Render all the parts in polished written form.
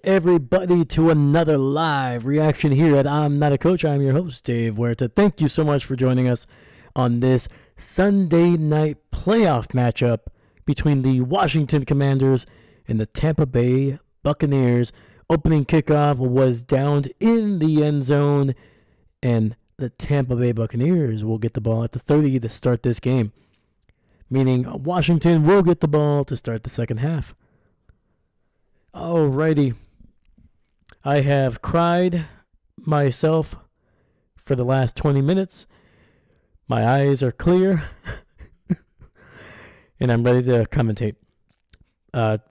everybody to another live reaction here at I'm Not a Coach. I'm your host, Dave Huerta. Thank you so much for joining us on this Sunday night playoff matchup between the Washington Commanders and the Tampa Bay Buccaneers. Opening kickoff was downed in the end zone, and the Tampa Bay Buccaneers will get the ball at the 30 to start this game, meaning Washington will get the ball to start the second half. Alrighty. I have cried myself for the last 20 minutes. My eyes are clear. And I'm ready to commentate.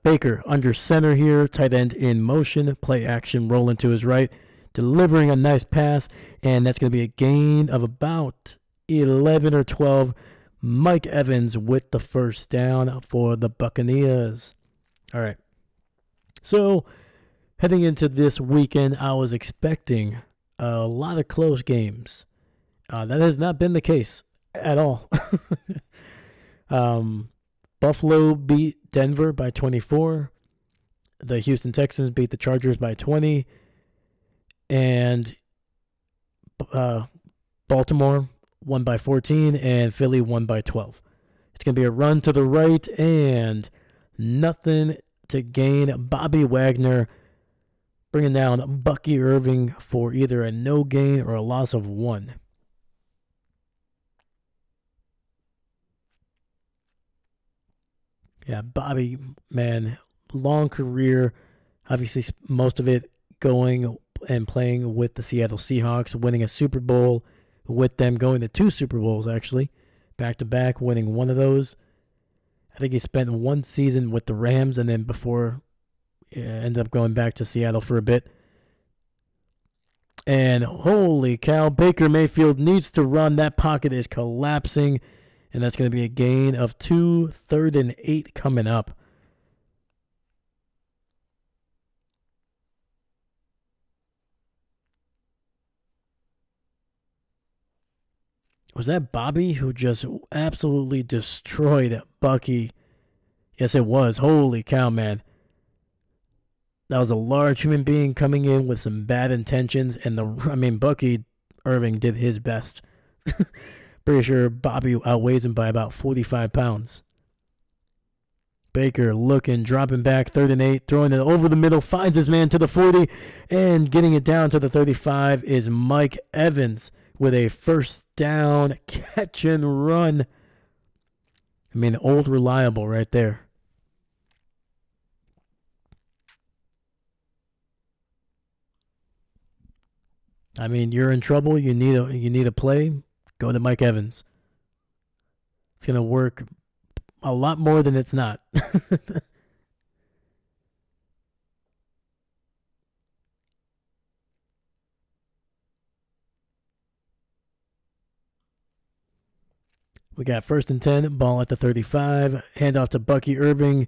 Baker under center here. Tight end in motion. Play action. Rolling to his right. Delivering a nice pass. And that's going to be a gain of about 11 or 12. Mike Evans with the first down for the Buccaneers. All right. So, heading into this weekend, I was expecting a lot of close games. That has not been the case at all. Buffalo beat Denver by 24. The Houston Texans beat the Chargers by 20. And Baltimore won by 14, and Philly won by 12. It's going to be a run to the right, and nothing to gain. Bobby Wagner bringing down Bucky Irving for either a no gain or a loss of 1. Yeah, Bobby, man, long career. Obviously, most of it going and playing with the Seattle Seahawks, winning a Super Bowl with them, going to 2 Super Bowls, actually, back-to-back, winning one of those. I think he spent 1 season with the Rams, and then before ended up going back to Seattle for a bit. And holy cow, Baker Mayfield needs to run. That pocket is collapsing, and that's going to be a gain of 2, 3rd and 8 coming up. Was that Bobby who just absolutely destroyed Bucky? Yes, it was. Holy cow, man. That was a large human being coming in with some bad intentions, and Bucky Irving did his best. Pretty sure Bobby outweighs him by about 45 pounds. Baker looking, dropping back, 3rd and 8, throwing it over the middle, finds his man to the 40, and getting it down to the 35 is Mike Evans with a first down catch and run. Old reliable right there. You're in trouble. You need a play. Go to Mike Evans. It's gonna work a lot more than it's not. We got 1st and 10, ball at the 35, handoff to Bucky Irving,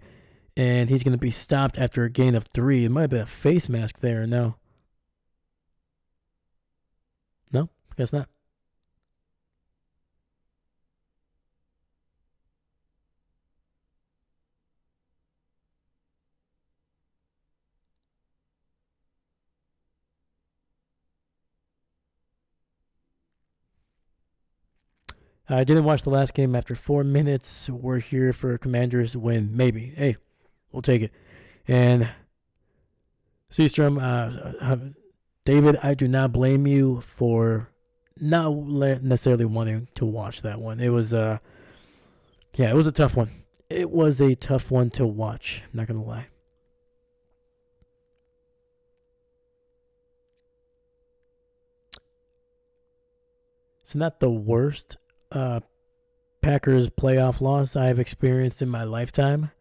and he's going to be stopped after a gain of 3. It might have been a face mask there, no? No, I guess not. I didn't watch the last game after 4 minutes. We're here for Commanders win, maybe. Hey, we'll take it. And Seastrom, David, I do not blame you for not necessarily wanting to watch that one. It was, it was a tough one. It was a tough one to watch. I'm not going to lie. It's not the worst Packers playoff loss I have experienced in my lifetime.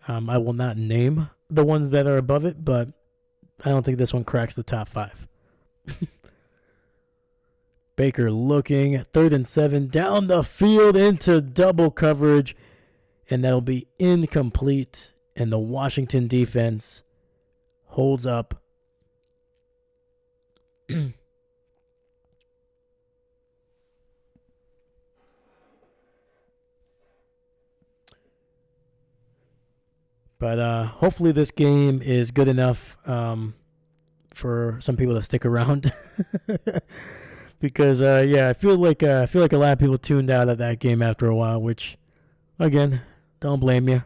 I will not name the ones that are above it, but I don't think this one cracks the top 5. Baker looking, 3rd and 7, down the field into double coverage, and that'll be incomplete, and the Washington defense holds up. But hopefully this game is good enough for some people to stick around. Because I feel like a lot of people tuned out of that game after a while, which again, don't blame you.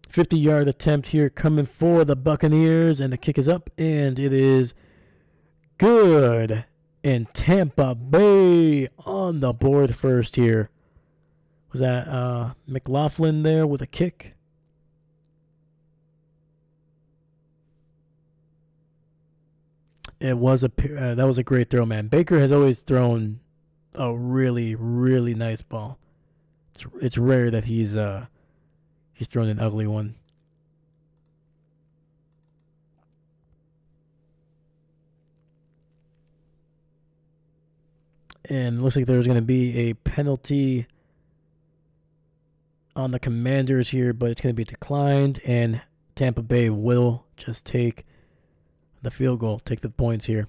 50-yard attempt here coming for the Buccaneers, and the kick is up, and it is good. And Tampa Bay on the board first here. Was that McLaughlin there with a kick? It was that was a great throw, man. Baker has always thrown a really, really nice ball. It's rare that he's thrown an ugly one. And it looks like there's going to be a penalty on the Commanders here, but it's going to be declined, and Tampa Bay will just take the field goal, take the points here.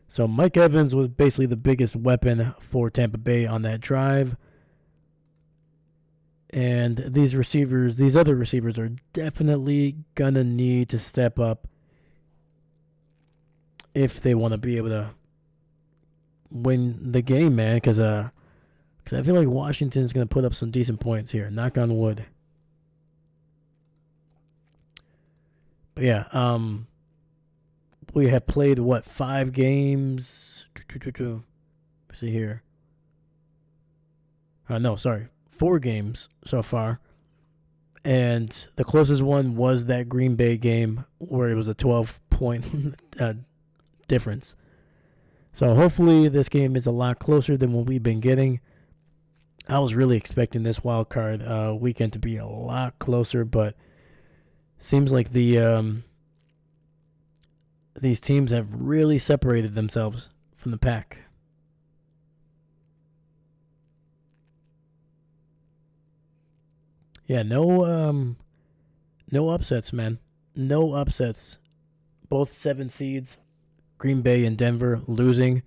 So Mike Evans was basically the biggest weapon for Tampa Bay on that drive. And these other receivers are definitely going to need to step up if they want to be able to win the game, man. Because I feel like Washington's going to put up some decent points here. Knock on wood. But yeah, we have played, 5 games? Let's see here. No, sorry. 4 games so far. And the closest one was that Green Bay game where it was a 12-point difference. So hopefully this game is a lot closer than what we've been getting. I was really expecting this wild card weekend to be a lot closer, but seems like these teams have really separated themselves from the pack. Yeah, no upsets, man. No upsets. Both 7 seeds, Green Bay and Denver, losing.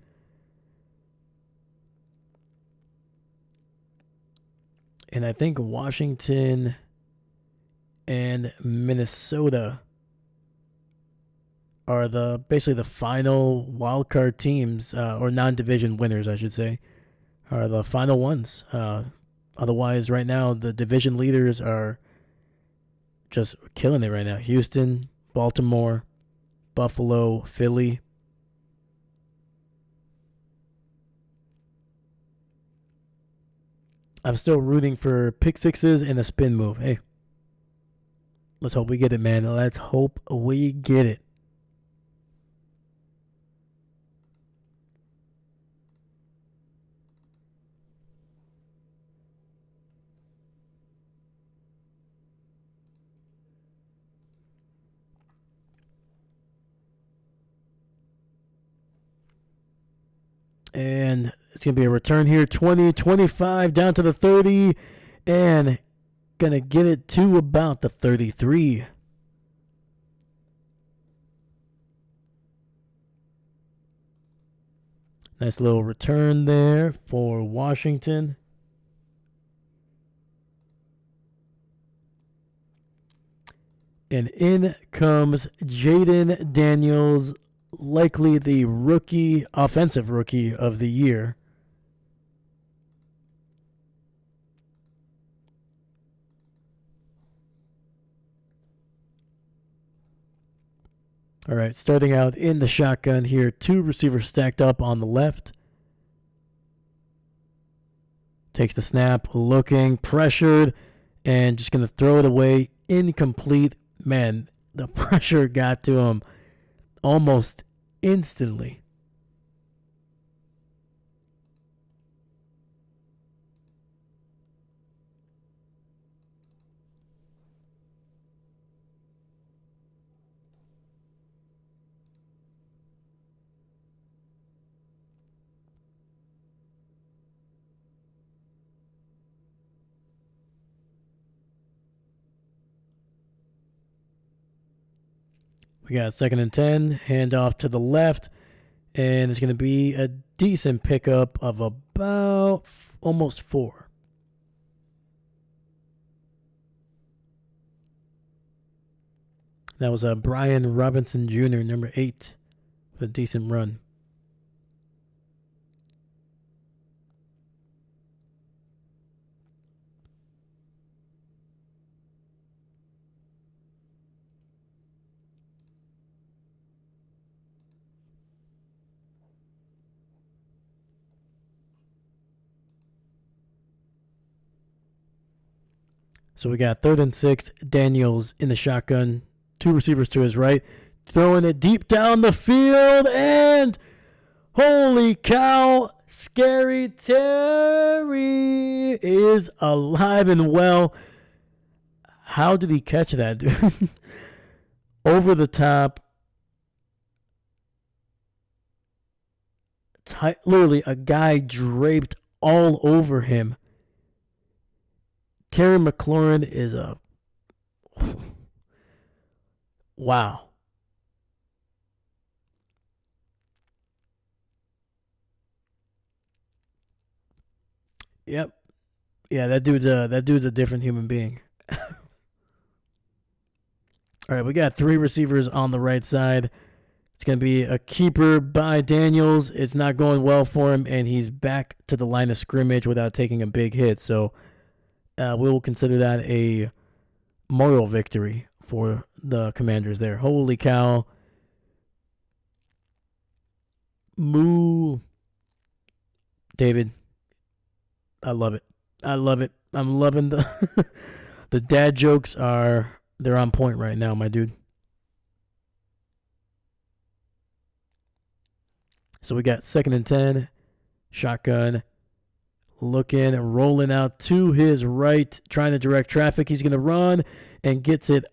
And I think Washington and Minnesota are basically the final wildcard teams, or non-division winners, I should say, are the final ones. Otherwise, right now, the division leaders are just killing it right now. Houston, Baltimore, Buffalo, Philly. I'm still rooting for pick sixes and a spin move. Hey, let's hope we get it, man. Let's hope we get it. And it's going to be a return here. 20, 25, down to the 30. And going to get it to about the 33. Nice little return there for Washington. And in comes Jaden Daniels, likely the offensive rookie of the year. All right, starting out in the shotgun here, 2 receivers stacked up on the left. Takes the snap, looking, pressured, and just going to throw it away. Incomplete. Man, the pressure got to him almost instantly. We got 2nd and 10, handoff to the left, and it's going to be a decent pickup of about almost 4. That was Brian Robinson Jr., number 8, with a decent run. So we got 3rd and 6, Daniels in the shotgun, 2 receivers to his right, throwing it deep down the field, and holy cow, Scary Terry is alive and well. How did he catch that, dude? Over the top. Literally, a guy draped all over him. Terry McLaurin is a... Wow. Yep. Yeah, that dude's a different human being. All right, we got 3 receivers on the right side. It's going to be a keeper by Daniels. It's not going well for him, and he's back to the line of scrimmage without taking a big hit. So we will consider that a moral victory for the Commanders there. Holy cow. Moo. David, I love it. I love it. I'm loving the the dad jokes they're on point right now, my dude. So we got 2nd and 10, shotgun, looking, rolling out to his right, trying to direct traffic. He's going to run and gets it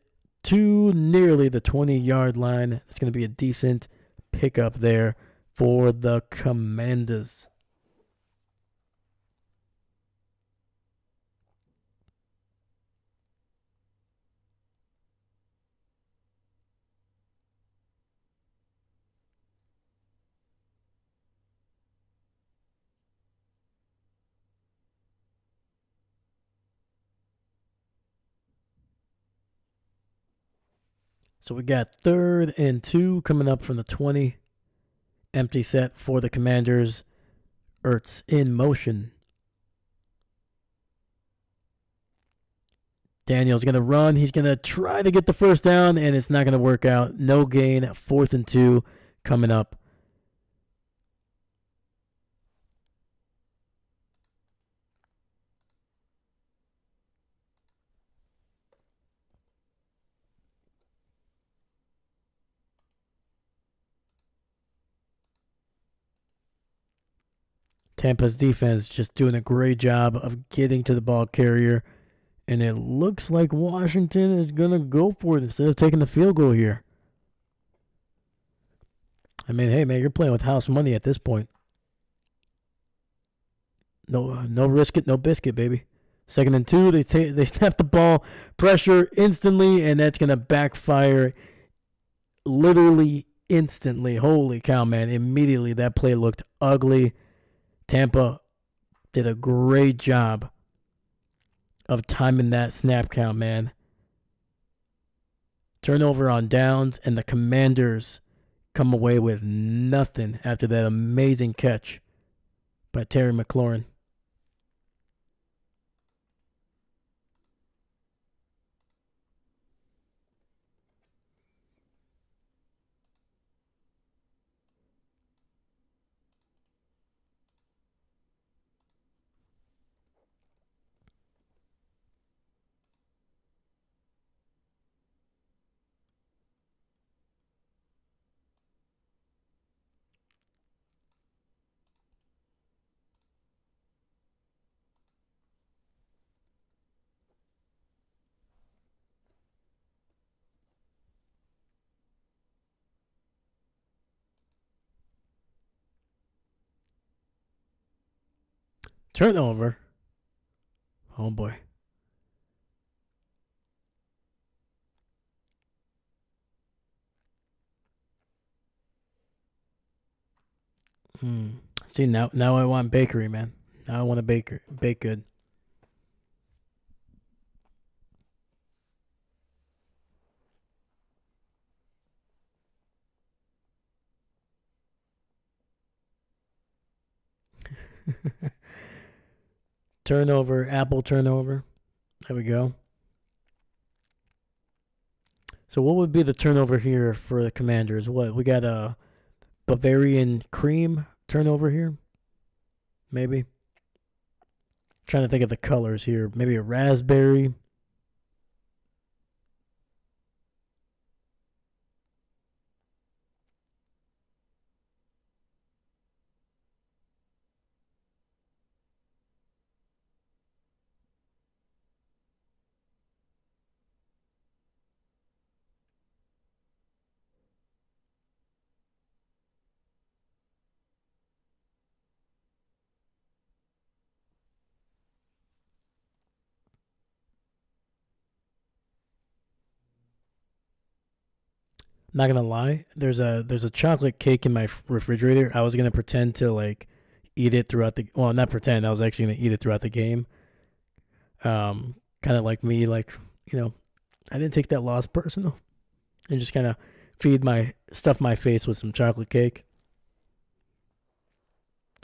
to nearly the 20-yard line. It's going to be a decent pickup there for the Commanders. So we got 3rd and 2 coming up from the 20. Empty set for the Commanders. Ertz in motion. Daniel's going to run. He's going to try to get the first down, and it's not going to work out. No gain. 4th and 2 coming up. Tampa's defense just doing a great job of getting to the ball carrier. And it looks like Washington is going to go for it instead of taking the field goal here. I mean, hey, man, you're playing with house money at this point. No risk it, no biscuit, baby. 2nd and 2, they snap the ball, pressure instantly, and that's going to backfire literally instantly. Holy cow, man. Immediately, that play looked ugly. Tampa did a great job of timing that snap count, man. Turnover on downs, and the Commanders come away with nothing after that amazing catch by Terry McLaurin. Turnover. Oh, boy. Hmm. See, now I want bakery, man. Now I want a baker. Bake good. Turnover, apple turnover. There we go. So what would be the turnover here for the Commanders? What we got a Bavarian cream turnover here? Maybe. Trying to think of the colors here. Maybe a raspberry. Not gonna lie, there's a chocolate cake in my refrigerator. I was gonna pretend to like eat it throughout the not pretend. I was actually gonna eat it throughout the game. Kind of like me, like you know, I didn't take that loss personal and just kind of stuff my face with some chocolate cake.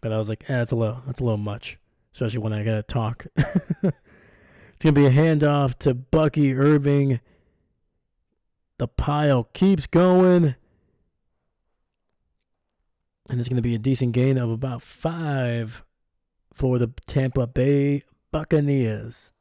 But I was like, that's a little much, especially when I gotta talk. It's gonna be a handoff to Bucky Irving. The pile keeps going. And it's going to be a decent gain of about 5 for the Tampa Bay Buccaneers.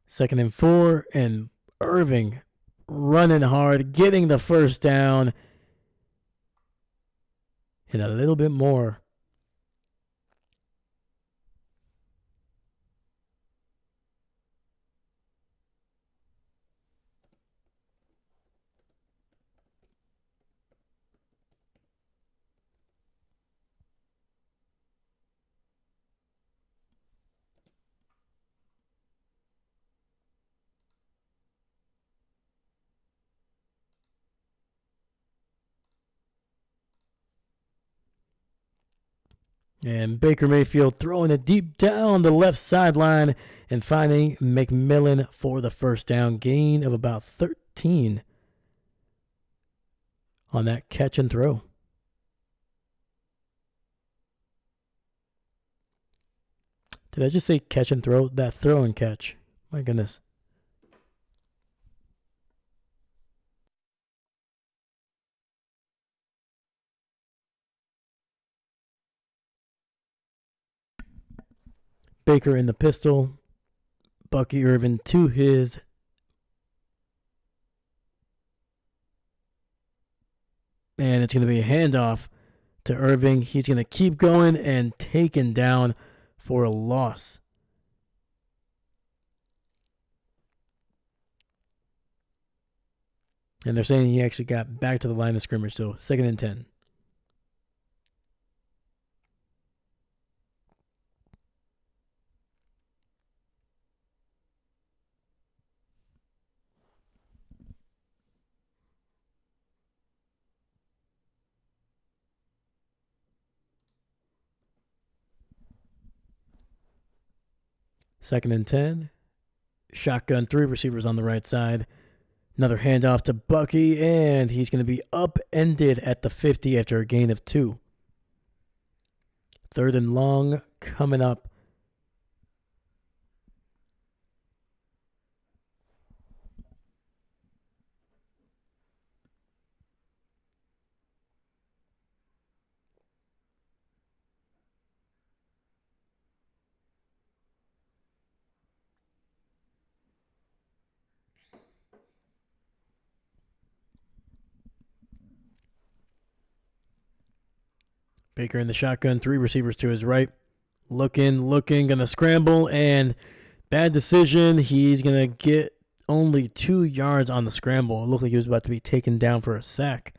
Second and 4, and Irving running hard, getting the first down, and a little bit more. And Baker Mayfield throwing it deep down the left sideline and finding McMillan for the first down, gain of about 13 on that catch and throw. Did I just say catch and throw? That throw and catch. My goodness. Baker in the pistol. Bucky Irvin to his. And it's going to be a handoff to Irving. He's going to keep going and taken down for a loss. And they're saying he actually got back to the line of scrimmage, so 2nd and 10. Second and 10. Shotgun, 3 receivers on the right side. Another handoff to Bucky, and he's going to be upended at the 50 after a gain of 2. 3rd and long coming up. Baker in the shotgun, 3 receivers to his right. Looking, gonna scramble, and Bad decision. He's going to get only 2 yards on the scramble. It looked like he was about to be taken down for a sack.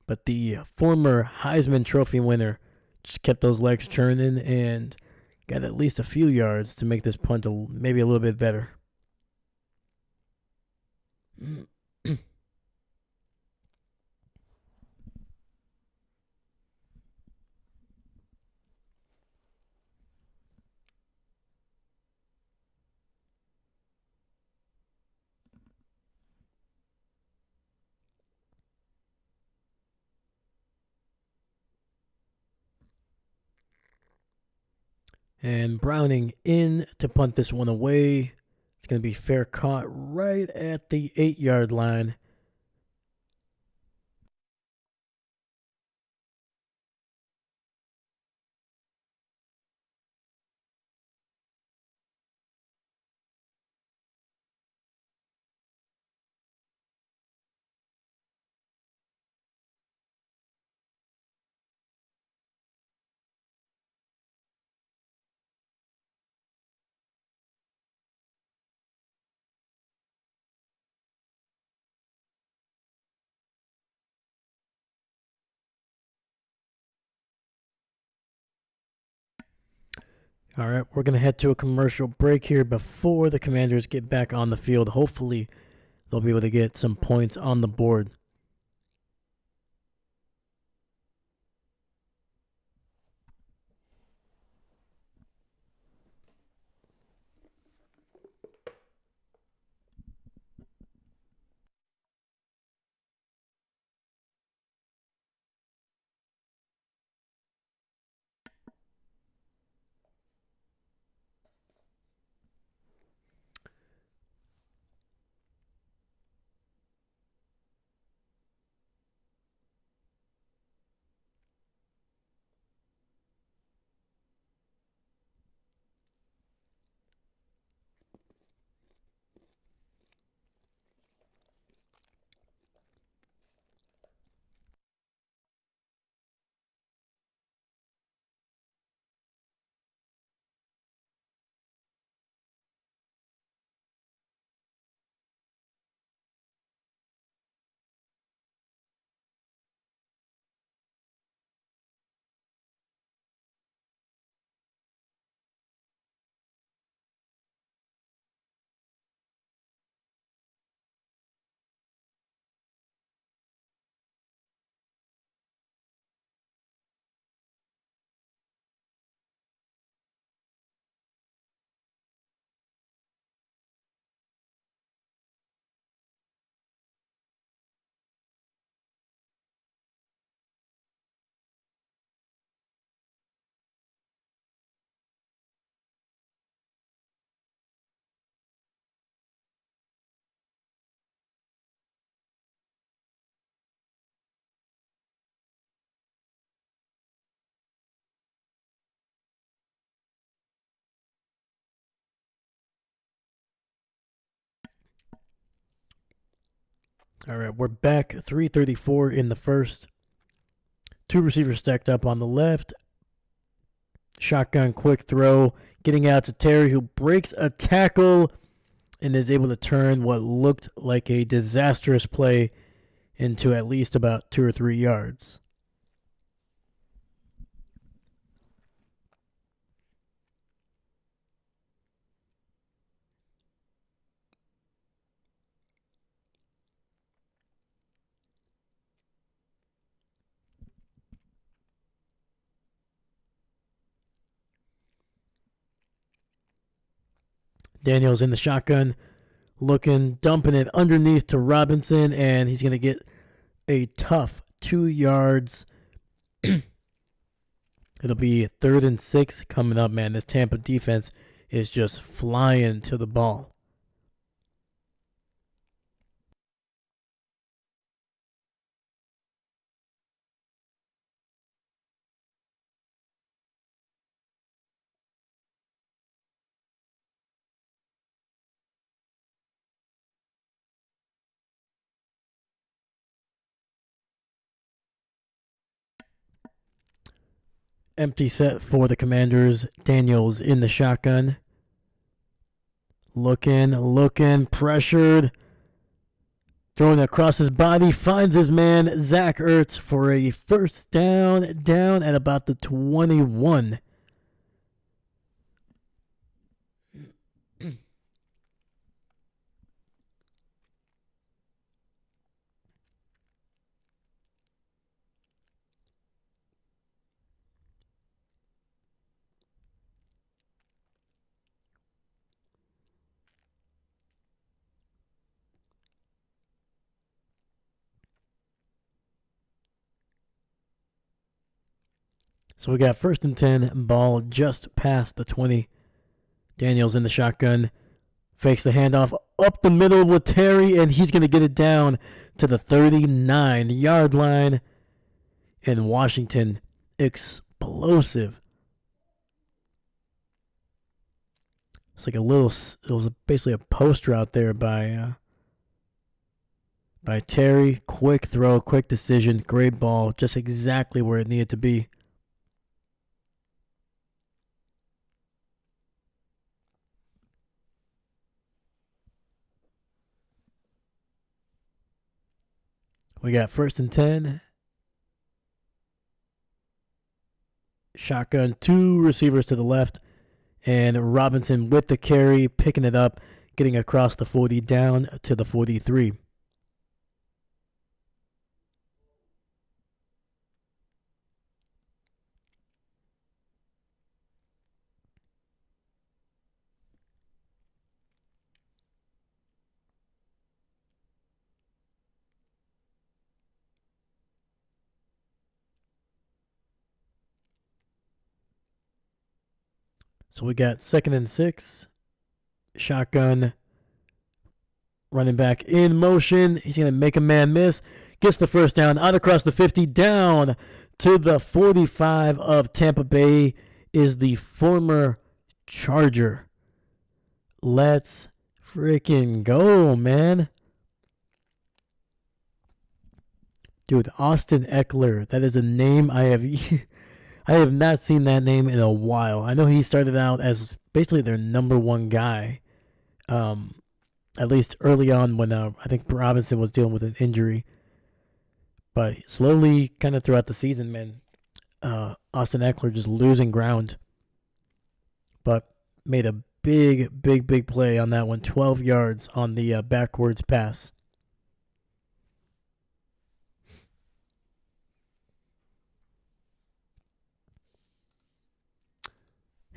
But the former Heisman Trophy winner just kept those legs churning and got at least a few yards to make this punt maybe a little bit better. And Browning in to punt this one away. It's going to be fair caught right at the 8-yard line. All right, we're going to head to a commercial break here before the Commanders get back on the field. Hopefully, they'll be able to get some points on the board. All right, we're back. 3:34 in the first. 2 receivers stacked up on the left. Shotgun quick throw, getting out to Terry, who breaks a tackle and is able to turn what looked like a disastrous play into at least about 2 or 3 yards. Daniels in the shotgun, dumping it underneath to Robinson, and he's going to get a tough 2 yards. It'll be 3rd and 6 coming up, man. This Tampa defense is just flying to the ball. Empty set for the Commanders. Daniels in the shotgun. Looking, pressured. Throwing across his body, finds his man, Zach Ertz, for a first down at about the 21. So we got 1st and 10, ball just past the 20. Daniels in the shotgun, fakes the handoff up the middle with Terry, and he's going to get it down to the 39-yard line. And Washington, explosive. It's like it was basically a post route there by Terry. Quick throw, quick decision, great ball, just exactly where it needed to be. We got 1st and 10. Shotgun, 2 receivers to the left, and Robinson with the carry, picking it up, getting across the 40 down to the 43. So we got 2nd and 6. Shotgun, running back in motion. He's going to make a man miss. Gets the first down out across the 50, down to the 45 of Tampa Bay is the former Charger. Let's freaking go, man. Dude, Austin Eckler. That is a name I have not seen that name in a while. I know he started out as basically their number one guy. At least early on when I think Robinson was dealing with an injury. But slowly, kind of throughout the season, man, Austin Eckler just losing ground. But made a big play on that one. 12 yards on the backwards pass.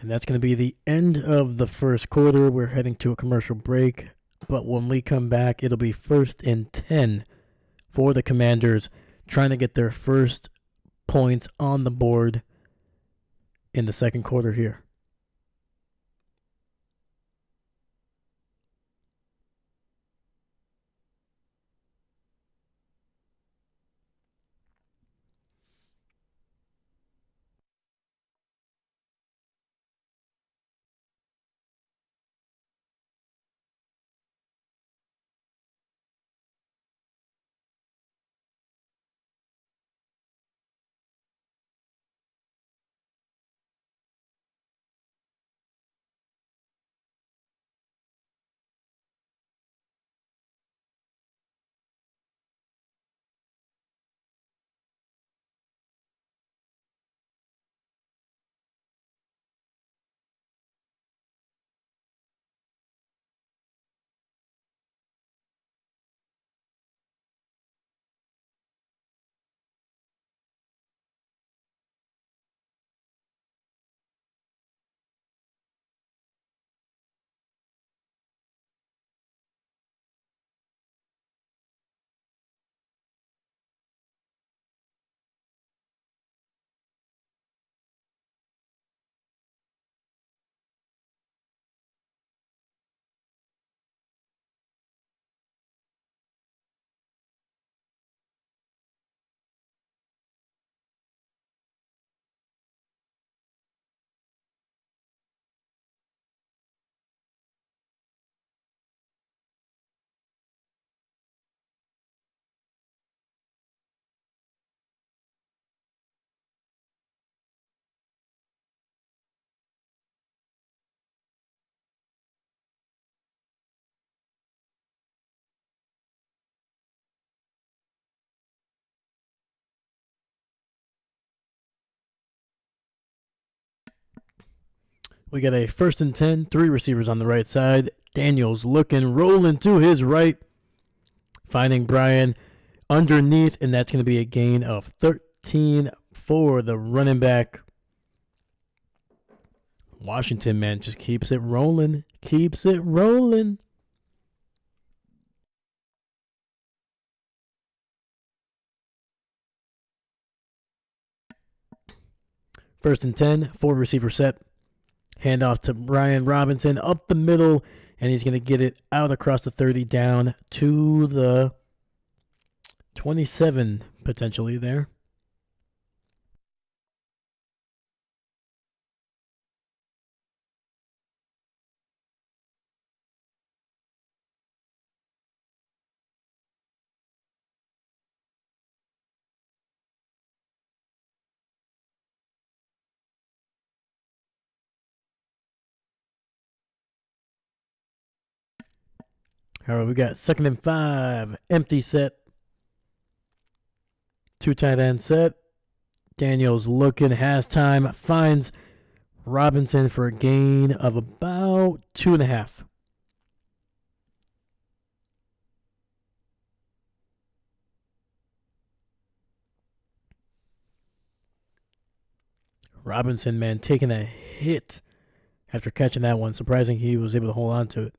And that's going to be the end of the first quarter. We're heading to a commercial break. But when we come back, it'll be 1st and 10 for the Commanders, trying to get their first points on the board in the second quarter here. We got a 1st and 10, 3 receivers on the right side. Daniels looking, rolling to his right, finding Brian underneath, and that's going to be a gain of 13 for the running back. Washington, man, just keeps it rolling. Keeps it rolling. First and 10, 4 receiver set. Handoff to Brian Robinson up the middle, and he's going to get it out across the 30 down to the 27 potentially there. All right, we got 2nd and 5, empty set. 2 tight end set. Daniels looking, has time, finds Robinson for a gain of about 2.5. Robinson, man, taking a hit after catching that one. Surprising he was able to hold on to it.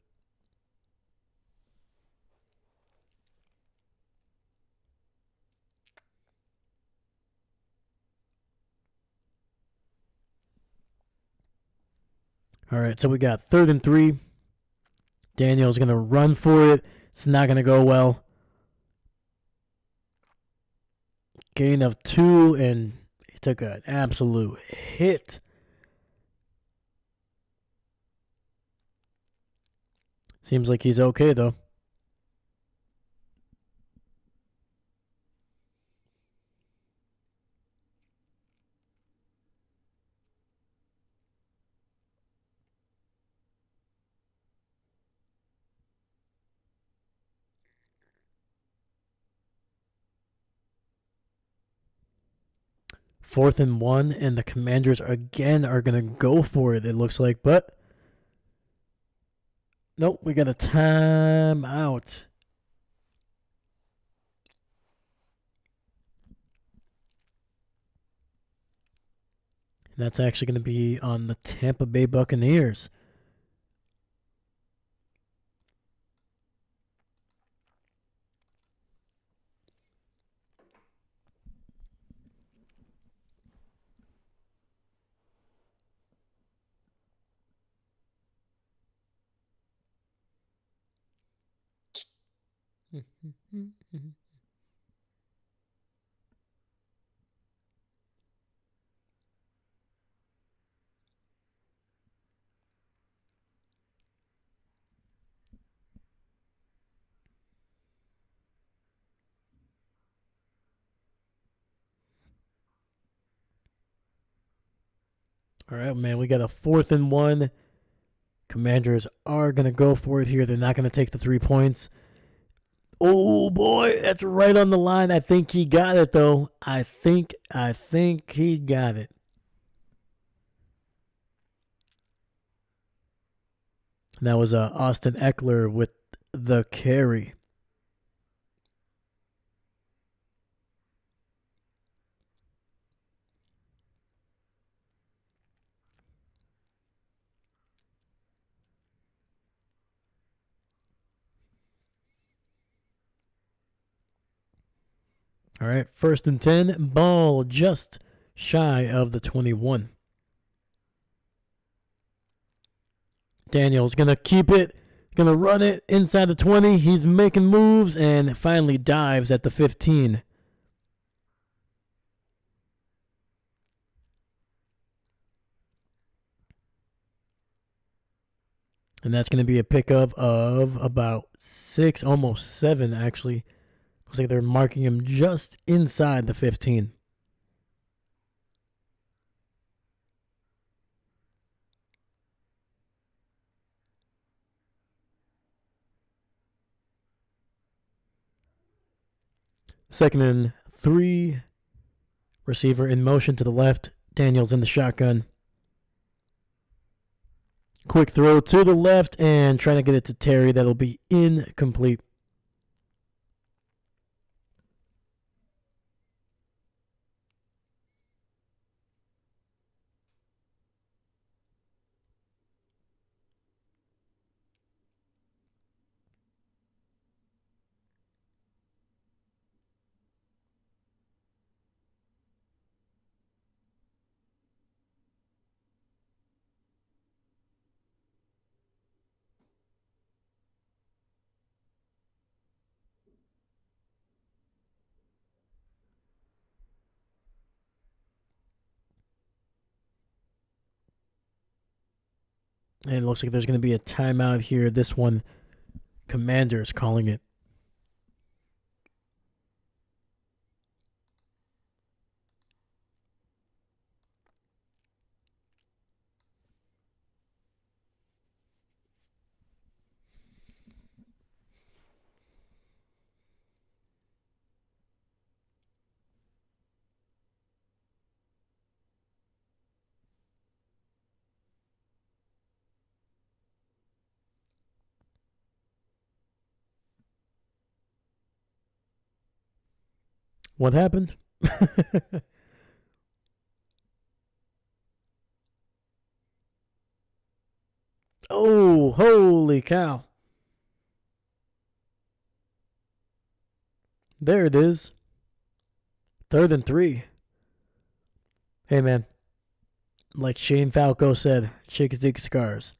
All right, so we got 3rd and 3. Daniel's going to run for it. It's not going to go well. Gain of 2, and he took an absolute hit. Seems like he's okay, though. Fourth and 1, and the Commanders again are going to go for it, it looks like. But, nope, we got a timeout. And that's actually going to be on the Tampa Bay Buccaneers. All right, man, we got a 4th and 1. Commanders are going to go for it here. They're not going to take the 3 points. Oh, boy, that's right on the line. I think he got it, though. I think he got it. And that was Austin Eckler with the carry. All right, 1st and 10, ball just shy of the 21. Daniel's going to keep it, going to run it inside the 20. He's making moves and finally dives at the 15. And that's going to be a pickup of about 6, almost 7, actually. Looks like they're marking him just inside the 15. Second and 3. Receiver in motion to the left. Daniels in the shotgun. Quick throw to the left and trying to get it to Terry. That'll be incomplete. And it looks like there's going to be a timeout here. This one, Commanders calling it. What happened? Oh, holy cow. There it is. 3rd and 3. Hey, man. Like Shane Falco said, shake his dick scars.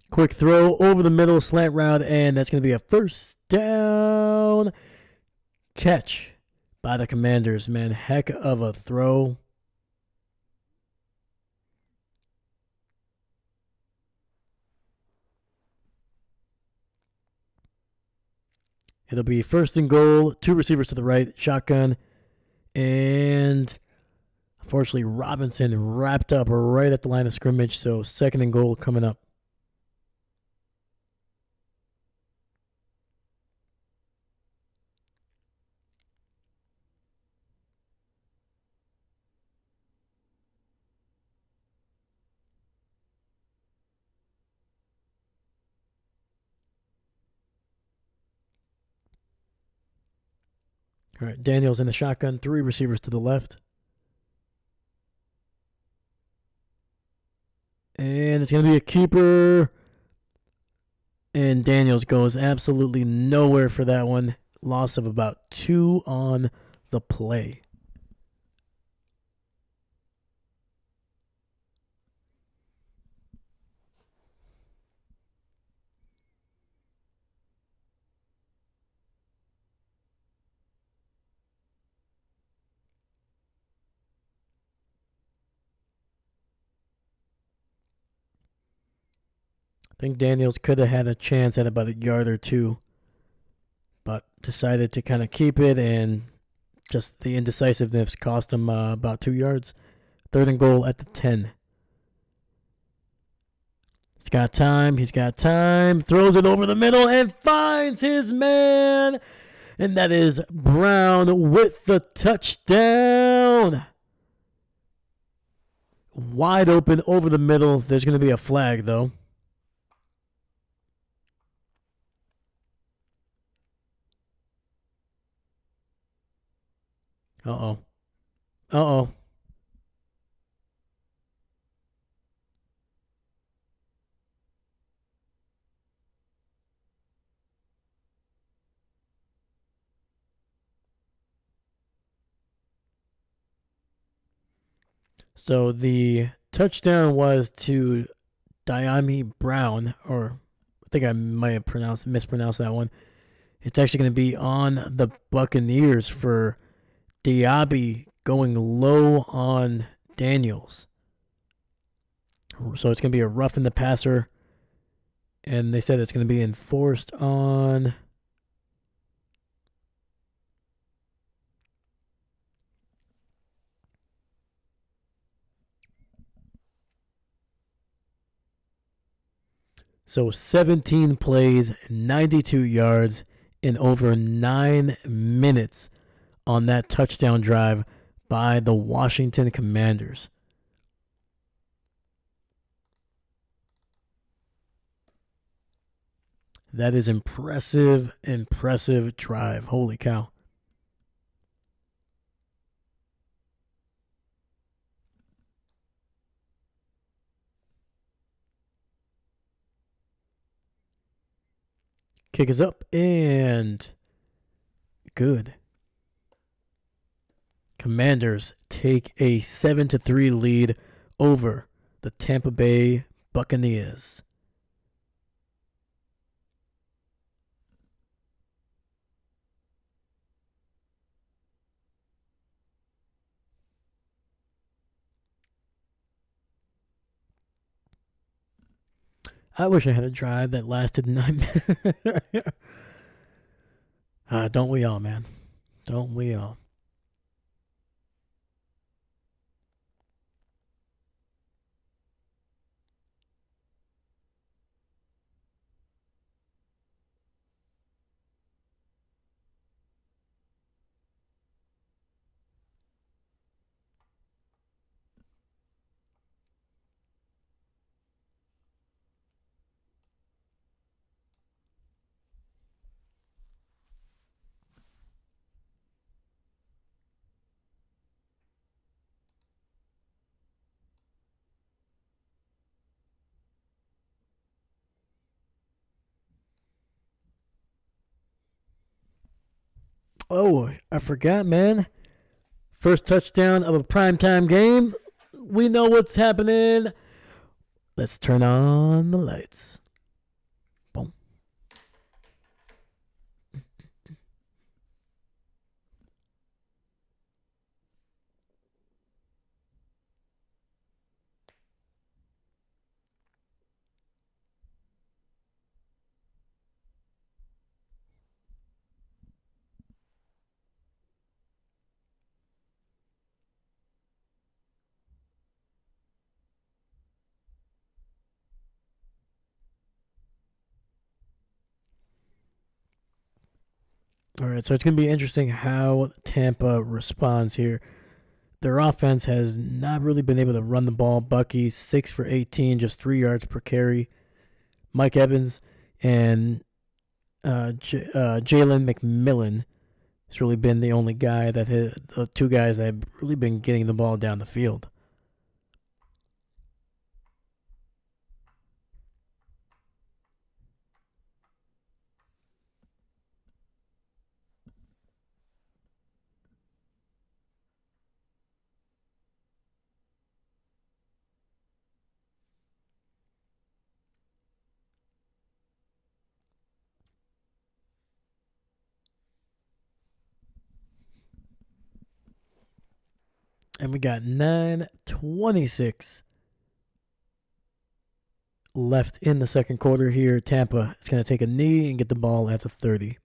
Quick throw over the middle, slant route, and that's going to be a first down catch by the Commanders, man. Heck of a throw. It'll be 1st and goal, 2 receivers to the right, shotgun, and unfortunately Robinson wrapped up right at the line of scrimmage, so 2nd and goal coming up. All right, Daniels in the shotgun, 3 receivers to the left. And it's going to be a keeper. And Daniels goes absolutely nowhere for that one. Loss of about 2 on the play. I think Daniels could have had a chance at about a yard or 2, but decided to kind of keep it, and just the indecisiveness cost him about 2 yards. 3rd and goal at the 10. He's got time. Throws it over the middle and finds his man. And that is Brown with the touchdown. Wide open over the middle. There's going to be a flag, though. Uh-oh. So the touchdown was to Diami Brown, or I think I might have mispronounced that one. It's actually going to be on the Buccaneers for Diaby going low on Daniels. So it's going to be a rough in the passer. And they said it's going to be enforced on... So 17 plays, 92 yards in over 9 minutes on that touchdown drive by the Washington Commanders. That is impressive, impressive drive. Holy cow. Kick is up and good. Commanders take a 7-3 lead over the Tampa Bay Buccaneers. I wish I had a drive that lasted 9 minutes. Don't we all, man? Don't we all? Oh, I forgot, man. First touchdown of a primetime game. We know what's happening. Let's turn on the lights. Boom. All right, so it's going to be interesting how Tampa responds here. Their offense has not really been able to run the ball. Bucky, 6 for 18, just 3 yards per carry. Mike Evans and Jalen McMillan has really been the only guy that the two guys that have really been getting the ball down the field. And we got 9:26 left in the second quarter here. Tampa is going to take a knee and get the ball at the 30.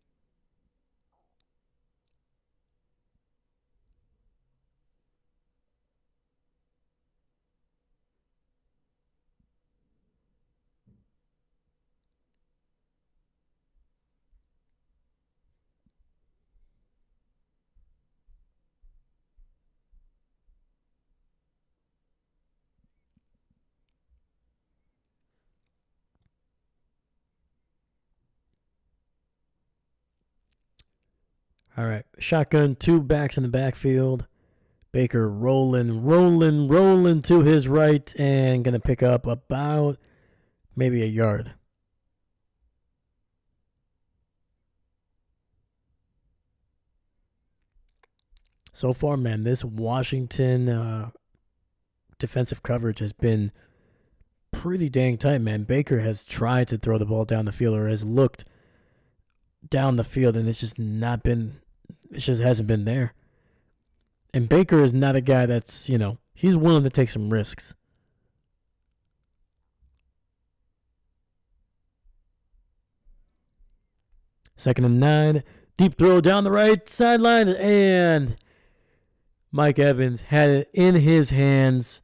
All right, shotgun, 2 backs in the backfield. Baker rolling to his right and going to pick up about maybe a yard. So far, man, this Washington defensive coverage has been pretty dang tight, man. Baker has tried to throw the ball down the field or has looked down the field, and it's just not been, it just hasn't been there. And Baker is not a guy that's, he's willing to take some risks. Second and 9. Deep throw down the right sideline. And Mike Evans had it in his hands.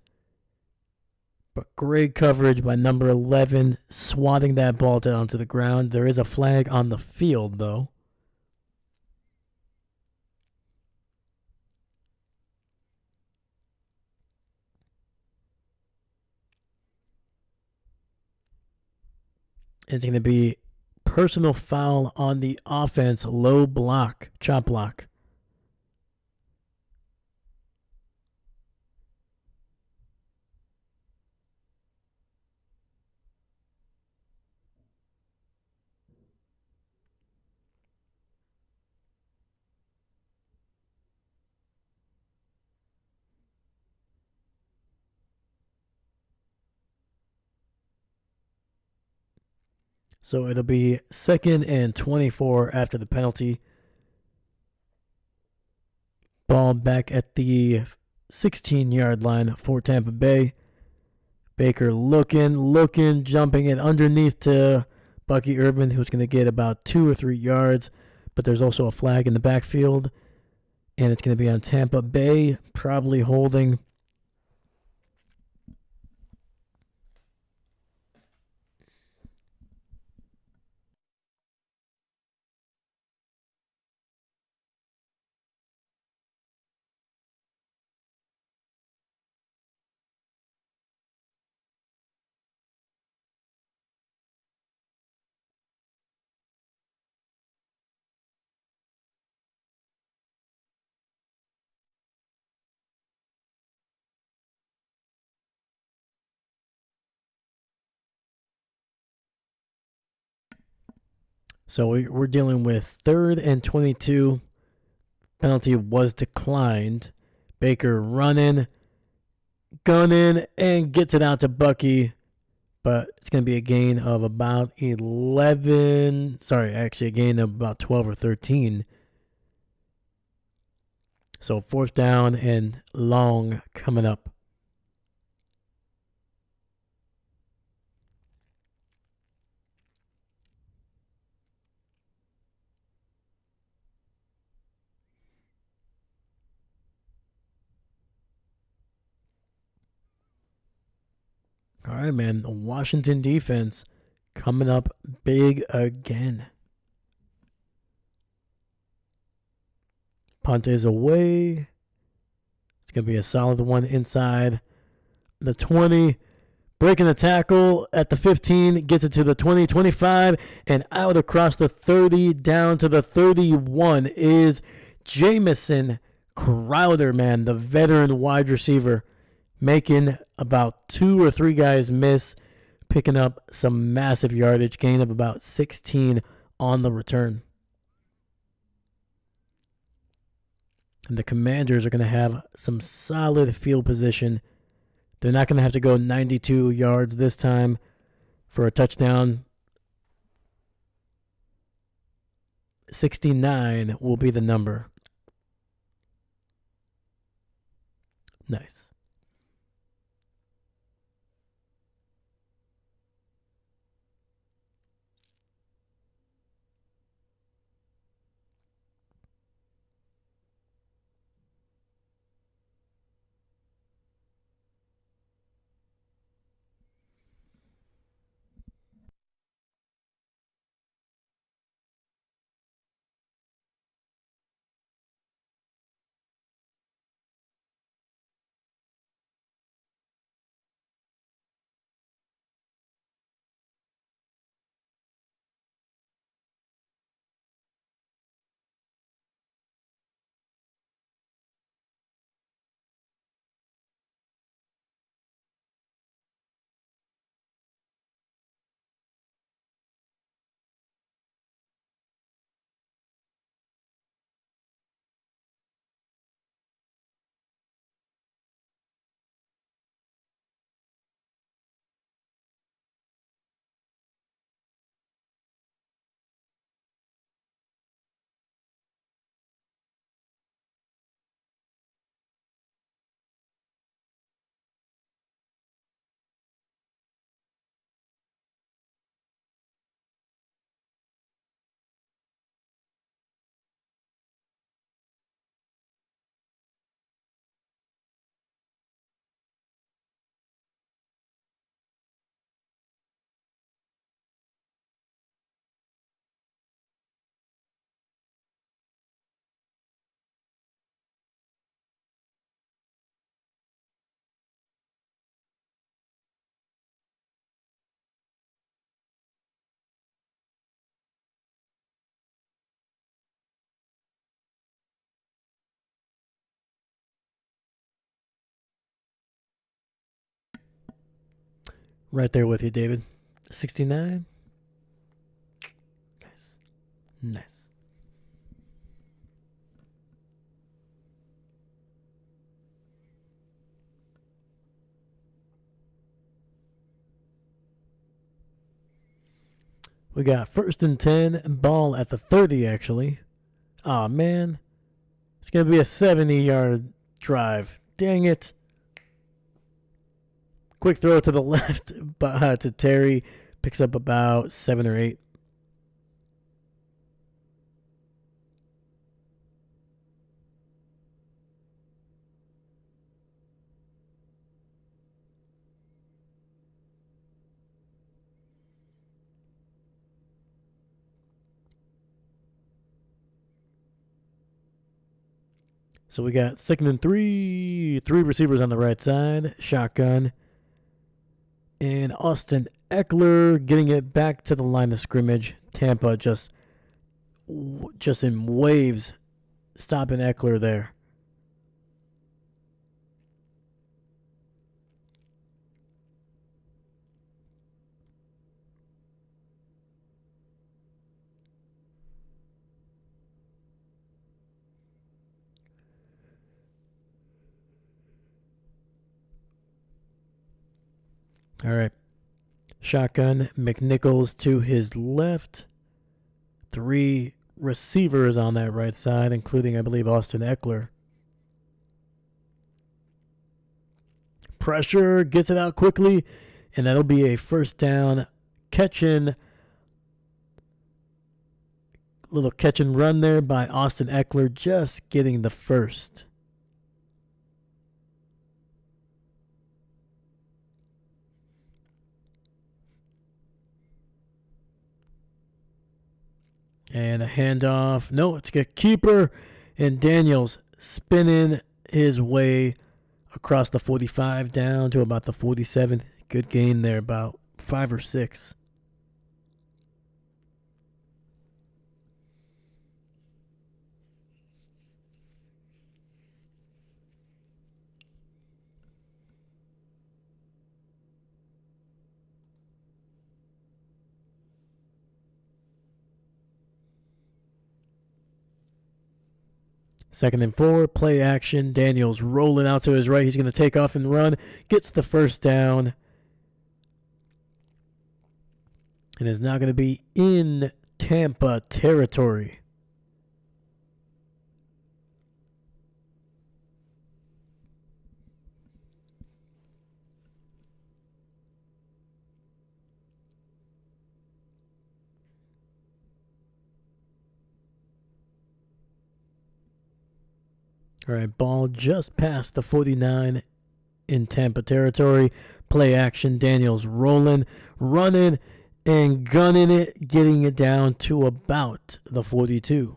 But great coverage by number 11, swatting that ball down to the ground. There is a flag on the field, though. It's going to be personal foul on the offense. Low block, chop block. So it'll be 2nd and 24 after the penalty. Ball back at the 16-yard line for Tampa Bay. Baker looking, jumping it underneath to Bucky Irvin, who's going to get about 2 or 3 yards. But there's also a flag in the backfield, and it's going to be on Tampa Bay, probably holding. So we're dealing with 3rd and 22. Penalty was declined. Baker running, gunning, and gets it out to Bucky. But it's going to be a gain of about 11. Sorry, actually, a gain of about 12 or 13. So 4th down and long coming up. All right, man. The Washington defense coming up big again. Punt is away. It's going to be a solid one inside the 20. Breaking the tackle at the 15. Gets it to the 20, 25, and out across the 30 down to the 31 is Jamison Crowder, man, the veteran wide receiver, making about 2 or 3 guys miss, picking up some massive yardage, gain of about 16 on the return. And the Commanders are going to have some solid field position. They're not going to have to go 92 yards this time for a touchdown. 69 will be the number. Nice. Right there with you, David. 69. Nice. Nice. We got 1st and 10, ball at the 30, actually. Aw, man. It's going to be a 70-yard drive. Dang it. Quick throw to the left to Terry. Picks up about 7 or 8. So we got 2nd and 3. 3 receivers on the right side. Shotgun. And Austin Eckler getting it back to the line of scrimmage. Tampa just in waves stopping Eckler there. All right. Shotgun, McNichols to his left. 3 receivers on that right side, including, I believe, Austin Eckler. Pressure, gets it out quickly, and that'll be a 1st down. Little catch and run there by Austin Eckler, just getting the 1st. And a handoff. No, it's a keeper. And Daniels spinning his way across the 45 down to about the 47. Good gain there, about 5 or 6. Second and 4, play action. Daniels rolling out to his right. He's going to take off and run. Gets the 1st down. And is now going to be in Tampa territory. All right, ball just past the 49 in Tampa territory. Play action. Daniels rolling, running, and gunning it, getting it down to about the 42.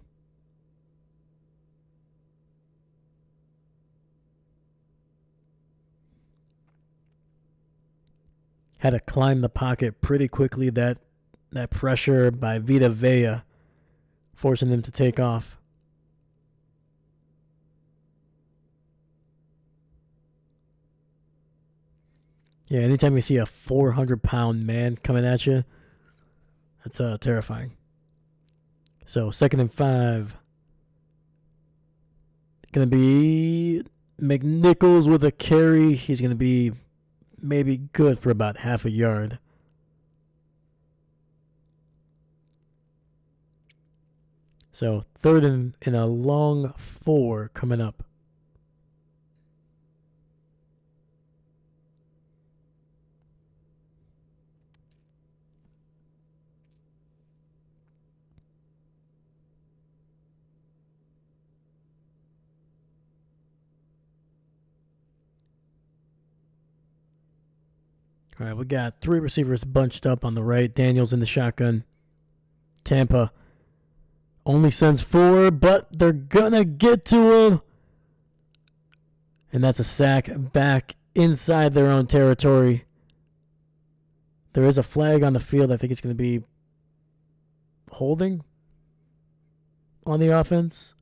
Had to climb the pocket pretty quickly. That pressure by Vita Vea forcing him to take off. Yeah, anytime you see a 400-pound man coming at you, that's terrifying. So 2nd and 5. Going to be McNichols with a carry. He's going to be maybe good for about half a yard. So 3rd and a long 4 coming up. All right, we got 3 receivers bunched up on the right. Daniels in the shotgun. Tampa only sends 4, but they're going to get to him. And that's a sack back inside their own territory. There is a flag on the field. I think it's going to be holding on the offense.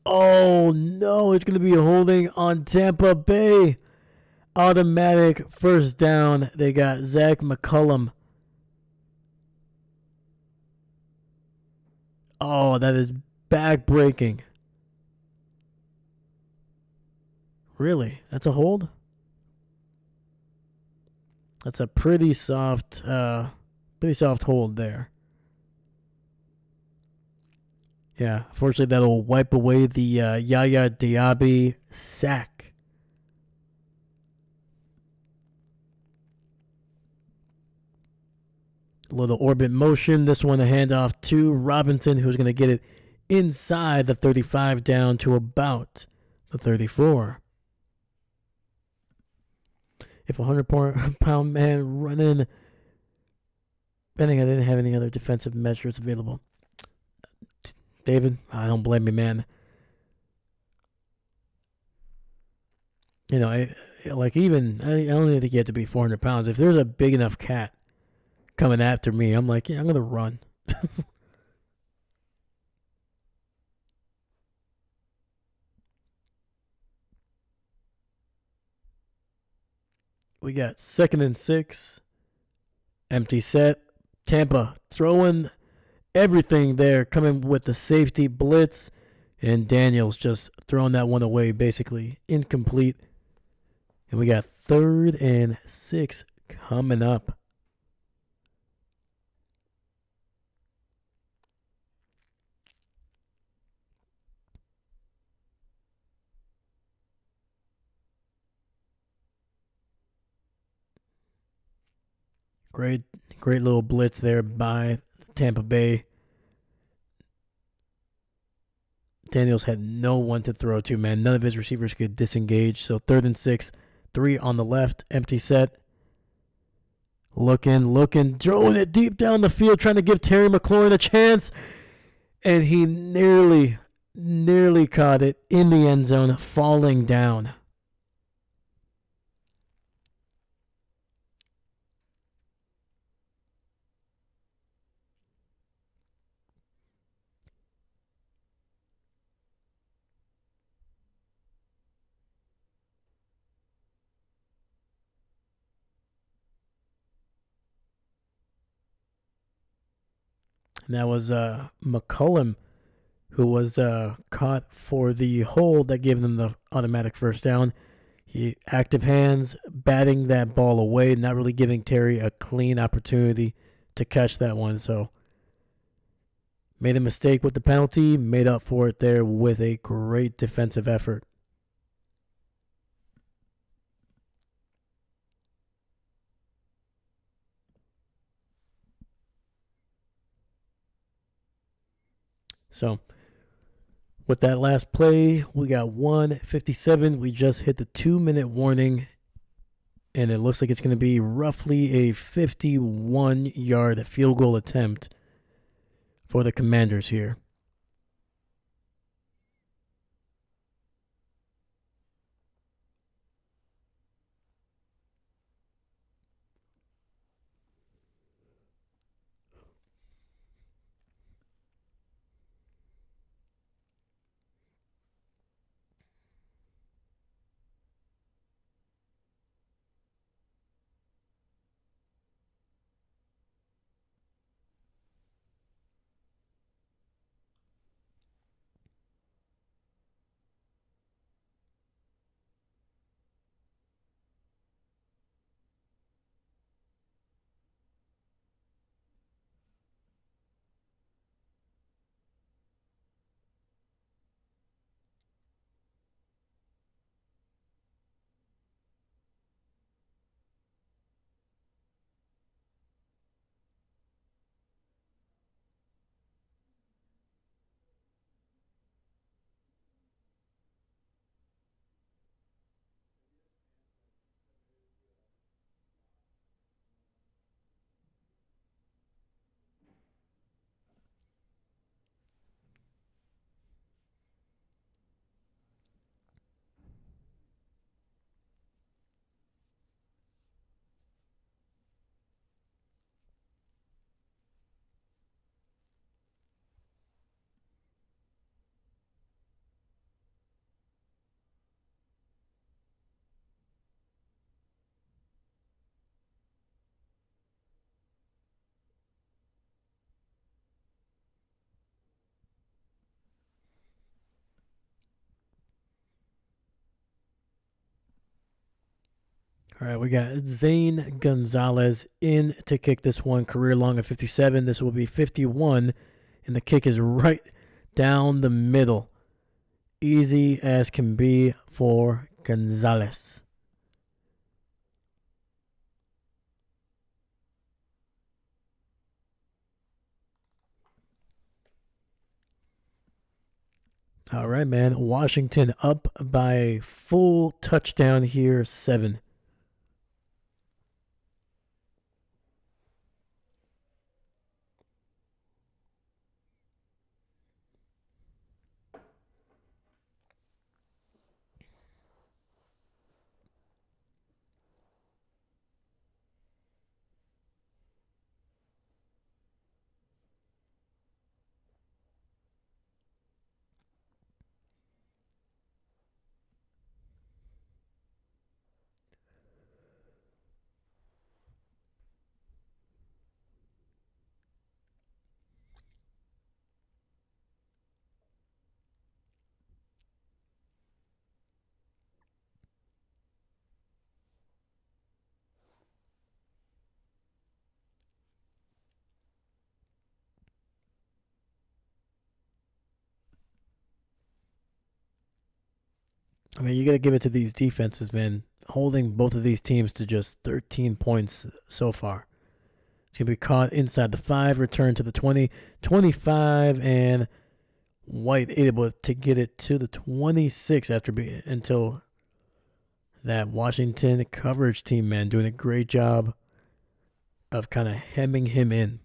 Oh no, it's going to be a holding on Tampa Bay. Automatic first down. They got Zach McCullum. Oh, that is back-breaking. Really? That's a hold? That's a pretty soft hold there. Yeah, fortunately that'll wipe away the Yaya Diaby sack. A little orbit motion. This one a handoff to Robinson, who's going to get it inside the 35 down to about the 34. If a 100-pound man running, betting I didn't have any other defensive measures available. David, I don't blame you, man. You know, I don't even think you have to be 400 pounds. If there's a big enough cat coming after me, I'm like, yeah, I'm going to run. We got 2nd and 6. Empty set. Tampa throwing everything there, coming with the safety blitz. And Daniels just throwing that one away, basically incomplete. And we got 3rd and 6 coming up. Great little blitz there by Tampa Bay. Daniels had no one to throw to, man. None of his receivers could disengage. So 3rd and 6, 3 on the left, empty set. Looking, throwing it deep down the field, trying to give Terry McLaurin a chance. And he nearly caught it in the end zone, falling down. And that was McCullum, who was caught for the hold that gave them the automatic first down. He active hands, batting that ball away, not really giving Terry a clean opportunity to catch that one. So made a mistake with the penalty, made up for it there with a great defensive effort. So with that last play, we got 1:57. We just hit the 2-minute warning, and it looks like it's going to be roughly a 51-yard field goal attempt for the Commanders here. All right, we got Zane Gonzalez in to kick this one. Career long of 57. This will be 51. And the kick is right down the middle. Easy as can be for Gonzalez. All right, man. Washington up by a full touchdown here, 7. I mean, you got to give it to these defenses, man. Holding both of these teams to just 13 points so far. It's going to be caught inside the 5, return to the 20, 25, and White able to get it to the 26 until that Washington coverage team, man, doing a great job of kind of hemming him in.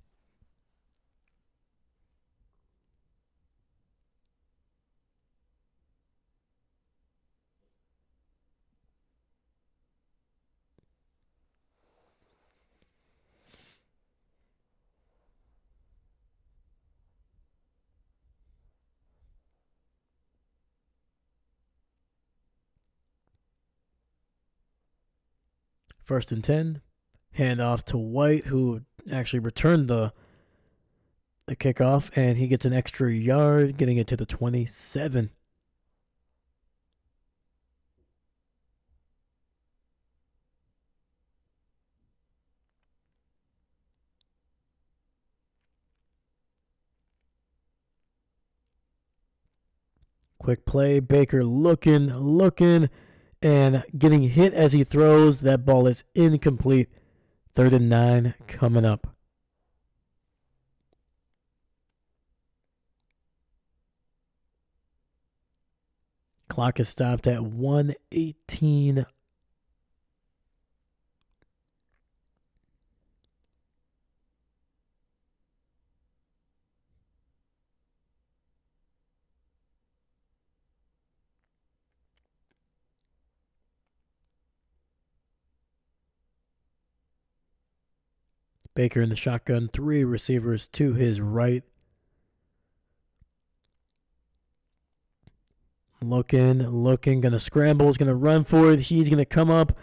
First and 10. Hand off to White, who actually returned the kickoff, and he gets an extra yard, getting it to the 27. Quick play, Baker looking, and getting hit as he throws. That ball is incomplete. 3rd and 9 coming up. Clock is stopped at 1:18. Baker in the shotgun, 3 receivers to his right. Looking, gonna scramble, is gonna run for it. He's gonna come up.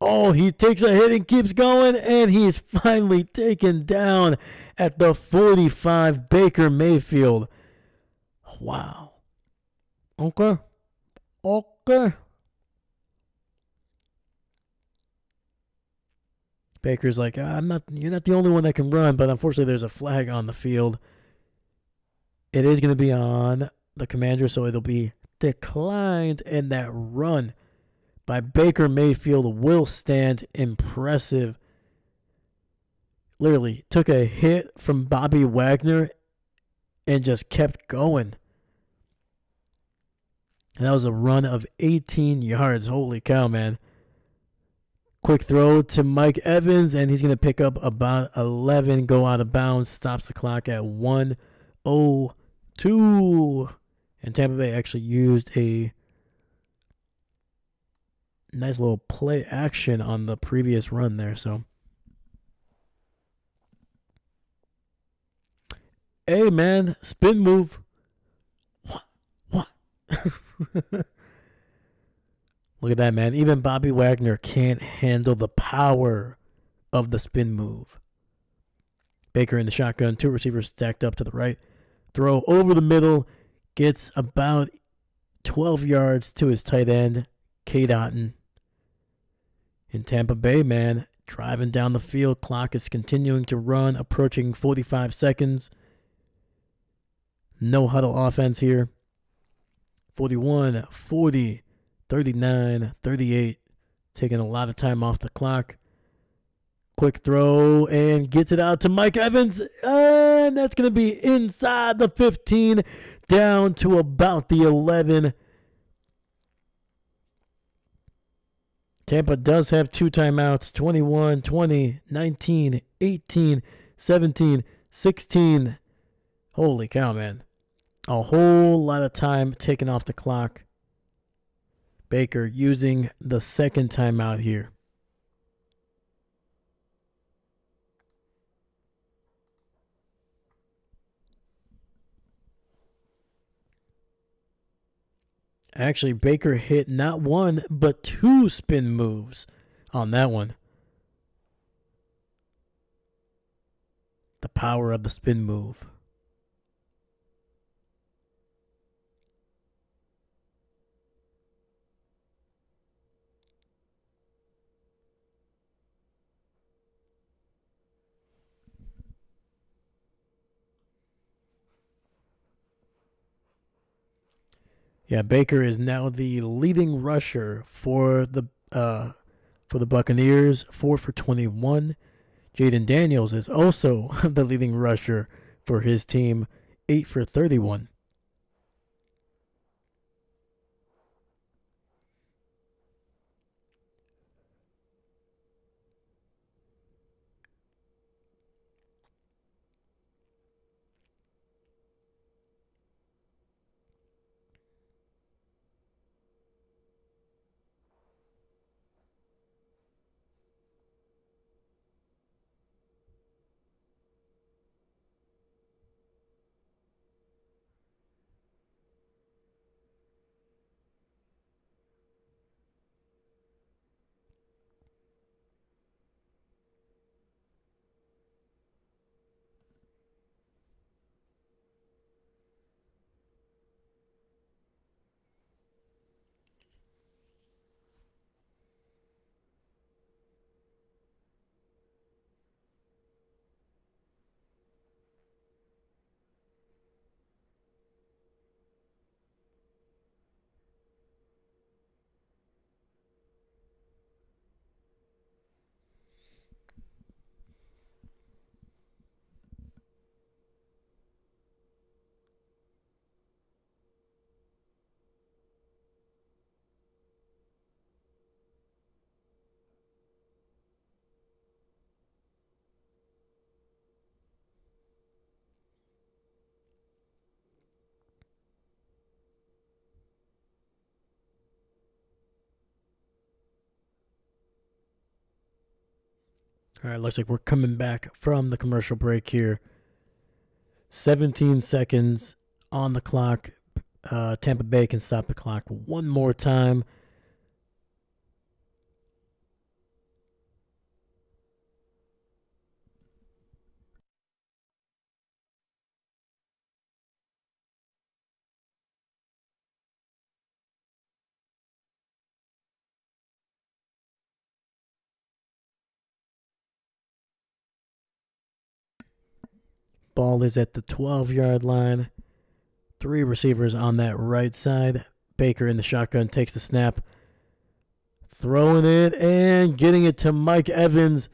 Oh, he takes a hit and keeps going, and he's finally taken down at the 45. Baker Mayfield. Wow. Okay. Baker's like, you're not the only one that can run, but unfortunately there's a flag on the field. It is going to be on the Commander, so it'll be declined, and that run by Baker Mayfield will stand. Impressive. Literally took a hit from Bobby Wagner and just kept going. And that was a run of 18 yards. Holy cow, man. Quick throw to Mike Evans, and he's going to pick up about 11, go out of bounds, stops the clock at 1:02. And Tampa Bay actually used a nice little play action on the previous run there. So, hey, man, spin move. What? Look at that, man. Even Bobby Wagner can't handle the power of the spin move. Baker in the shotgun, 2 receivers stacked up to the right. Throw over the middle, gets about 12 yards to his tight end, Cade Otton. in Tampa Bay, man. Driving down the field. Clock is continuing to run, approaching 45 seconds. No huddle offense here. 41, 40, 39, 38. Taking a lot of time off the clock. Quick throw and gets it out to Mike Evans. And that's going to be inside the 15, down to about the 11. Tampa does have 2 timeouts, 21, 20, 19, 18, 17, 16. Holy cow, man. A whole lot of time taken off the clock. Baker using the second timeout here. Actually, Baker hit not 1, but 2 spin moves on that one. The power of the spin move. Yeah, Baker is now the leading rusher for the Buccaneers, 4 for 21. Jaden Daniels is also the leading rusher for his team, 8 for 31. All right, looks like we're coming back from the commercial break here. 17 seconds on the clock. Tampa Bay can stop the clock one more time. Ball is at the 12-yard line. 3 receivers on that right side. Baker in the shotgun takes the snap. Throwing it and getting it to Mike Evans.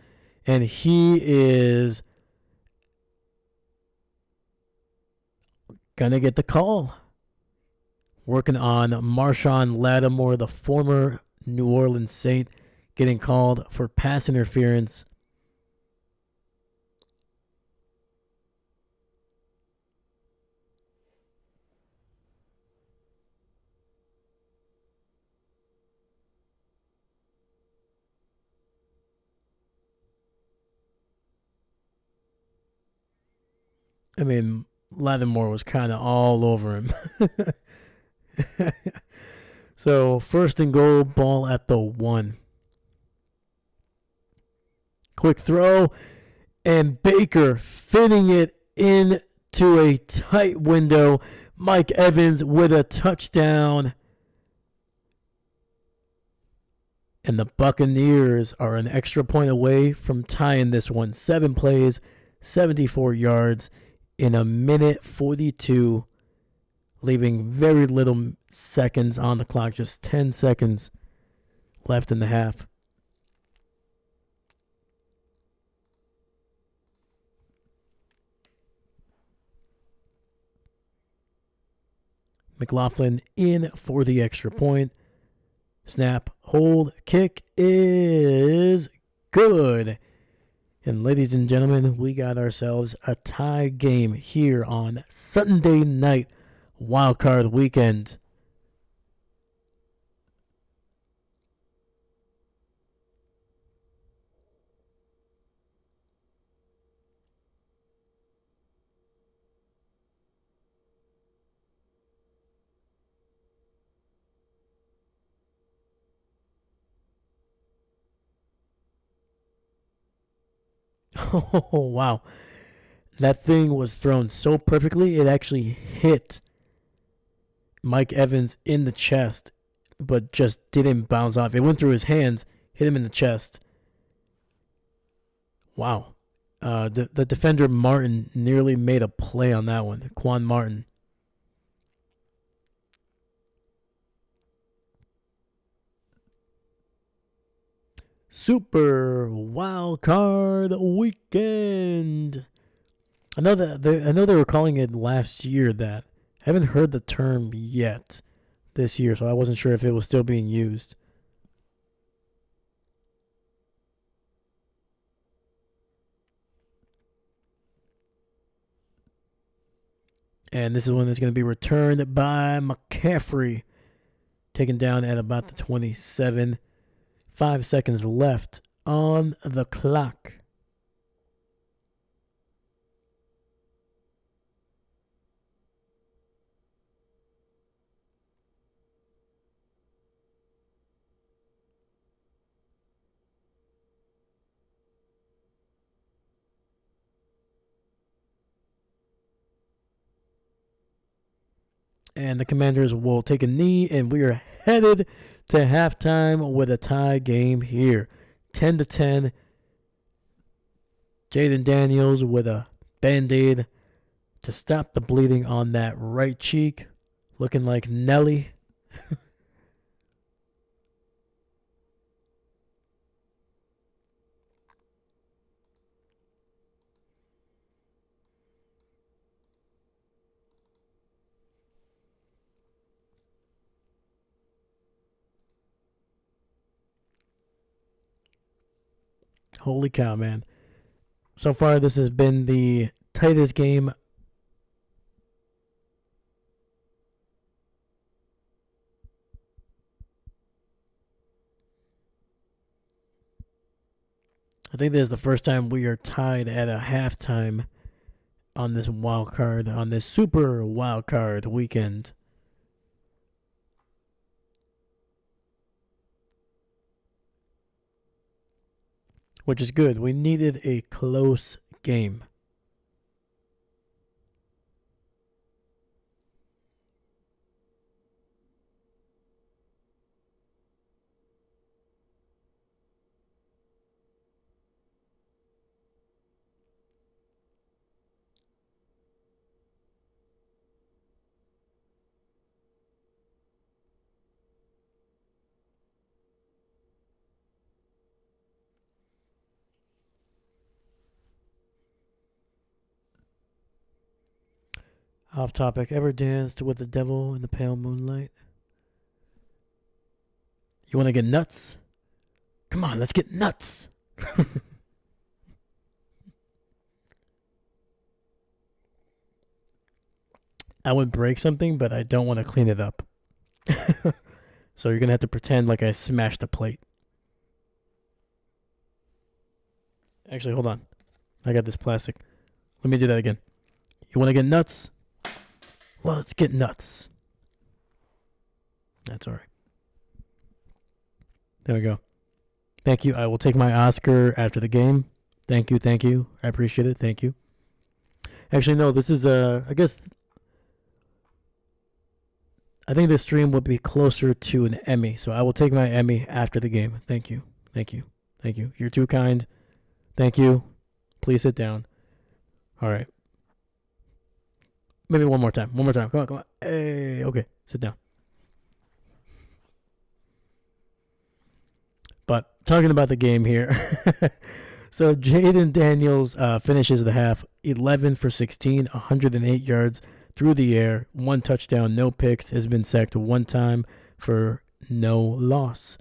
And he is going to get the call. Working on Marshawn Lattimore, the former New Orleans Saint, getting called for pass interference. I mean, Lattimore was kind of all over him. So, 1st and goal, ball at the 1. Quick throw, and Baker fitting it into a tight window. Mike Evans with a touchdown. And the Buccaneers are an extra point away from tying this one. 7 plays, 74 yards in a minute 42, leaving very little seconds on the clock. Just 10 seconds left in the half. McLaughlin in for the extra point. Snap, hold, kick is good. And ladies and gentlemen, we got ourselves a tie game here on Sunday night wildcard weekend. Oh, wow. That thing was thrown so perfectly, it actually hit Mike Evans in the chest, but just didn't bounce off. It went through his hands, hit him in the chest. Wow. The defender Martin nearly made a play on that one. Quan Martin. Super Wild Card Weekend. I know they were calling it last year that. I haven't heard the term yet this year, so I wasn't sure if it was still being used. And this is one that's going to be returned by McCaffrey. Taken down at about the 27. 5 seconds left on the clock. And the Commanders will take a knee, and we are headed to halftime with a tie game here. 10-10. Jaden Daniels with a Band-Aid to stop the bleeding on that right cheek. Looking like Nelly. Holy cow, man. So far, this has been the tightest game I think this is the first time we are tied at a halftime on this wild card, on this super wild card weekend. Which is good. We needed a close game. Off topic. Ever danced with the devil in the pale moonlight? You want to get nuts? Come on, let's get nuts. I would break something, but I don't want to clean it up. So you're going to have to pretend like I smashed a plate. Actually, hold on. I got this plastic. Let me do that again. You want to get nuts? Well, let's get nuts. That's all right. There we go. Thank you. I will take my Oscar after the game. Thank you. Thank you. I appreciate it. Thank you. Actually, no, this is, I guess, I think this stream would be closer to an Emmy. So I will take my Emmy after the game. Thank you. Thank you. Thank you. You're too kind. Thank you. Please sit down. All right. Maybe one more time. One more time. Come on, come on. Hey, okay. Sit down. But talking about the game here. So Jaden Daniels finishes the half 11 for 16, 108 yards through the air, 1 touchdown, no picks, has been sacked 1 time for no loss.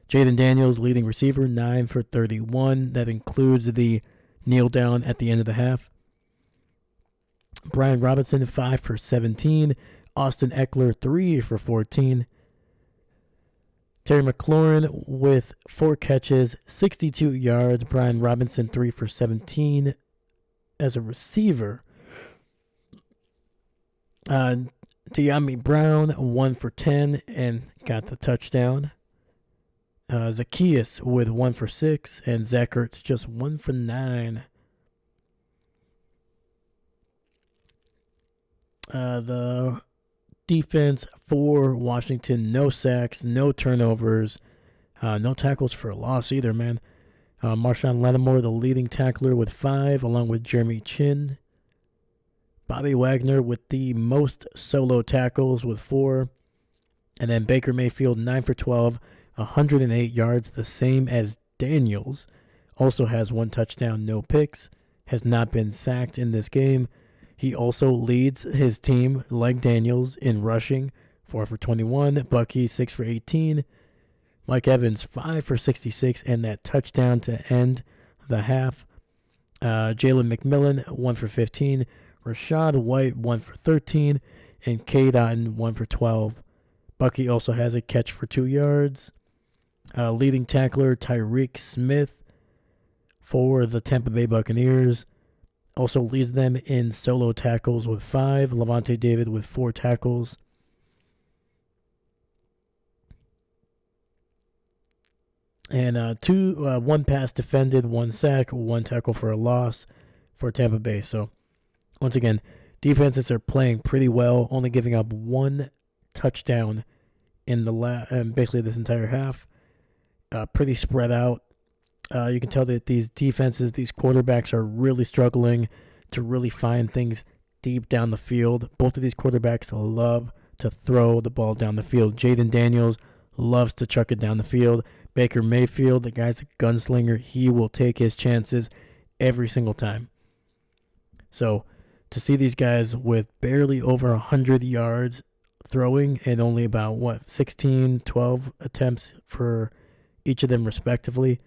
Jaden Daniels, leading receiver, 9 for 31. That includes the kneel down at the end of the half. Brian Robinson, 5 for 17. Austin Eckler, 3 for 14. Terry McLaurin with 4 catches, 62 yards. Brian Robinson, 3 for 17 as a receiver. De'Ami Brown, 1 for 10 and got the touchdown. Zacchaeus with 1 for 6, and Zach Ertz just 1 for 9. The defense for Washington, no sacks, no turnovers, no tackles for a loss either, man. Marshawn Lattimore, the leading tackler with 5, along with Jeremy Chin. Bobby Wagner with the most solo tackles with 4. And then Baker Mayfield, 9 for 12, 108 yards, the same as Daniels. Also has 1 touchdown, no picks, has not been sacked in this game. He also leads his team, like Daniels, in rushing, 4 for 21. Bucky, 6 for 18. Mike Evans, 5 for 66, and that touchdown to end the half. Jalen McMillan, 1 for 15. Rashad White, 1 for 13. And Cade Otton, 1 for 12. Bucky also has a catch for 2 yards. Leading tackler, Tyreek Smith, for the Tampa Bay Buccaneers. Also leads them in solo tackles with 5. Levante David with 4 tackles. And 1 pass defended, 1 sack, 1 tackle for a loss for Tampa Bay. So, once again, defenses are playing pretty well, only giving up 1 touchdown in the basically this entire half. Pretty spread out. You can tell that these defenses, these quarterbacks are really struggling to really find things deep down the field. Both of these quarterbacks love to throw the ball down the field. Jaden Daniels loves to chuck it down the field. Baker Mayfield, the guy's a gunslinger. He will take his chances every single time. So to see these guys with barely over 100 yards throwing and only about, 16, 12 attempts for each of them respectively,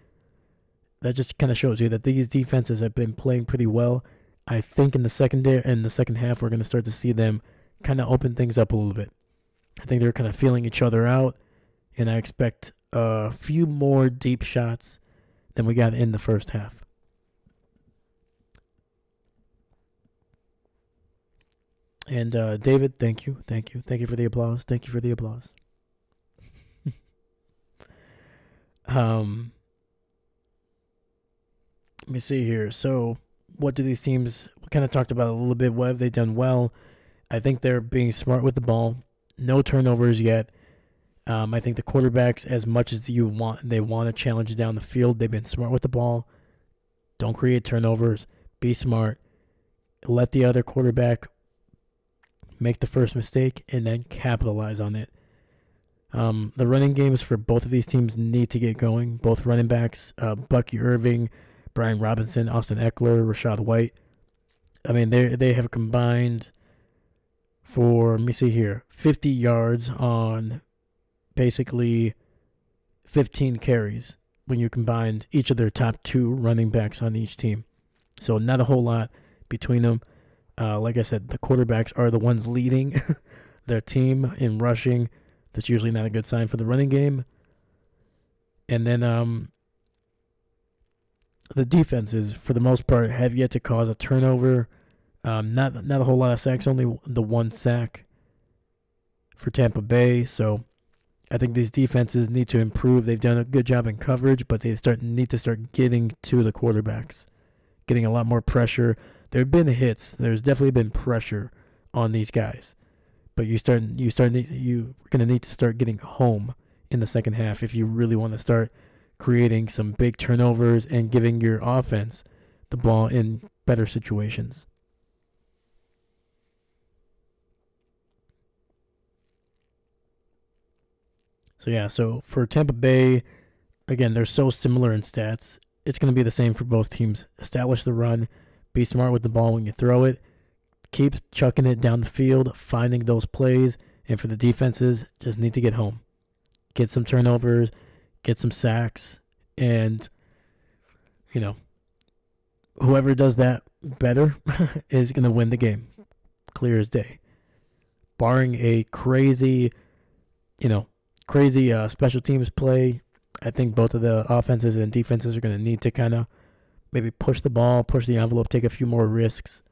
that just kind of shows you that these defenses have been playing pretty well. I think in the second half, we're going to start to see them kind of open things up a little bit. I think they're kind of feeling each other out, and I expect a few more deep shots than we got in the first half. And David, thank you for the applause. Thank you for the applause. Let me see here. So, what do these teams, we kind of talked about a little bit. What have they done well? I think they're being smart with the ball. No turnovers yet. I think the quarterbacks, as much as they want to challenge down the field. They've been smart with the ball. Don't create turnovers. Be smart. Let the other quarterback make the first mistake and then capitalize on it. The running games for both of these teams need to get going. Both running backs, Bucky Irving, Brian Robinson, Austin Eckler, Rashad White. I mean, they have combined for, let me see here, 50 yards on basically 15 carries when you combined each of their top 2 running backs on each team. So not a whole lot between them. Like I said, the quarterbacks are the ones leading their team in rushing. That's usually not a good sign for the running game. And then the defenses, for the most part, have yet to cause a turnover. Not a whole lot of sacks, only the 1 sack for Tampa Bay. So I think these defenses need to improve. They've done a good job in coverage, but they need to start getting to the quarterbacks, getting a lot more pressure. There have been hits. There's definitely been pressure on these guys. but you're gonna need to start getting home in the second half if you really want to start creating some big turnovers and giving your offense the ball in better situations. So yeah, so for Tampa Bay, again, they're so similar in stats. It's going to be the same for both teams. Establish the run, be smart with the ball when you throw it, keep chucking it down the field, finding those plays, and for the defenses, just need to get home. Get some turnovers, get some sacks, and, you know, whoever does that better is going to win the game. Clear as day. Barring a crazy, you know, crazy special teams play, I think both of the offenses and defenses are going to need to kind of maybe push the ball, push the envelope, take a few more risks,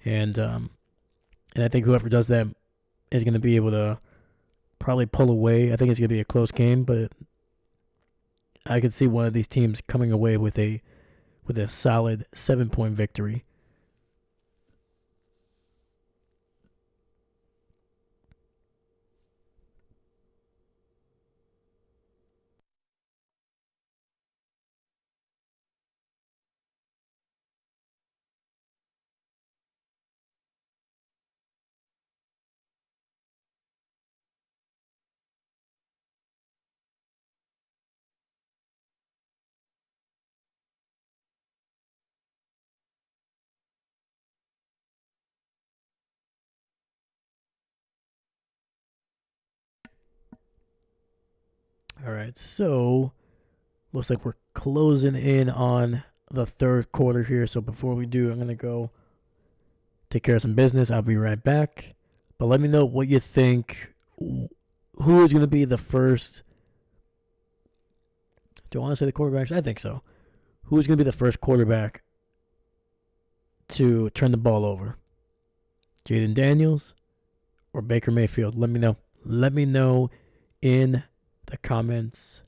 and I think whoever does that is going to be able to probably pull away. I think it's going to be a close game, but I could see one of these teams coming away with a solid 7-point victory. All right, so looks like we're closing in on the third quarter here. So before we do, I'm going to go take care of some business. I'll be right back. But let me know what you think. Who is going to be the first? Do I want to say the quarterbacks? I think so. Who is going to be the first quarterback to turn the ball over? Jaden Daniels or Baker Mayfield? Let me know. Let me know in the comments.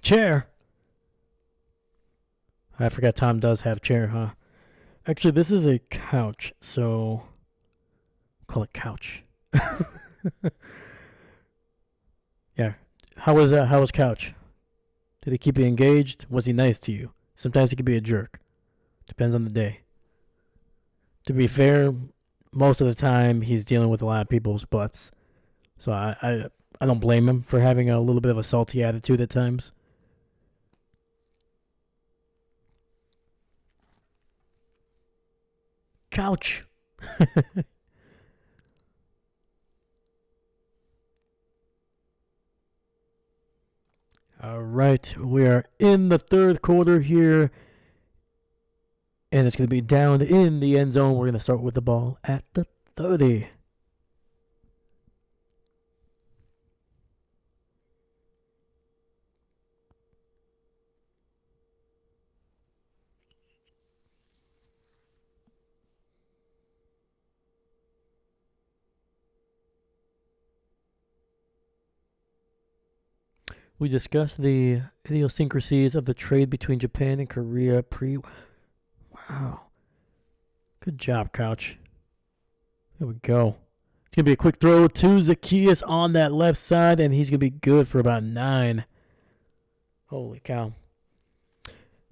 chair. I forgot Tom does have chair, huh? Actually, this is a couch, so call it couch. Yeah. How was couch? Did he keep you engaged? Was he nice to you? Sometimes he could be a jerk. Depends on the day. To be fair, most of the time he's dealing with a lot of people's butts. So I don't blame him for having a little bit of a salty attitude at times. Couch. All right, we are in the third quarter here, and it's going to be down in the end zone. We're going to start with the ball at the 30. We discussed the idiosyncrasies of the trade between Japan and Korea Wow. Good job, Couch. There we go. It's going to be a quick throw to Zacchaeus on that left side, and he's going to be good for about 9. Holy cow.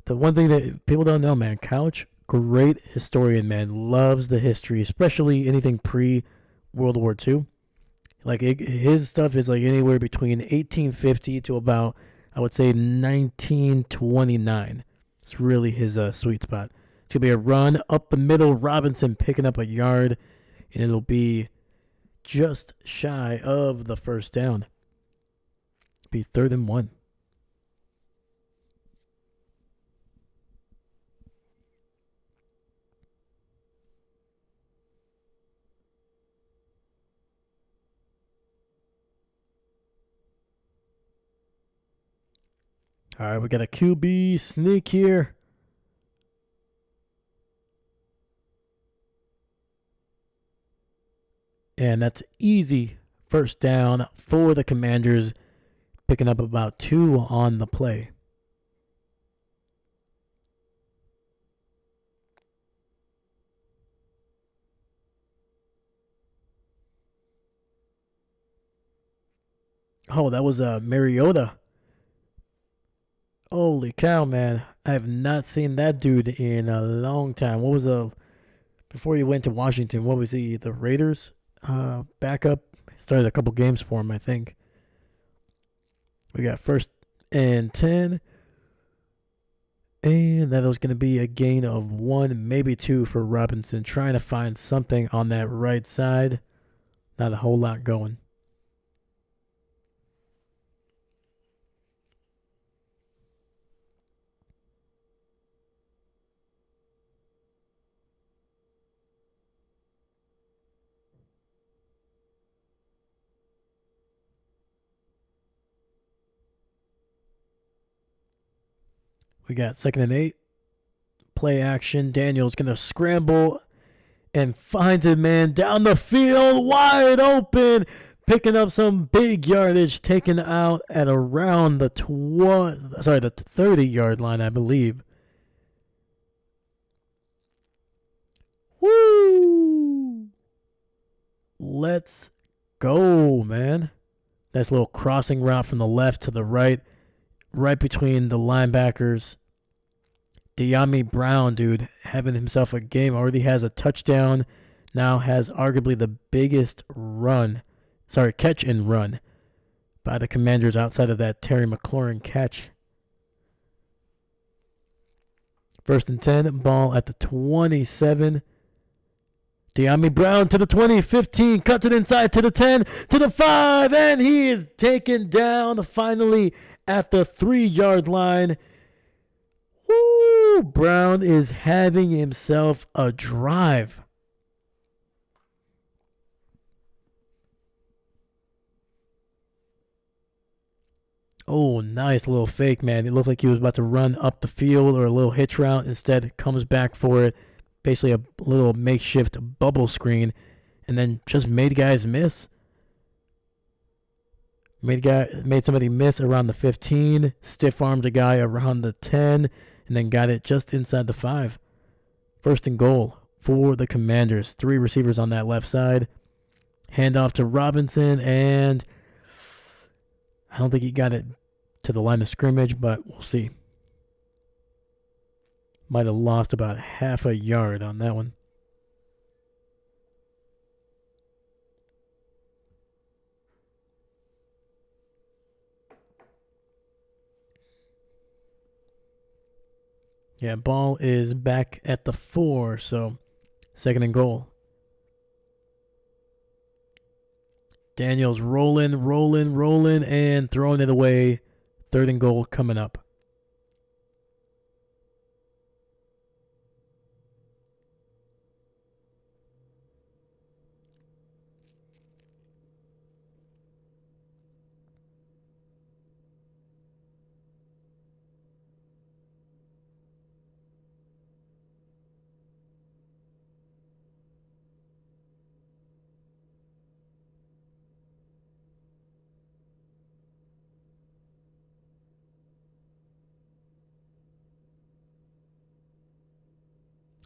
The one thing that people don't know, man, Couch, great historian, man. Loves the history, especially anything pre-World War II. Like, his stuff is like anywhere between 1850 to about, I would say, 1929. It's really his sweet spot. It's going to be a run up the middle. Robinson picking up a yard, and it'll be just shy of the first down. Be 3rd and 1. All right, we got a QB sneak here. And that's easy first down for the Commanders, picking up about 2 on the play. Oh, that was Mariota. Holy cow, man. I have not seen that dude in a long time. What was before he went to Washington, what was he, the Raiders? Backup. Started a couple games for him, I think. We got 1st and 10. And that was going to be a gain of 1, maybe 2 for Robinson. Trying to find something on that right side. Not a whole lot going. We got 2nd and 8. Play action. Daniel's going to scramble and finds a man down the field, wide open, picking up some big yardage, taken out at around the 30-yard line, I believe. Woo! Let's go, man. Nice little crossing route from the left to the right between the linebackers. De'Ami Brown, dude, having himself a game. Already has a touchdown. Now has arguably the biggest catch and run by the Commanders outside of that Terry McLaurin catch. 1st and 10, ball at the 27. De'Ami Brown to the 20, 15, cuts it inside to the 10, to the 5, and he is taken down finally at the 3-yard line. Woo! Brown is having himself a drive. Oh, nice little fake, man. It looked like he was about to run up the field or a little hitch route. Instead, comes back for it. Basically a little makeshift bubble screen. And then just made guys miss. Made somebody miss around the 15, stiff armed a guy around the 10, and then got it just inside the 5. First and goal for the Commanders. 3 receivers on that left side. Handoff to Robinson, and I don't think he got it to the line of scrimmage, but we'll see. Might have lost about half a yard on that one. Yeah, ball is back at the 4, so second and goal. Daniels rolling, and throwing it away. Third and goal coming up.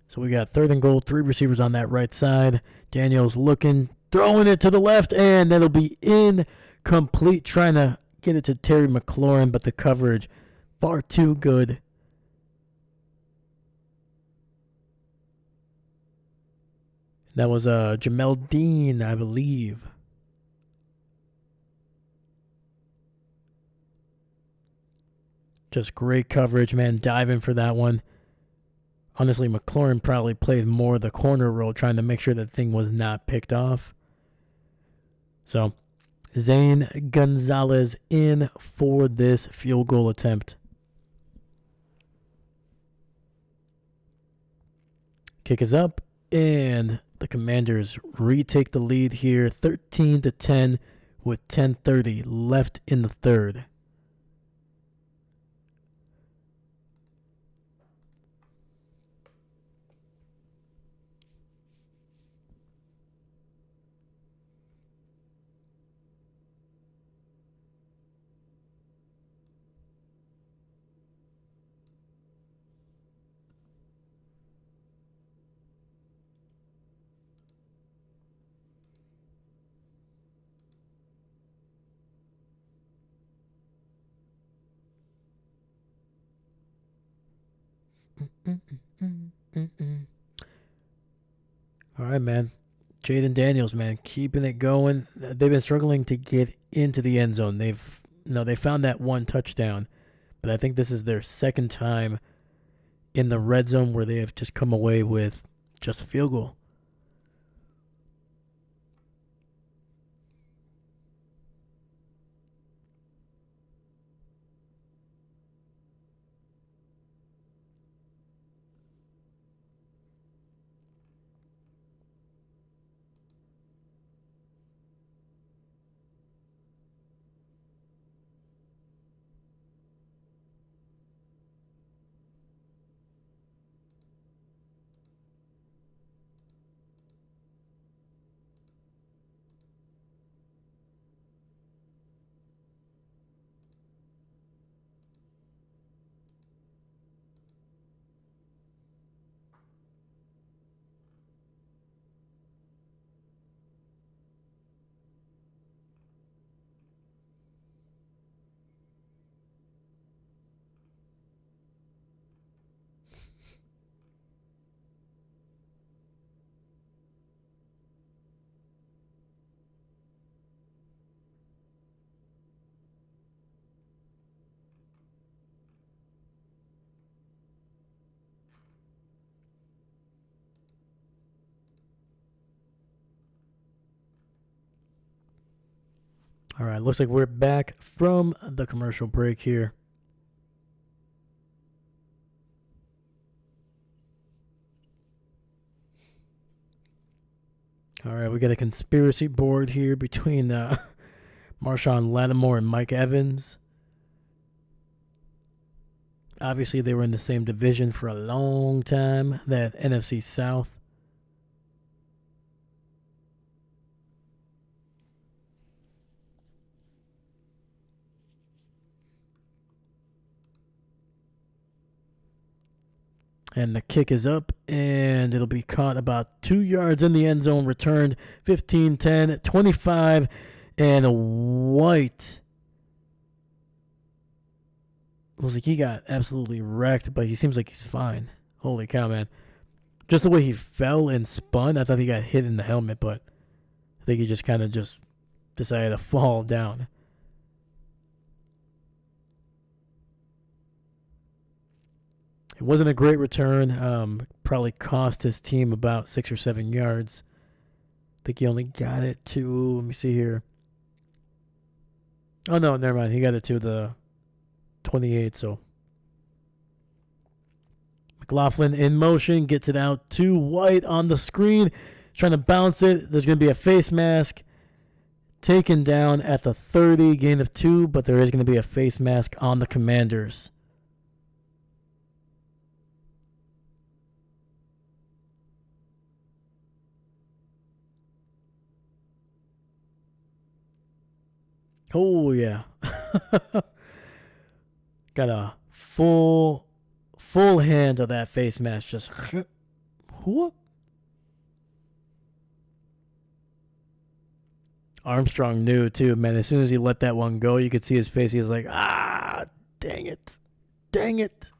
So we got third and goal, 3 receivers on that right side. Daniels looking, throwing it to the left, and that'll be incomplete. Trying to get it to Terry McLaurin, but the coverage far too good. That was Jamel Dean, I believe. Just great coverage, man. Diving for that one. Honestly, McLaurin probably played more the corner role, trying to make sure that thing was not picked off. So, Zane Gonzalez in for this field goal attempt. Kick is up, and the Commanders retake the lead here, 13-10, with 10:30 left in the third. All right, man. Jaden Daniels, man, keeping it going. They've been struggling to get into the end zone. They found that one touchdown, but I think this is their second time in the red zone where they have just come away with just a field goal. All right, looks like we're back from the commercial break here. All right, we got a conspiracy board here between Marshawn Lattimore and Mike Evans. Obviously, they were in the same division for a long time, that NFC South. And the kick is up, and it'll be caught about 2 yards in the end zone, returned 15, 10, 25, and White. Looks like he got absolutely wrecked, but he seems like he's fine. Holy cow, man. Just the way he fell and spun, I thought he got hit in the helmet, but I think he just kind of just decided to fall down. It wasn't a great return. Probably cost his team about 6 or 7 yards. I think he only got it to, let me see here. Oh, no, never mind. He got it to the 28, so. McLaughlin in motion, gets it out to White on the screen, trying to bounce it. There's going to be a face mask. Taken down at the 30, gain of 2, but there is going to be a face mask on the Commanders. Oh, yeah. Got a full hand of that face mask. Just whoop. Armstrong knew, too, man. As soon as he let that one go, you could see his face. He was like, dang it. Dang it.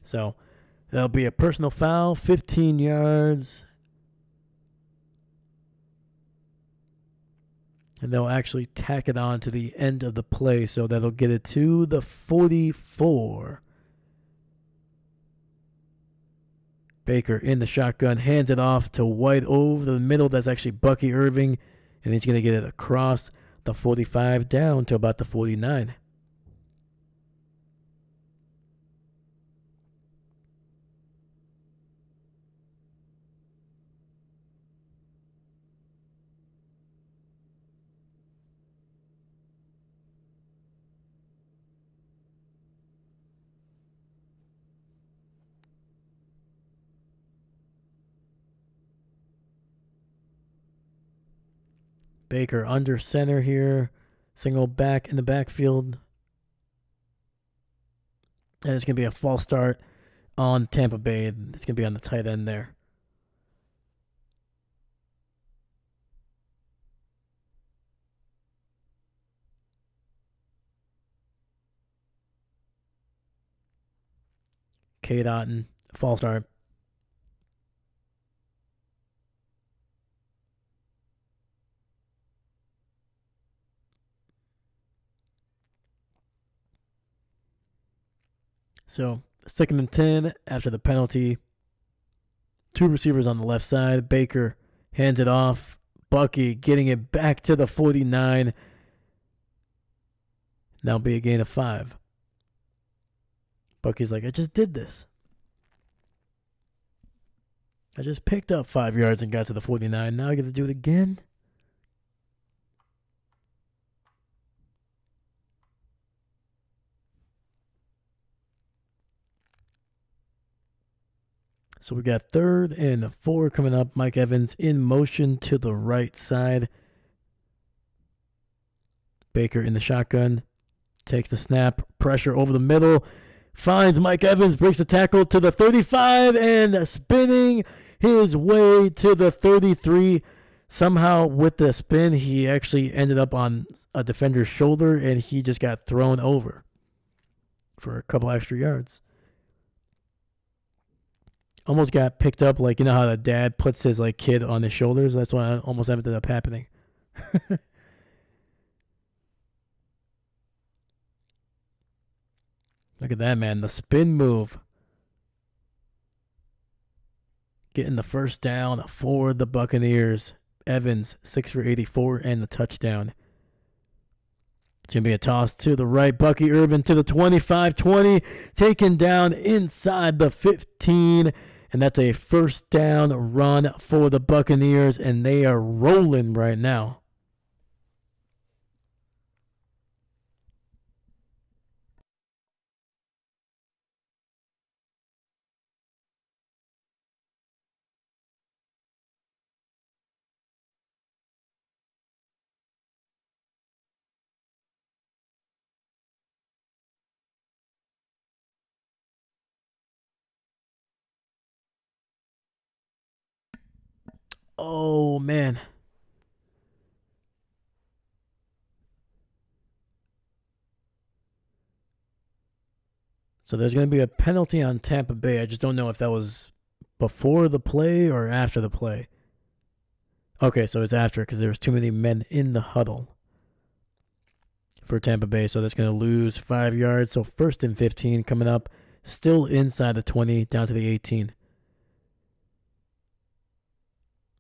So, that'll be a personal foul, 15 yards. And they'll actually tack it on to the end of the play, so that'll get it to the 44. Baker in the shotgun, hands it off to White over the middle. That's actually Bucky Irving, and he's going to get it across the 45 down to about the 49. Baker under center here. Single back in the backfield. And it's going to be a false start on Tampa Bay. It's going to be on the tight end there. Cade Otton, false start. So, 2nd and 10 after the penalty. 2 receivers on the left side. Baker hands it off. Bucky getting it back to the 49. Now be a gain of 5. Bucky's like, I just did this. I just picked up 5 yards and got to the 49. Now I got to do it again. So we got 3rd and 4 coming up. Mike Evans in motion to the right side. Baker in the shotgun. Takes the snap. Pressure over the middle. Finds Mike Evans. Breaks the tackle to the 35 and spinning his way to the 33. Somehow with the spin, he actually ended up on a defender's shoulder and he just got thrown over for a couple extra yards. Almost got picked up, like, you know how the dad puts his like kid on his shoulders? That's what almost ended up happening. Look at that, man. The spin move. Getting the first down for the Buccaneers. Evans, 6 for 84 and the touchdown. It's going to be a toss to the right. Bucky Irvin to the 25-20. Taken down inside the 15. And that's a first down run for the Buccaneers. And they are rolling right now. Oh, man. So there's going to be a penalty on Tampa Bay. I just don't know if that was before the play or after the play. Okay, so it's after because there was too many men in the huddle for Tampa Bay. So that's going to lose 5 yards. So 1st and 15 coming up. Still inside the 20, down to the 18.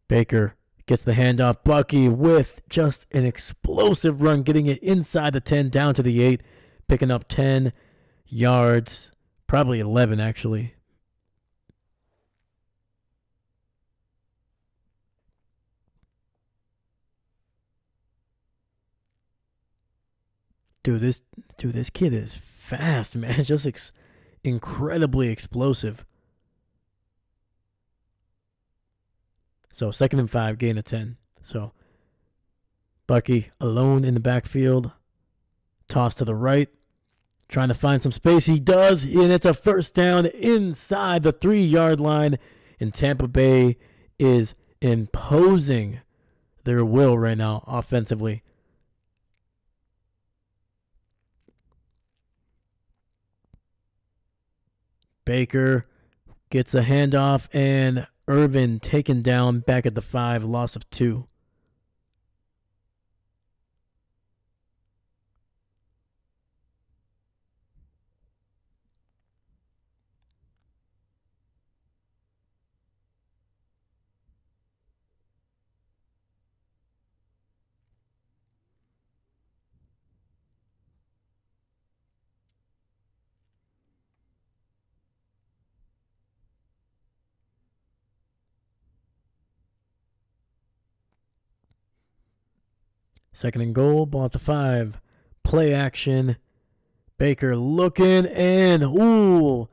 Baker gets the handoff. Bucky with just an explosive run, getting it inside the 10, down to the 8, picking up 10 yards, probably 11 actually. This kid is fast, man. Just incredibly explosive. So 2nd and 5, gain of 10. So Bucky alone in the backfield. Toss to the right. Trying to find some space. He does, and it's a 1st down inside the 3-yard line. And Tampa Bay is imposing their will right now offensively. Baker gets a handoff, and Irvin taken down back at the 5, loss of 2. Second and goal, ball at the 5. Play action. Baker looking, and ooh.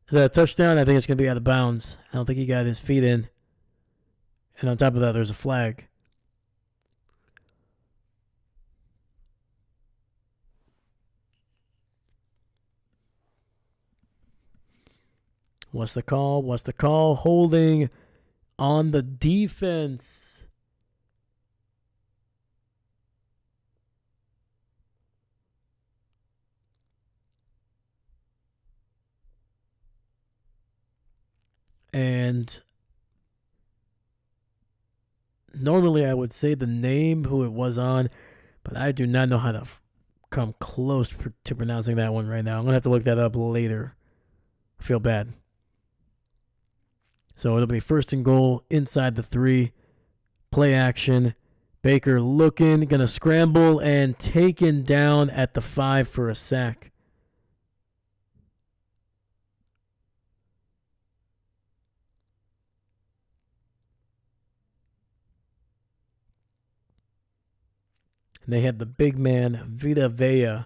Is that a touchdown? I think it's going to be out of bounds. I don't think he got his feet in. And on top of that, there's a flag. What's the call? Holding on the defense. And normally I would say the name who it was on, but I do not know how to come close to pronouncing that one right now. I'm going to have to look that up later. I feel bad. So it'll be 1st and goal inside the 3. Play action. Baker looking, going to scramble, and taken down at the 5 for a sack. And they had the big man, Vita Vea.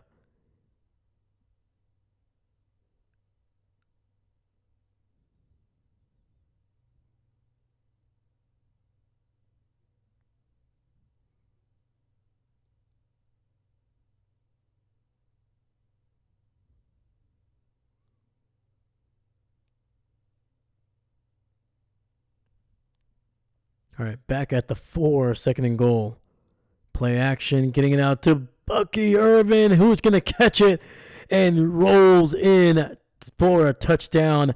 All right, back at the 4, 2nd and goal. Play action, getting it out to Bucky Irvin, who's going to catch it and rolls in for a touchdown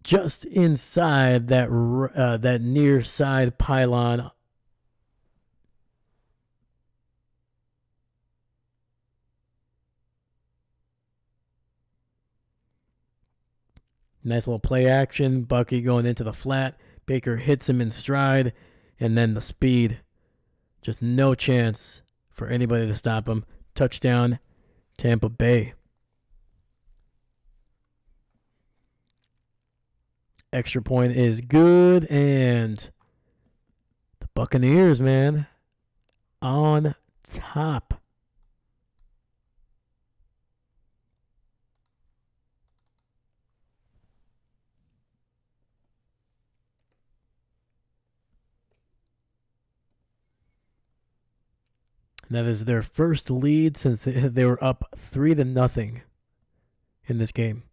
just inside that near side pylon. Nice little play action. Bucky going into the flat. Baker hits him in stride. And then the speed. Just no chance for anybody to stop him. Touchdown, Tampa Bay. Extra point is good. And the Buccaneers, man, on top. That is their first lead since they were up 3-0 in this game.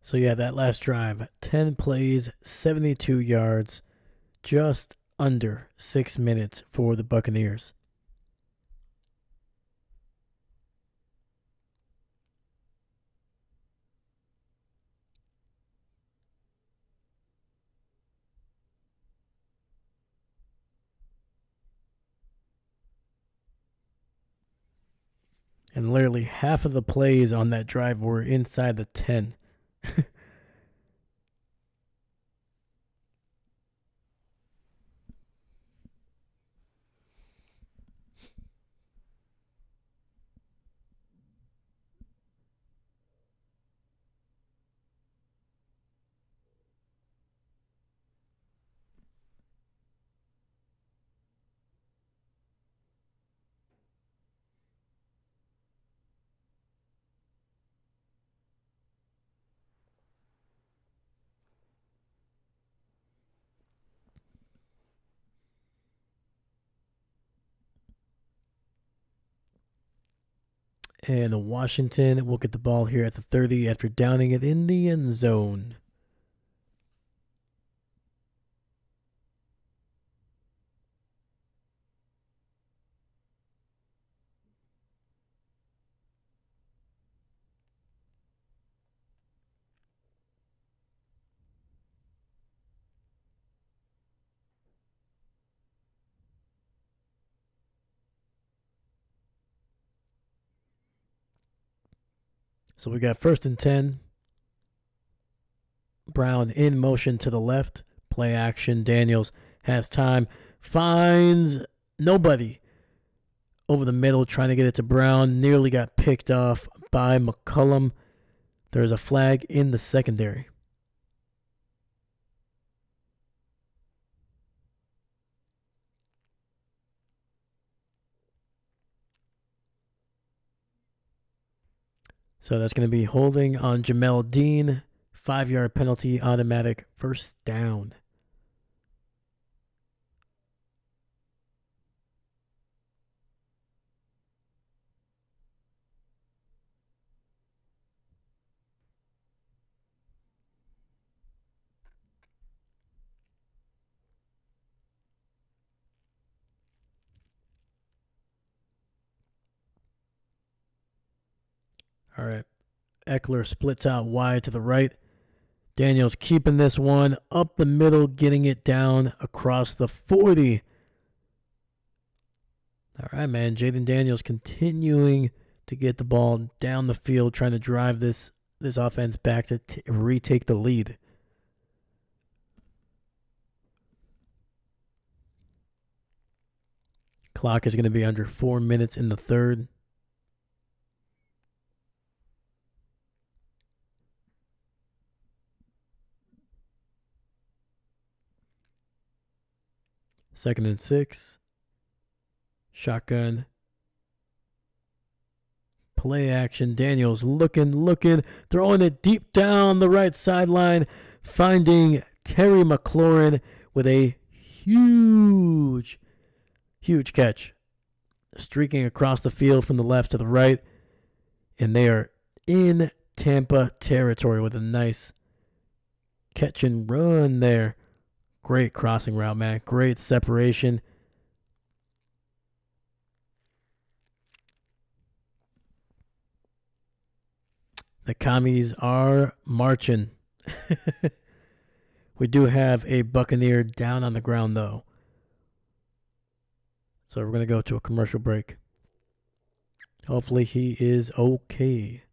So yeah, that last drive, 10 plays, 72 yards, just under 6 minutes for the Buccaneers. And literally half of the plays on that drive were inside the 10. And Washington will get the ball here at the 30 after downing it in the end zone. So we got first and 10. Brown in motion to the left. Play action. Daniels has time. Finds nobody over the middle trying to get it to Brown. Nearly got picked off by McCullum. There's a flag in the secondary. So that's going to be holding on Jamel Dean. 5-yard penalty, automatic first down. All right. Eckler splits out wide to the right. Daniels keeping this one up the middle, getting it down across the 40. All right, man. Jaden Daniels continuing to get the ball down the field, trying to drive this offense back to retake the lead. Clock is going to be under 4 minutes in the third. Second and 6. Shotgun. Play action. Daniels looking, throwing it deep down the right sideline, finding Terry McLaurin with a huge catch. Streaking across the field from the left to the right. And they are in Tampa territory with a nice catch and run there. Great crossing route, man. Great separation. The commies are marching. We do have a Buccaneer down on the ground, though. So we're going to go to a commercial break. Hopefully he is okay.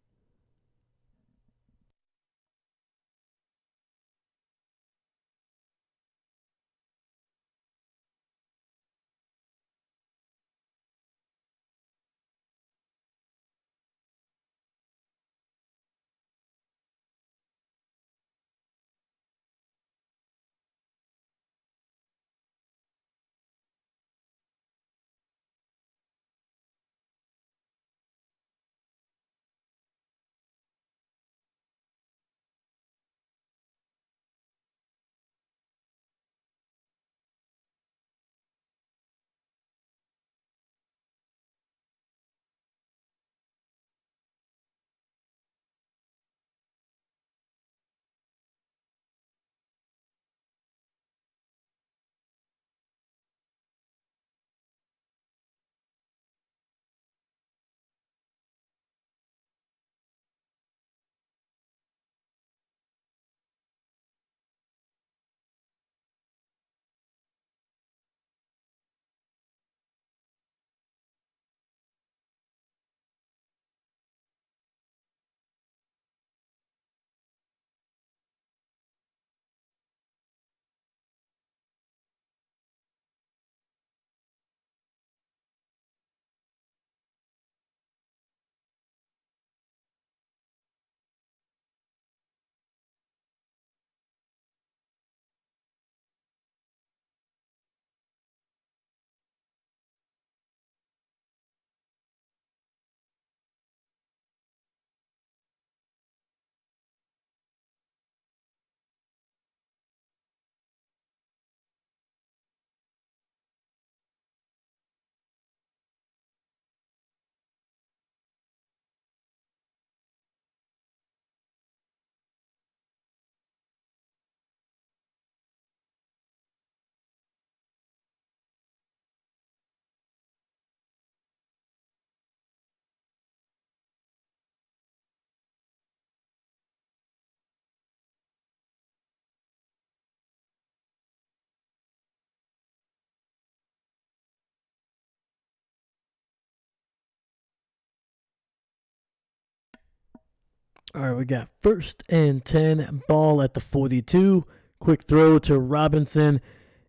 All right, we got 1st and 10, ball at the 42. Quick throw to Robinson,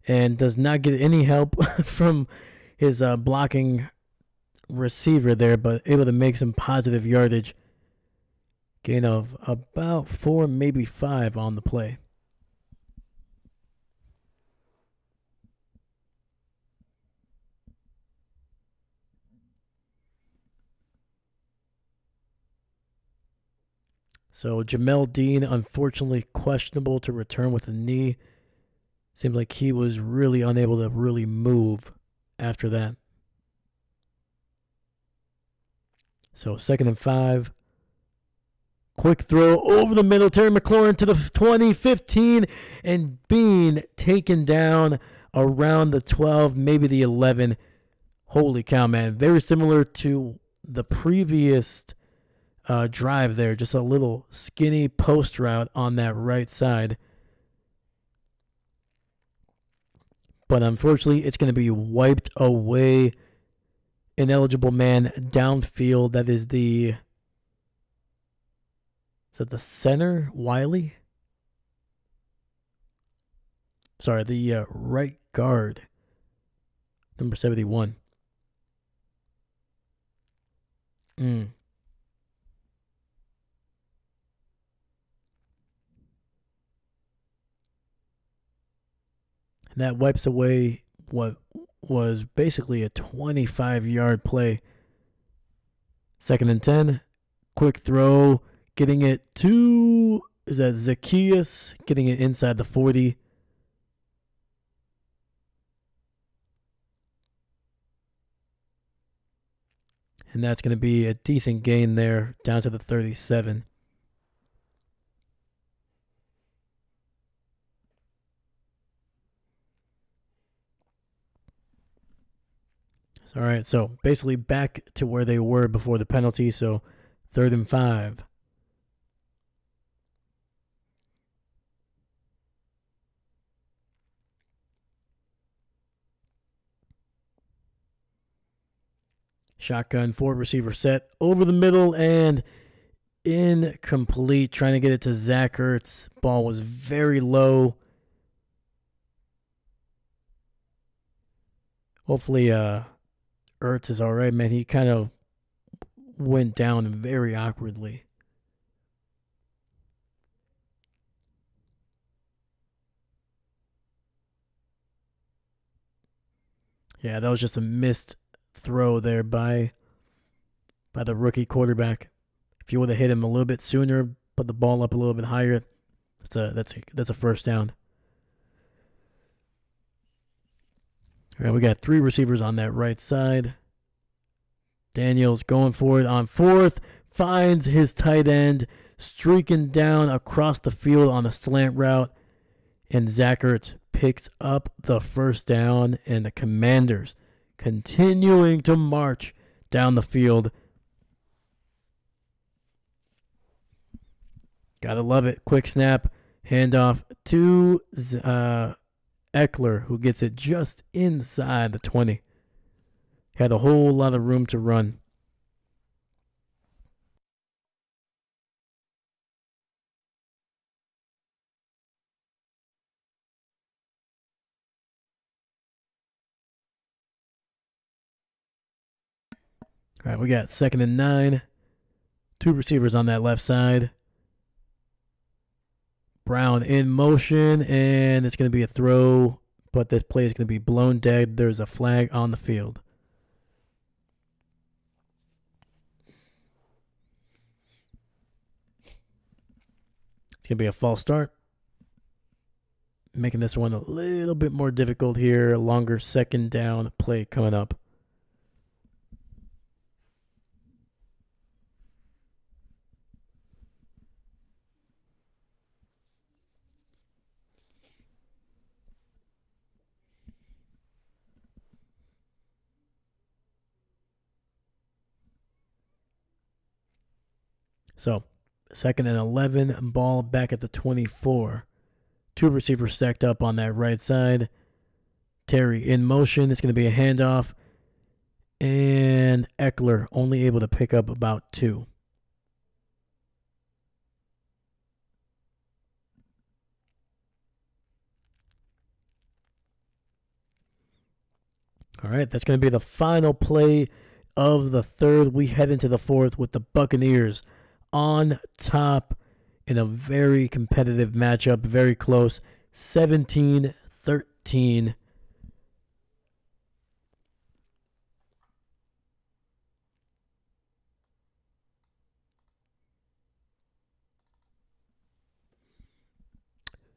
and does not get any help from his blocking receiver there, but able to make some positive yardage. Gain of about 4, maybe 5 on the play. So Jamel Dean, unfortunately questionable to return with a knee. Seems like he was really unable to really move after that. So 2nd and 5. Quick throw over the middle. Terry McLaurin to the 20-15, and Bean taken down around the 12, maybe the 11. Holy cow, man. Very similar to the previous drive there. Just a little skinny post route on that right side. But unfortunately, it's going to be wiped away. Ineligible man downfield. That is the... Is that the center, Wiley? Sorry, the right guard. Number 71. And that wipes away what was basically a 25-yard play. 2nd and 10. Quick throw. Getting it to, is that Zacchaeus? Getting it inside the 40. And that's going to be a decent gain there, down to the 37. All right, so basically back to where they were before the penalty, so 3rd and 5. Shotgun, 4 receiver set over the middle and incomplete. Trying to get it to Zach Ertz. Ball was very low. Hopefully, Ertz is all right, man. He kind of went down very awkwardly. Yeah, that was just a missed throw there by the rookie quarterback. If you would have hit him a little bit sooner, put the ball up a little bit higher, that's a first down. All right, we got 3 receivers on that right side. Daniels going for it on 4th, finds his tight end, streaking down across the field on a slant route, and Zach Ertz picks up the first down, and the Commanders continuing to march down the field. Gotta love it. Quick snap, handoff to Eckler, who gets it just inside the 20. Had a whole lot of room to run. All right, we got 2nd and 9. 2 receivers on that left side. Brown in motion, and it's going to be a throw, but this play is going to be blown dead. There's a flag on the field. It's going to be a false start, making this one a little bit more difficult here. A longer 2nd down play coming up. So, 2nd and 11, ball back at the 24. 2 receivers stacked up on that right side. Terry in motion. It's going to be a handoff. And Eckler only able to pick up about 2. All right, that's going to be the final play of the third. We head into the fourth with the Buccaneers on top in a very competitive matchup, very close, 17-13.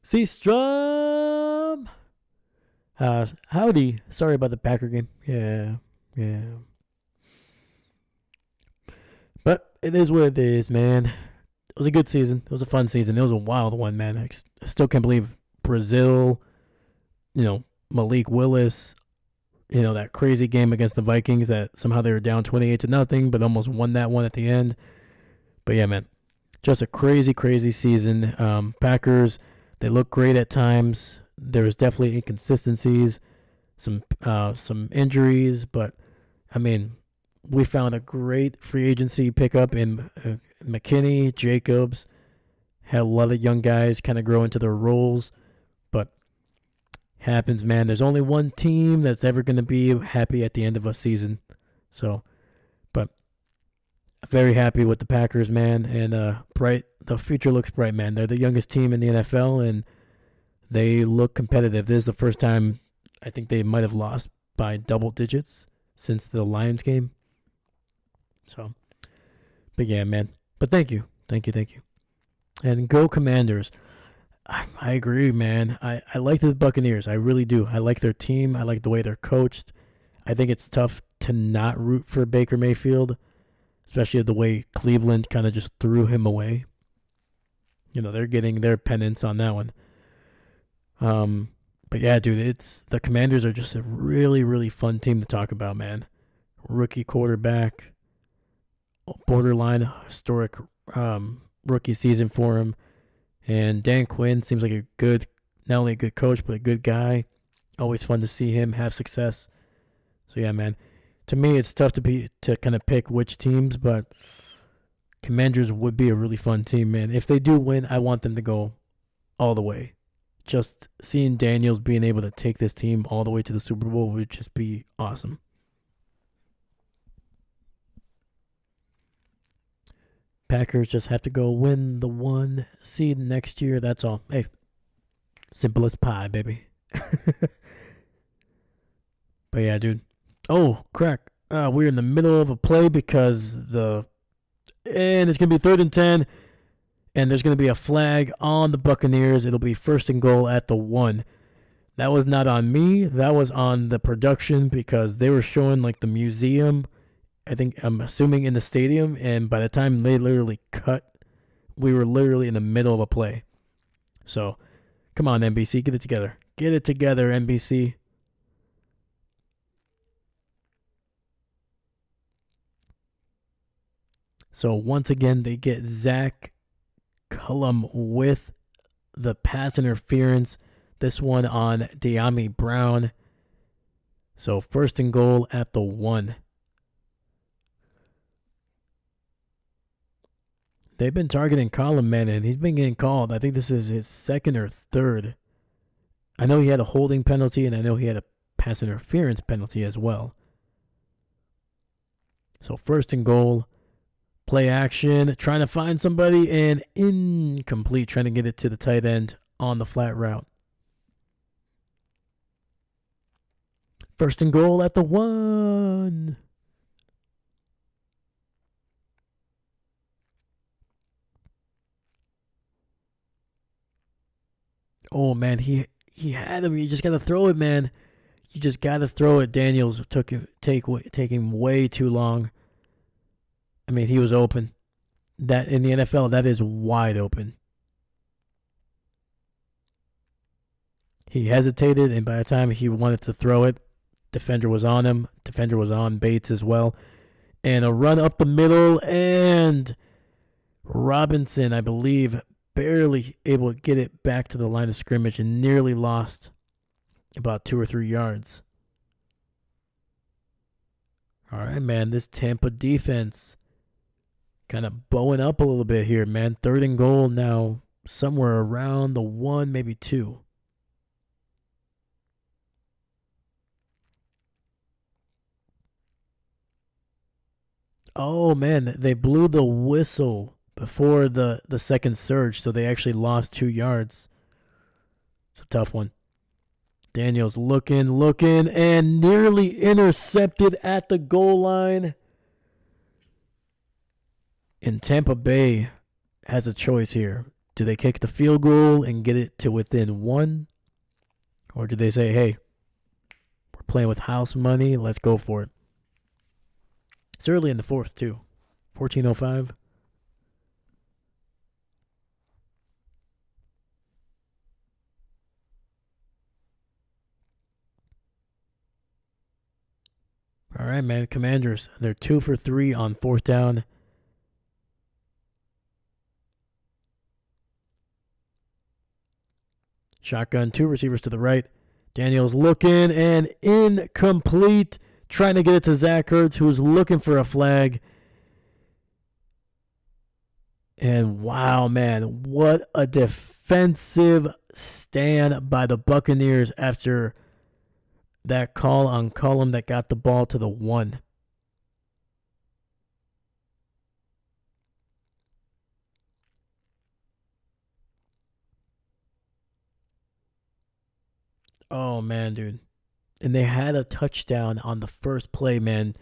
Seastrom! Howdy. Sorry about the Packer game. Yeah. But it is what it is, man. It was a good season. It was a fun season. It was a wild one, man. I still can't believe Brazil, Malik Willis, that crazy game against the Vikings that somehow they were down 28-0, but almost won that one at the end. But yeah, man, just a crazy, crazy season. Packers, they look great at times. There's definitely inconsistencies, some injuries, but I mean, we found a great free agency pickup in McKinney, Jacobs. Had a lot of young guys kind of grow into their roles, but happens, man. There's only one team that's ever going to be happy at the end of a season. So, but very happy with the Packers, man, and the future looks bright, man. They're the youngest team in the NFL, and they look competitive. This is the first time I think they might have lost by double digits since the Lions game. So, but yeah, man. But thank you. And go Commanders. I agree, man. I like the Buccaneers. I really do. I like their team. I like the way they're coached. I think it's tough to not root for Baker Mayfield, especially the way Cleveland kind of just threw him away. They're getting their penance on that one. But yeah, dude, the Commanders are just a really, really fun team to talk about, man. Rookie quarterback, borderline historic rookie season for him. And Dan Quinn seems like not only a good coach, but a good guy. Always fun to see him have success. So yeah, man. To me, it's tough to kind of pick which teams, but Commanders would be a really fun team, man. If they do win, I want them to go all the way. Just seeing Daniels being able to take this team all the way to the Super Bowl would just be awesome. Packers just have to go win the 1 seed next year. That's all. Hey, simple as pie, baby. But yeah, dude. Oh, crack. We're in the middle of a play because and it's going to be 3rd and 10. And there's going to be a flag on the Buccaneers. It'll be 1st and goal at the 1. That was not on me. That was on the production because they were showing like the museum. I'm assuming in the stadium. And by the time they literally cut, we were literally in the middle of a play. So, come on, NBC. Get it together. Get it together, NBC. So, once again, they get Zach Cullum with the pass interference. This one on De'Ami Brown. So 1st and goal at the 1. They've been targeting Cullum, man, and he's been getting called. I think this is his 2nd or 3rd. I know he had a holding penalty, and I know he had a pass interference penalty as well. So 1st and goal. Play action, trying to find somebody, and incomplete, trying to get it to the tight end on the flat route. 1st and goal at the 1. Oh, man, he had him. You just got to throw it, man. You just got to throw it. Daniels taking way too long. I mean, he was open. That in the NFL, that is wide open. He hesitated, and by the time he wanted to throw it, defender was on him. Defender was on Bates as well. And a run up the middle, and Robinson, I believe, barely able to get it back to the line of scrimmage and nearly lost about 2 or 3 yards. All right, man, this Tampa defense kind of bowing up a little bit here, man. 3rd and goal now, somewhere around the 1, maybe 2. Oh man, they blew the whistle before the second surge, so they actually lost 2 yards. It's a tough one. Daniels looking, and nearly intercepted at the goal line. And Tampa Bay has a choice here. Do they kick the field goal and get it to within one? Or do they say, hey, we're playing with house money, let's go for it? It's early in the fourth, too. 14:05. All right, man. Commanders, they're 2 for 3 on fourth down. Shotgun, 2 receivers to the right. Daniels looking and incomplete. Trying to get it to Zach Ertz, who's looking for a flag. And wow, man, what a defensive stand by the Buccaneers after that call on Cullum that got the ball to the 1. Oh, man, dude. And they had a touchdown on the first play, man.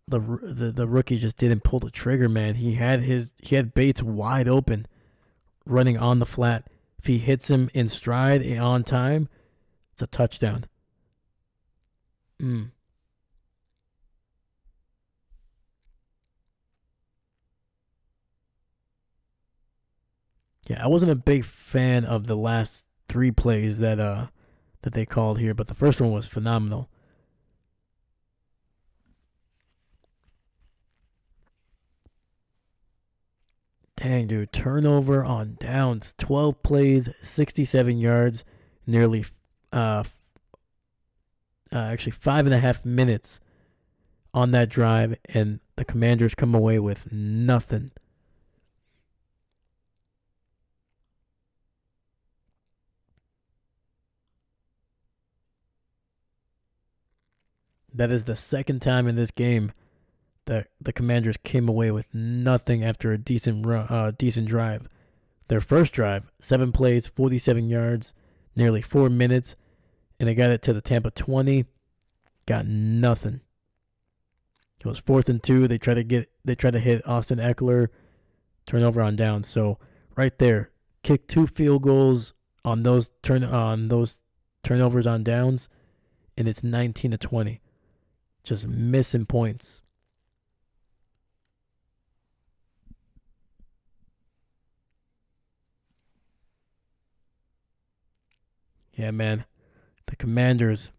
The rookie just didn't pull the trigger, man. He had Bates wide open, running on the flat. If he hits him in stride on time, it's a touchdown. Yeah, I wasn't a big fan of the last 3 plays that they called here, but the first one was phenomenal. Dang, dude. Turnover on downs. 12 plays, 67 yards, nearly, actually 5.5 minutes on that drive, and the Commanders come away with nothing. That is the second time in this game that the Commanders came away with nothing after a decent drive. Their first drive, 7 plays, 47 yards, nearly 4 minutes, and they got it to the Tampa 20. Got nothing. It was 4th and 2. They try to hit Austin Eckler, turnover on downs. So right there, kick 2 field goals on those turnovers on downs, and it's 19-20. Just missing points. Yeah, man. The Commanders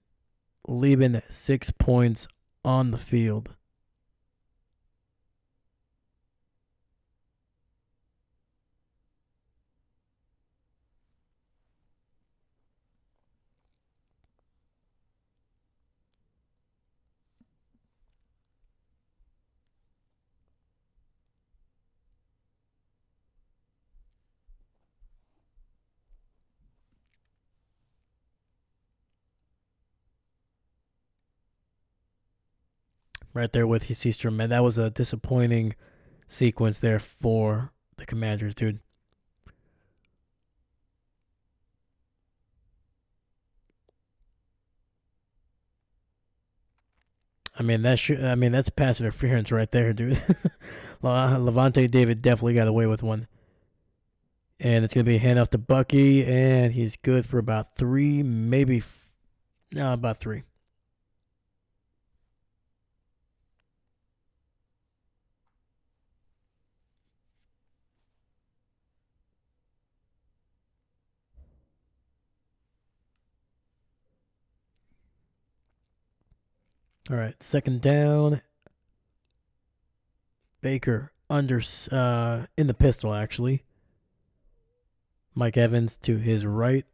leaving 6 points on the field. Right there with Seastrom, man. That was a disappointing sequence there for the Commanders, dude. I mean, that's pass interference right there, dude. Levante David definitely got away with one. And it's going to be a handoff to Bucky, and he's good for about 3, maybe, no, about 3. All right, second down. Baker under in the pistol, actually. Mike Evans to his right.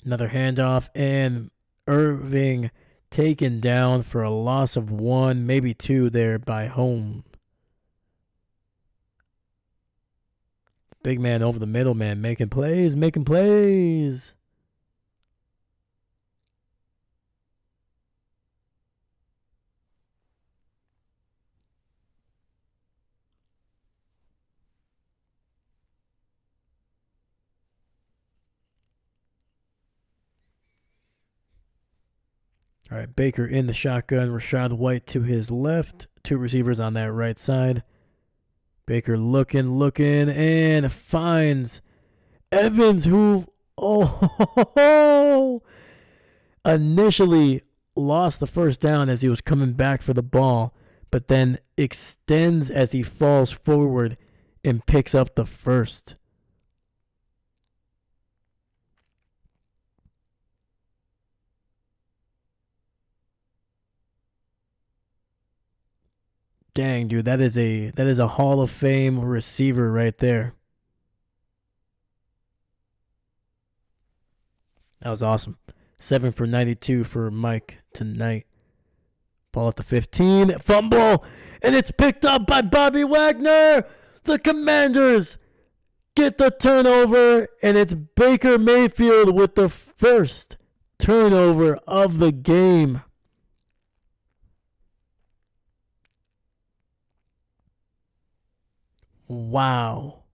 Another handoff, and Irving taken down for a loss of 1, maybe 2 there by Home. Big man over the middle, man, making plays. All right, Baker in the shotgun. Rashad White to his left. Two receivers on that right side. Baker looking, and finds Evans, who initially lost the first down as he was coming back for the ball, but then extends as he falls forward and picks up the first. Dang, dude, that is a Hall of Fame receiver right there. That was awesome. 7 for 92 for Mike tonight. Ball at the 15. Fumble. And it's picked up by Bobby Wagner. The Commanders get the turnover. And it's Baker Mayfield with the first turnover of the game. Wow.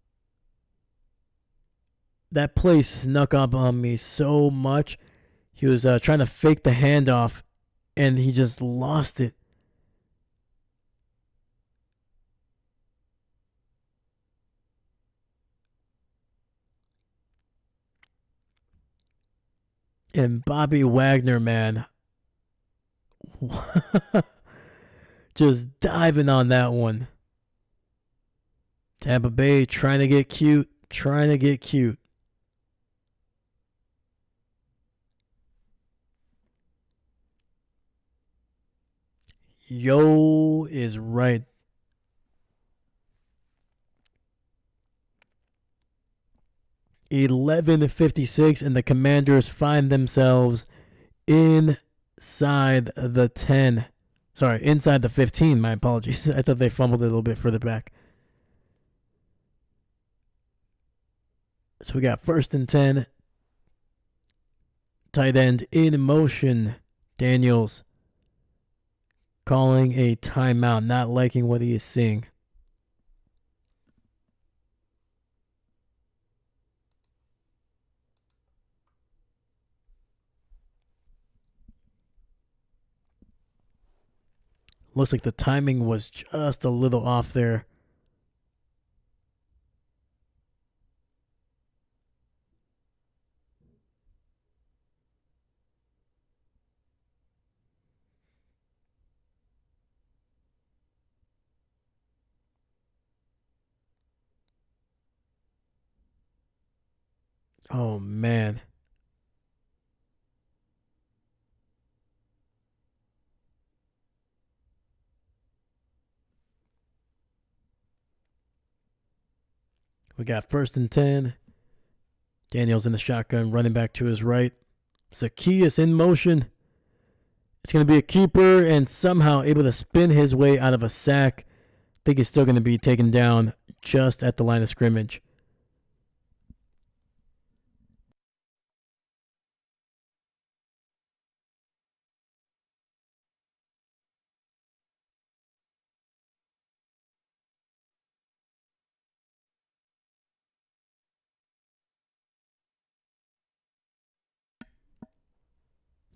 That play snuck up on me so much. He was trying to fake the handoff, and he just lost it. And Bobby Wagner, man, just diving on that one. Tampa Bay trying to get cute. Yo is right. $11:56, and the Commanders find themselves inside the 10. Sorry, inside the 15. My apologies. I thought they fumbled it a little bit further back. So we got 1st and 10. Tight end in motion. Daniels calling a timeout, not liking what he is seeing. Looks like the timing was just a little off there. Oh, man. We got 1st and 10. Daniels in the shotgun, running back to his right. Zacchaeus in motion. It's going to be a keeper and somehow able to spin his way out of a sack. I think he's still going to be taken down just at the line of scrimmage.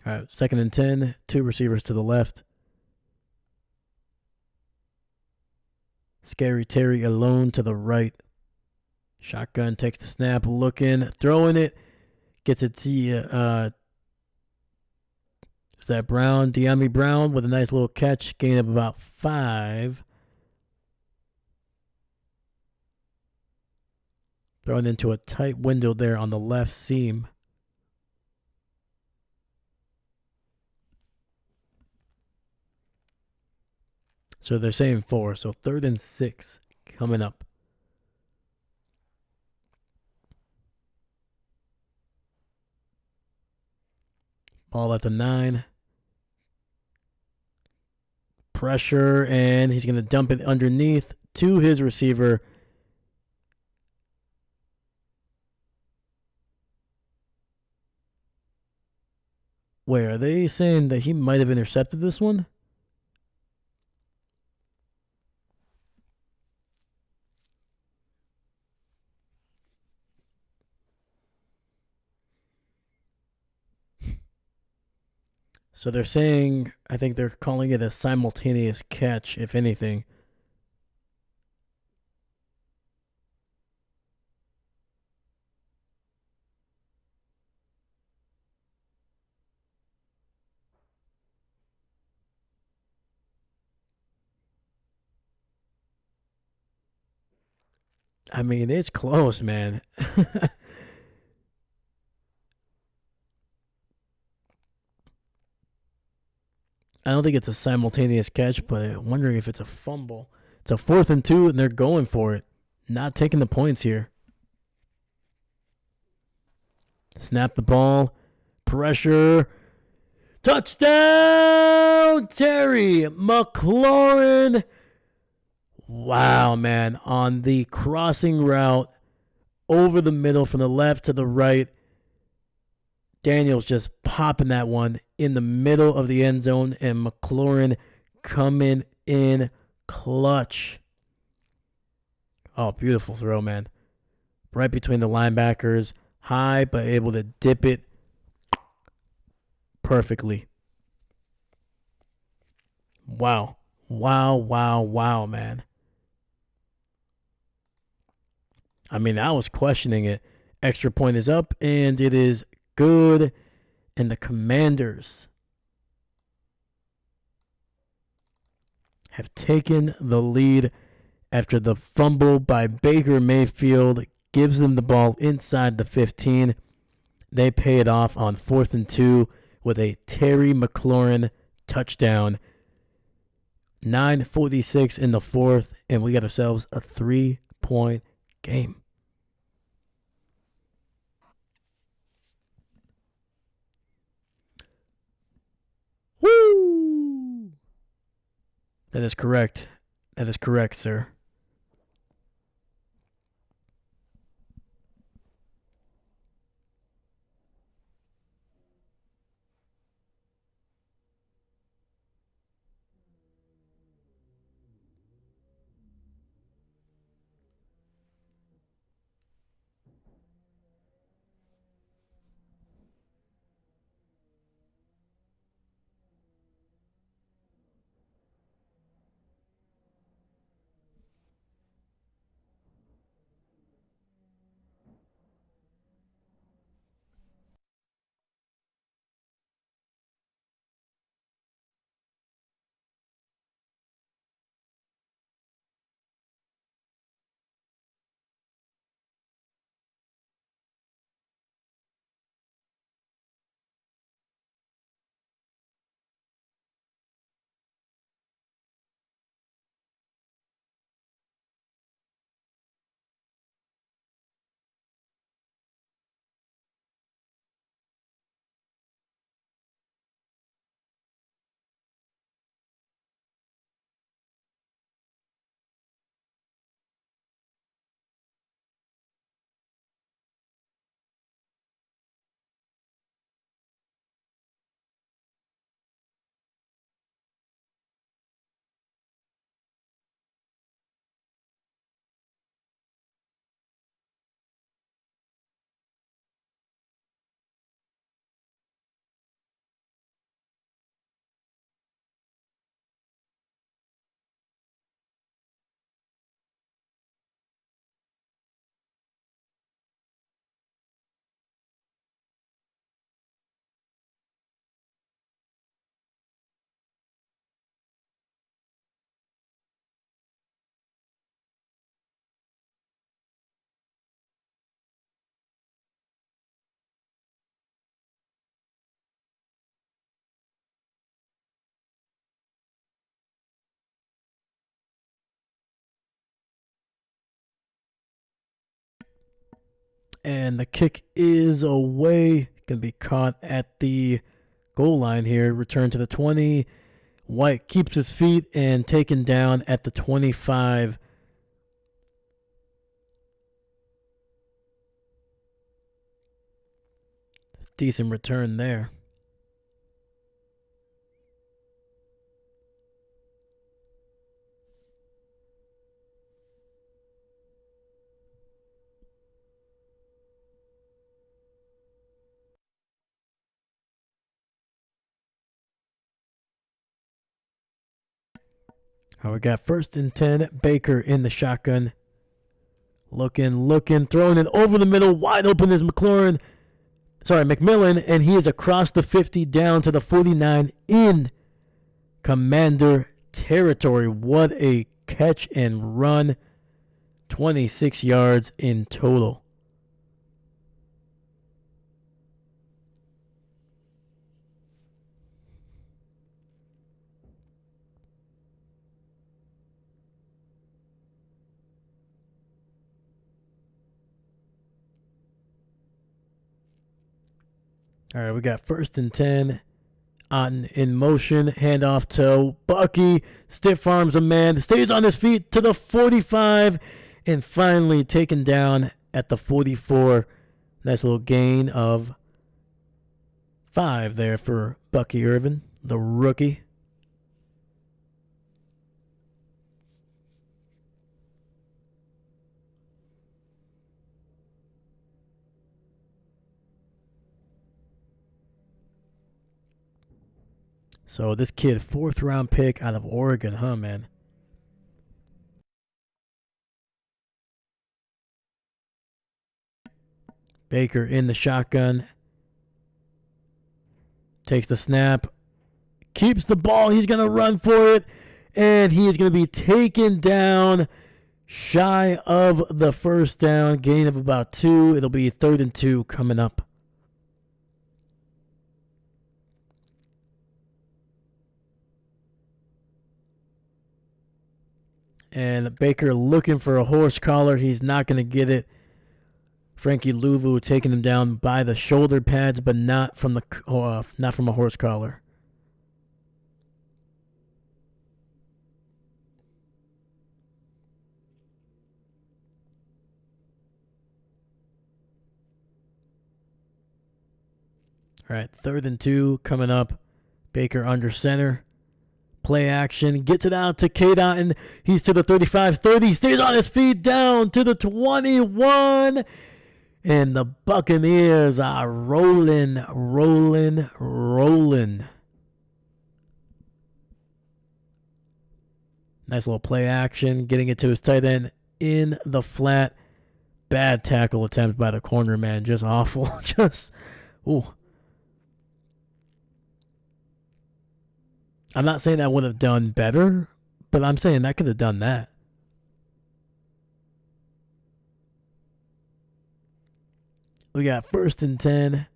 All right, 2nd and 10. Two receivers to the left. Scary Terry alone to the right. Shotgun takes the snap, looking, throwing it. Gets it to is that Brown? De'Ami Brown with a nice little catch. Gain of about 5. Throwing into a tight window there on the left seam. So they're saying 4. So 3rd and 6 coming up. Ball at the 9. Pressure, and he's going to dump it underneath to his receiver. Wait, are they saying that he might have intercepted this one? So they're saying, I think they're calling it a simultaneous catch, if anything. I mean, it's close, man. I don't think it's a simultaneous catch, but I'm wondering if it's a fumble. It's a 4th and 2, and they're going for it. Not taking the points here. Snap the ball. Pressure. Touchdown, Terry McLaurin. Wow, man. On the crossing route over the middle from the left to the right. Daniels just popping that one in the middle of the end zone, and McLaurin coming in clutch. Oh, beautiful throw, man. Right between the linebackers. High, but able to dip it perfectly. Wow. Wow, wow, wow, man. I mean, I was questioning it. Extra point is up, and it is good. And the Commanders have taken the lead after the fumble by Baker Mayfield gives them the ball inside the 15. They pay it off on 4th and 2 with a Terry McLaurin touchdown. 9:46 in the fourth, and we got ourselves a 3-point game. Woo! That is correct. That is correct, sir. And the kick is away. Going to be caught at the goal line here. Return to the 20. White keeps his feet and taken down at the 25. Decent return there. All right, we got 1st and 10. Baker in the shotgun. Looking, throwing it over the middle. Wide open is McMillan, and he is across the 50 down to the 49 in Commander territory. What a catch and run. 26 yards in total. All right, we got 1st and 10. Otten in motion. Handoff to Bucky. Stiff arms a man. Stays on his feet to the 45. And finally taken down at the 44. Nice little gain of 5 there for Bucky Irvin, the rookie. So this kid, 4th round pick out of Oregon, huh, man? Baker in the shotgun. Takes the snap. Keeps the ball. He's going to run for it. And he is going to be taken down shy of the 1st down. Gain of about 2. It'll be 3rd and 2 coming up. And Baker looking for a horse collar. He's not going to get it. Frankie Louvu taking him down by the shoulder pads, but not from a horse collar. All right, 3rd and 2 coming up. Baker under center. Play action. Gets it out to Cade Otten. He's to the 35-30. Stays on his feet down to the 21. And the Buccaneers are rolling. Nice little play action. Getting it to his tight end in the flat. Bad tackle attempt by the corner, man. Just awful. Ooh. I'm not saying that would have done better, but I'm saying that could have done that. We got 1st and 10.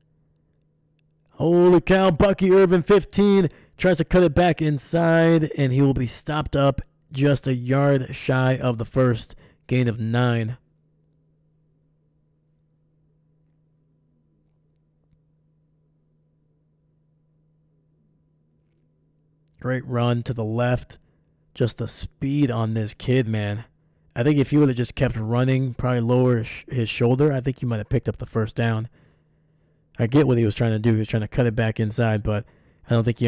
Holy cow, Bucky Irvin, 15. Tries to cut it back inside, and he will be stopped up just a yard shy of the 1st. Gain of 9. Great run to the left. Just the speed on this kid, man. I think if he would have just kept running, probably lower his shoulder, I think he might have picked up the 1st down. I get what he was trying to do. He was trying to cut it back inside, but I don't think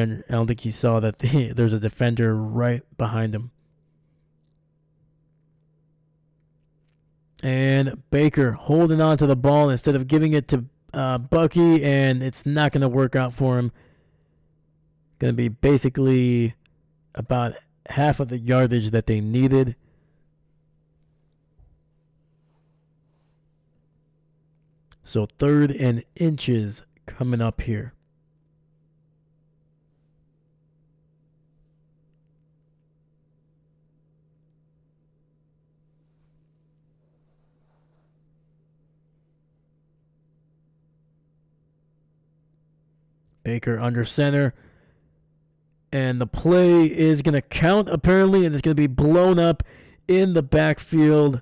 he saw that there's a defender right behind him. And Baker holding on to the ball instead of giving it to Bucky, and it's not going to work out for him. Going to be basically about half of the yardage that they needed. So 3rd and inches coming up here. Baker under center. And the play is going to count, apparently, and it's going to be blown up in the backfield.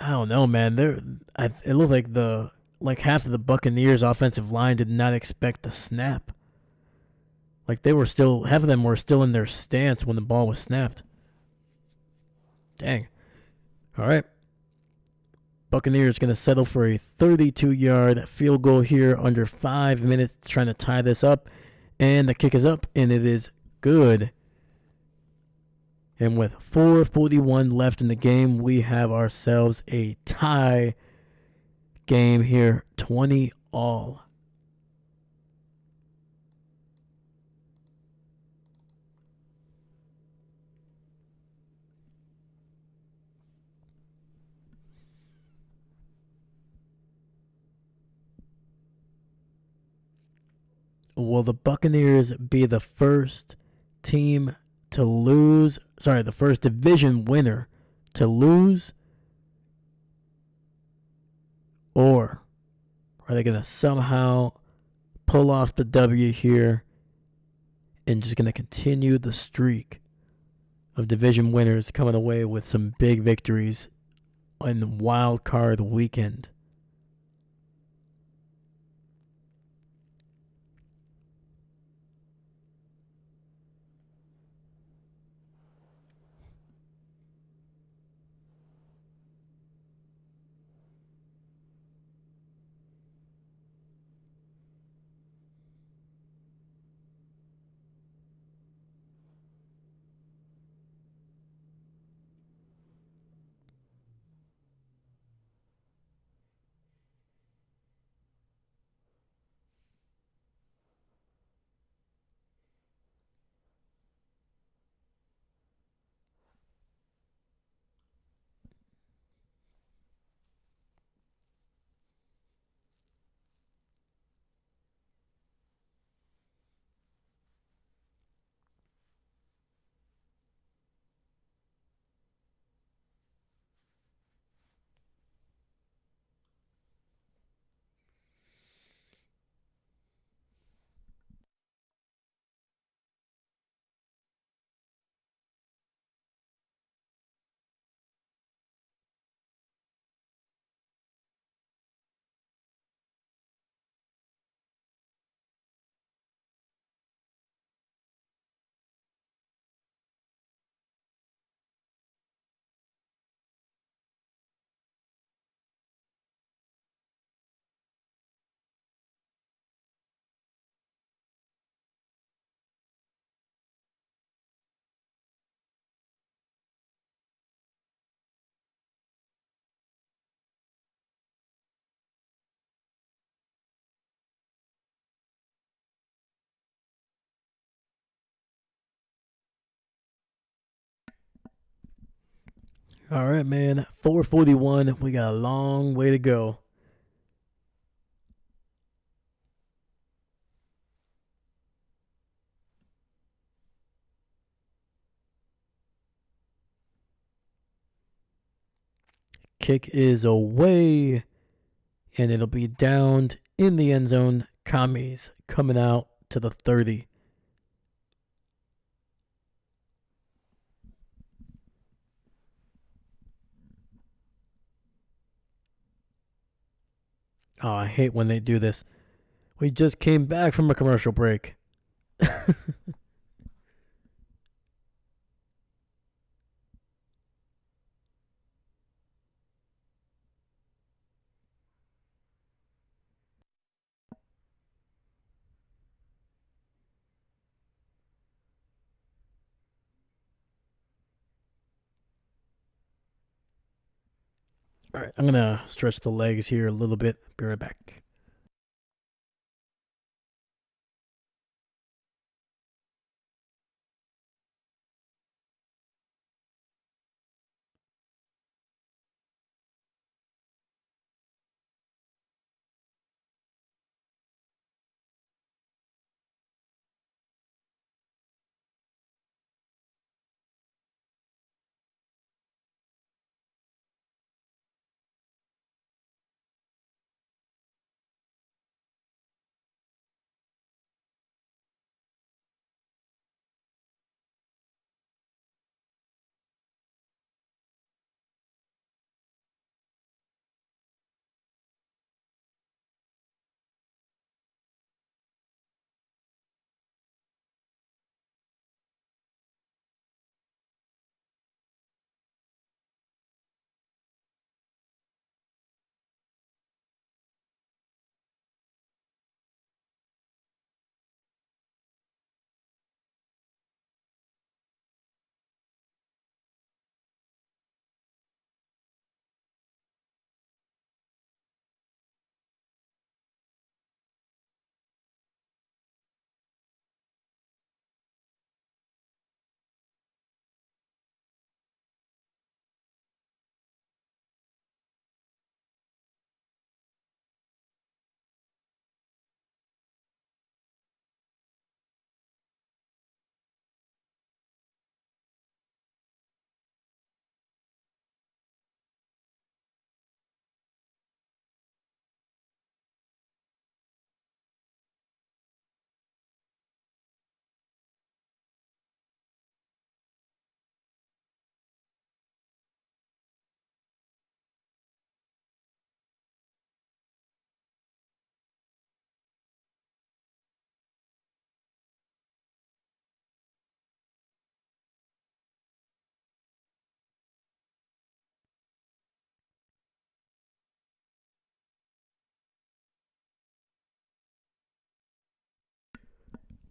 I don't know, man. It looked like half of the Buccaneers offensive line did not expect the snap. Like half of them were still in their stance when the ball was snapped. Dang. All right. Buccaneers going to settle for a 32-yard field goal here under 5 minutes, trying to tie this up. And the kick is up, and it is good. And with 4:41 left in the game, we have ourselves a tie game here, 20 all. Will the Buccaneers be the first team to lose? Sorry, the first division winner to lose? Or are they going to somehow pull off the W here and just going to continue the streak of division winners coming away with some big victories in wild card weekend? All right, man. 4:41. We got a long way to go. Kick is away, and it'll be downed in the end zone. Commies coming out to the 30. Oh, I hate when they do this. We just came back from a commercial break. All right, I'm going to stretch the legs here a little bit. Be right back.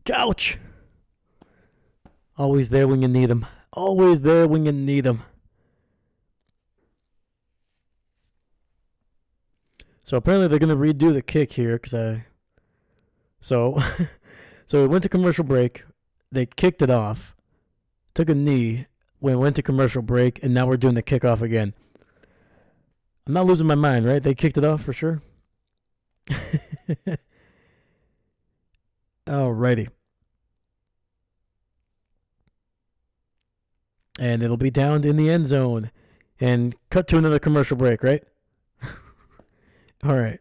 Couch. Always there when you need him. Always there when you need him. So apparently they're gonna redo the kick here So it went to commercial break. They kicked it off, took a knee, went to commercial break, and now we're doing the kickoff again. I'm not losing my mind, right? They kicked it off for sure. Alrighty. And it'll be down in the end zone. And cut to another commercial break, right? All right.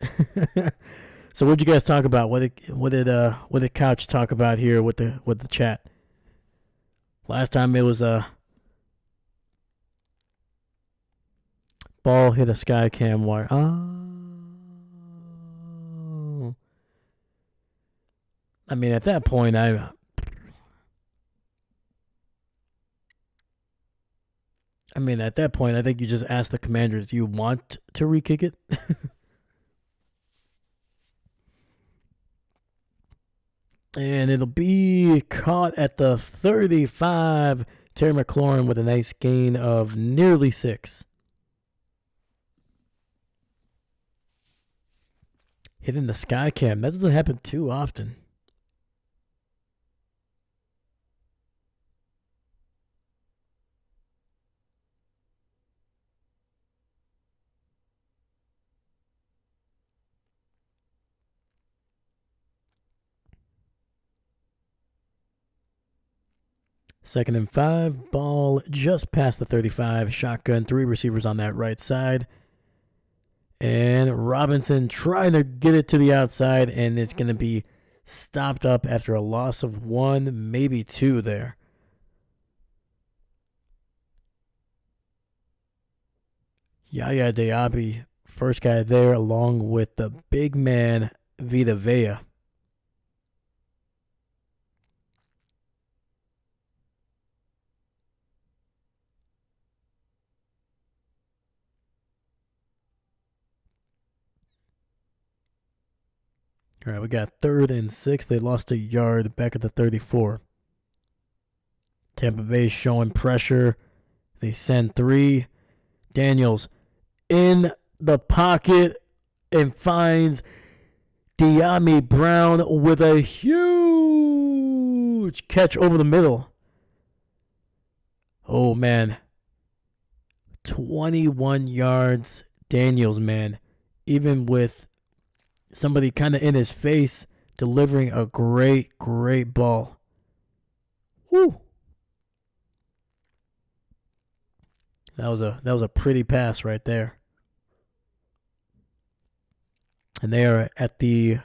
So what'd you guys talk about? What did Couch talk about here with the chat? Last time it was ball hit a sky cam wire. Oh. I mean, at that point, I think you just ask the Commanders, do you want to re-kick it? And it'll be caught at the 35. Terry McLaurin with a nice gain of nearly 6. Hitting the sky cam. That doesn't happen too often. Second and 5. Ball just past the 35. Shotgun. 3 receivers on that right side. And Robinson trying to get it to the outside, and it's going to be stopped up after a loss of 1, maybe 2 there. Yaya Diaby, first guy there, along with the big man, Vita Vea. All right, we got 3rd and 6. They lost a yard back at the 34. Tampa Bay showing pressure. They send 3. Daniels in the pocket and finds De'Ami Brown with a huge catch over the middle. Oh, man. 21 yards. Daniels, man. Even with somebody kind of in his face, delivering a great ball. Woo. That was a pretty pass right there. And they are at the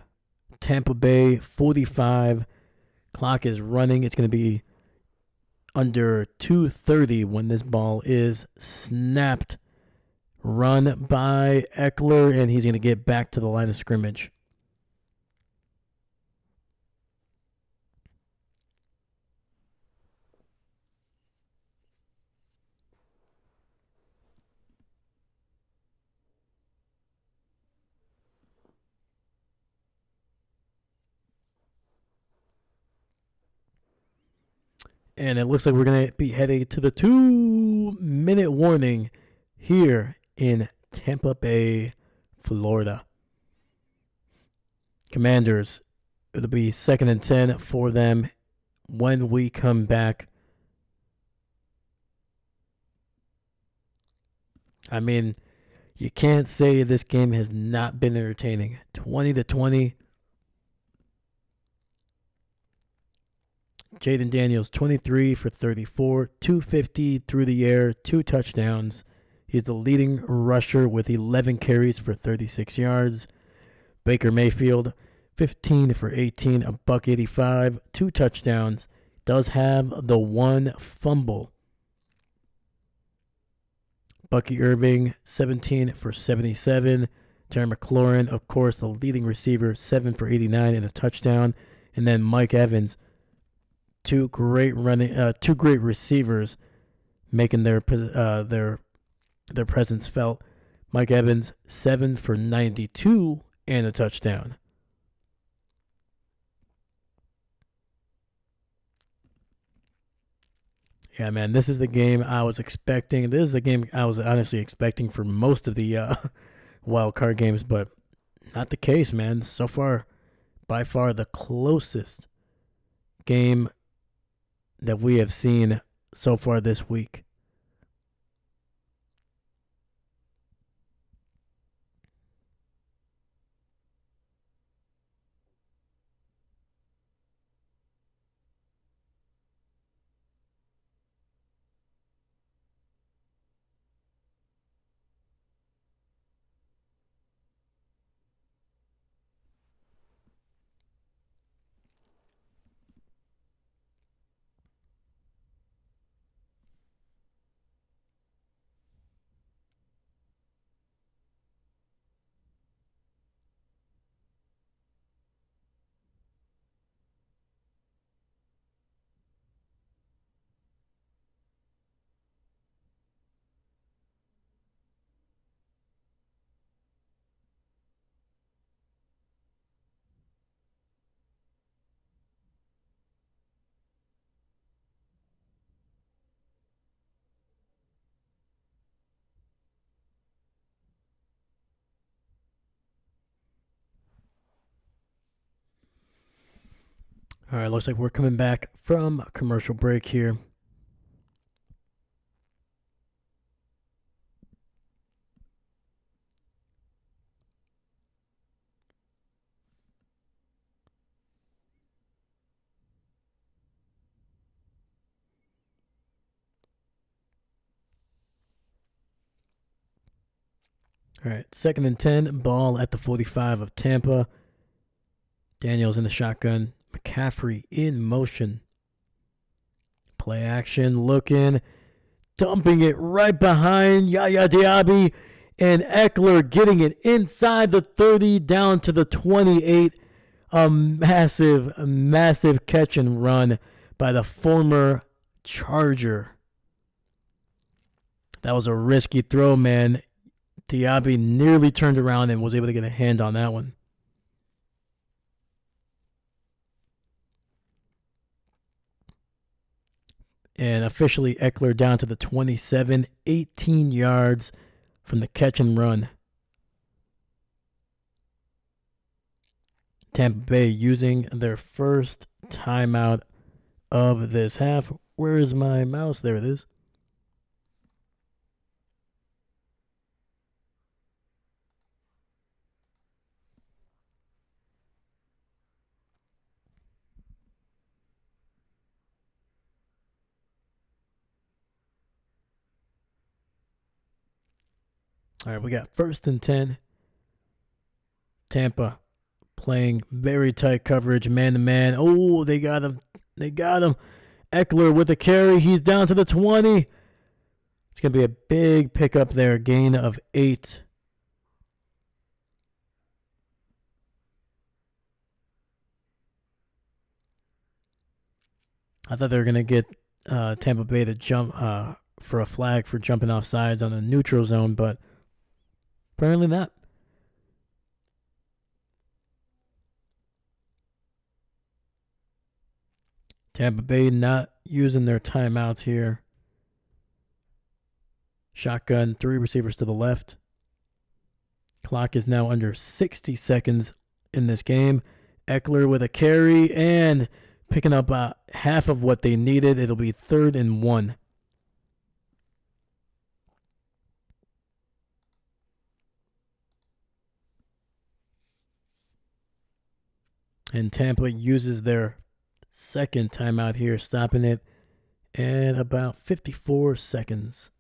Tampa Bay 45. Clock is running. It's going to be under 2:30 when this ball is snapped. Run by Eckler, and he's going to get back to the line of scrimmage. And it looks like we're going to be heading to the 2-minute warning here in Tampa Bay, Florida. Commanders, it'll be 2nd and 10 for them when we come back. I mean, you can't say this game has not been entertaining. 20-20. Jaden Daniels, 23 for 34, 250 through the air, 2 touchdowns. He's the leading rusher with 11 carries for 36 yards. Baker Mayfield, 15 for 18, a $185, 2 touchdowns. Does have the 1 fumble. Bucky Irving, 17 for 77. Terry McLaurin, of course, the leading receiver, 7 for 89 and a touchdown. And then Mike Evans, two great receivers, making their presence felt. Mike Evans, 7 for 92 and a touchdown. Yeah, man, this is the game I was expecting. This is the game I was honestly expecting for most of the wild card games, but not the case, man. So far, by far the closest game that we have seen so far this week. All right, looks like we're coming back from commercial break here. All right, 2nd and 10, ball at the 45 of Tampa. Daniels in the shotgun. McCaffrey in motion. Play action, looking, dumping it right behind Yaya Diaby, and Eckler getting it inside the 30 down to the 28. A massive, massive catch and run by the former Charger. That was a risky throw, man. Diaby nearly turned around and was able to get a hand on that one. And officially Eckler down to the 27, 18 yards from the catch and run. Tampa Bay using their first timeout of this half. Where is my mouse? There it is. All right, we got 1st and 10. Tampa playing very tight coverage, man-to-man. Oh, they got him. They got him. Eckler with a carry. He's down to the 20. It's going to be a big pickup there. Gain of 8. I thought they were going to get Tampa Bay to jump for a flag for jumping off sides on the neutral zone, but apparently not. Tampa Bay not using their timeouts here. Shotgun, 3 receivers to the left. Clock is now under 60 seconds in this game. Eckler with a carry and picking up half of what they needed. It'll be 3rd and 1. And Tampa uses their 2nd timeout here, stopping it at about 54 seconds.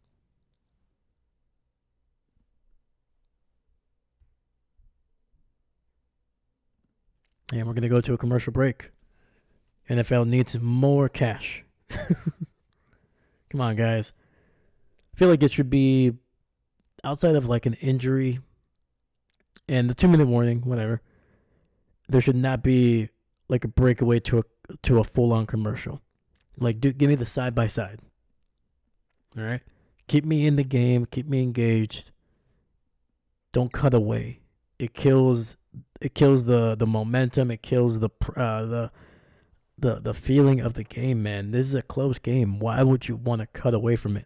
And we're going to go to a commercial break. NFL needs more cash. Come on, guys. I feel like it should be outside of like an injury and the 2-minute warning, whatever. There should not be like a breakaway to a full-on commercial. Like, give me the side-by-side. All right? Keep me in the game. Keep me engaged. Don't cut away. It kills the momentum. It kills the the feeling of the game, man. This is a close game. Why would you want to cut away from it?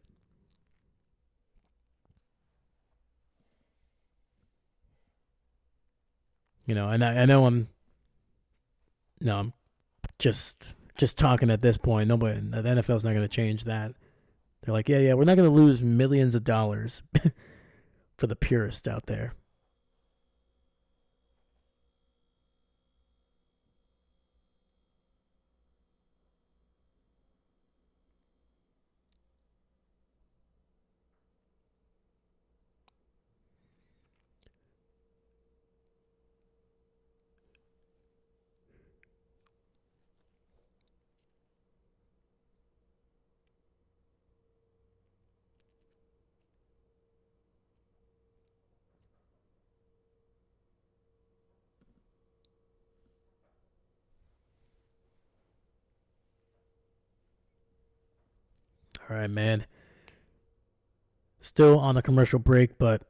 And I know I'm just talking at this point. Nobody, the NFL's not going to change that. They're like, yeah, we're not going to lose millions of dollars for the purists out there. All right, man. Still on the commercial break, but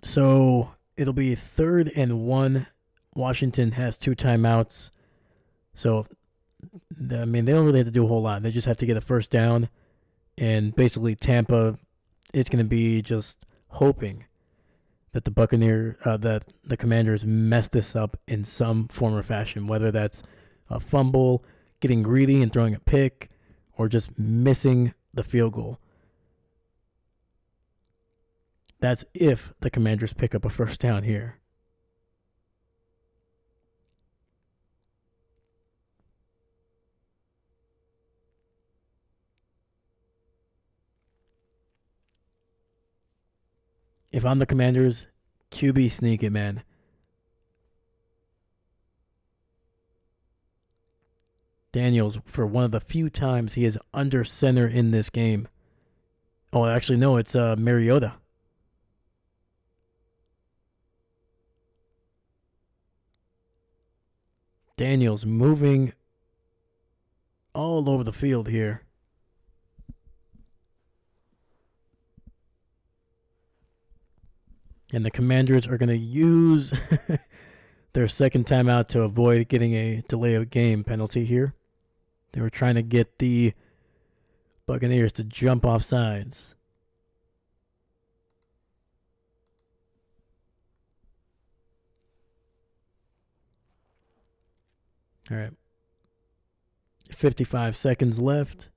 so it'll be 3rd and 1. Washington has 2 timeouts. So, I mean, they don't really have to do a whole lot. They just have to get a first down. And basically, Tampa is going to be just hoping that that the Commanders mess this up in some form or fashion, whether that's a fumble, getting greedy and throwing a pick, or just missing the field goal. That's if the Commanders pick up a first down here. If I'm the Commanders, QB sneak it, man. Daniels, for one of the few times he is under center in this game. Oh, actually, no, it's Mariota. Daniels moving all over the field here. And the Commanders are going to use their second timeout to avoid getting a delay of game penalty here. They were trying to get the Buccaneers to jump off sides. All right. 55 seconds left.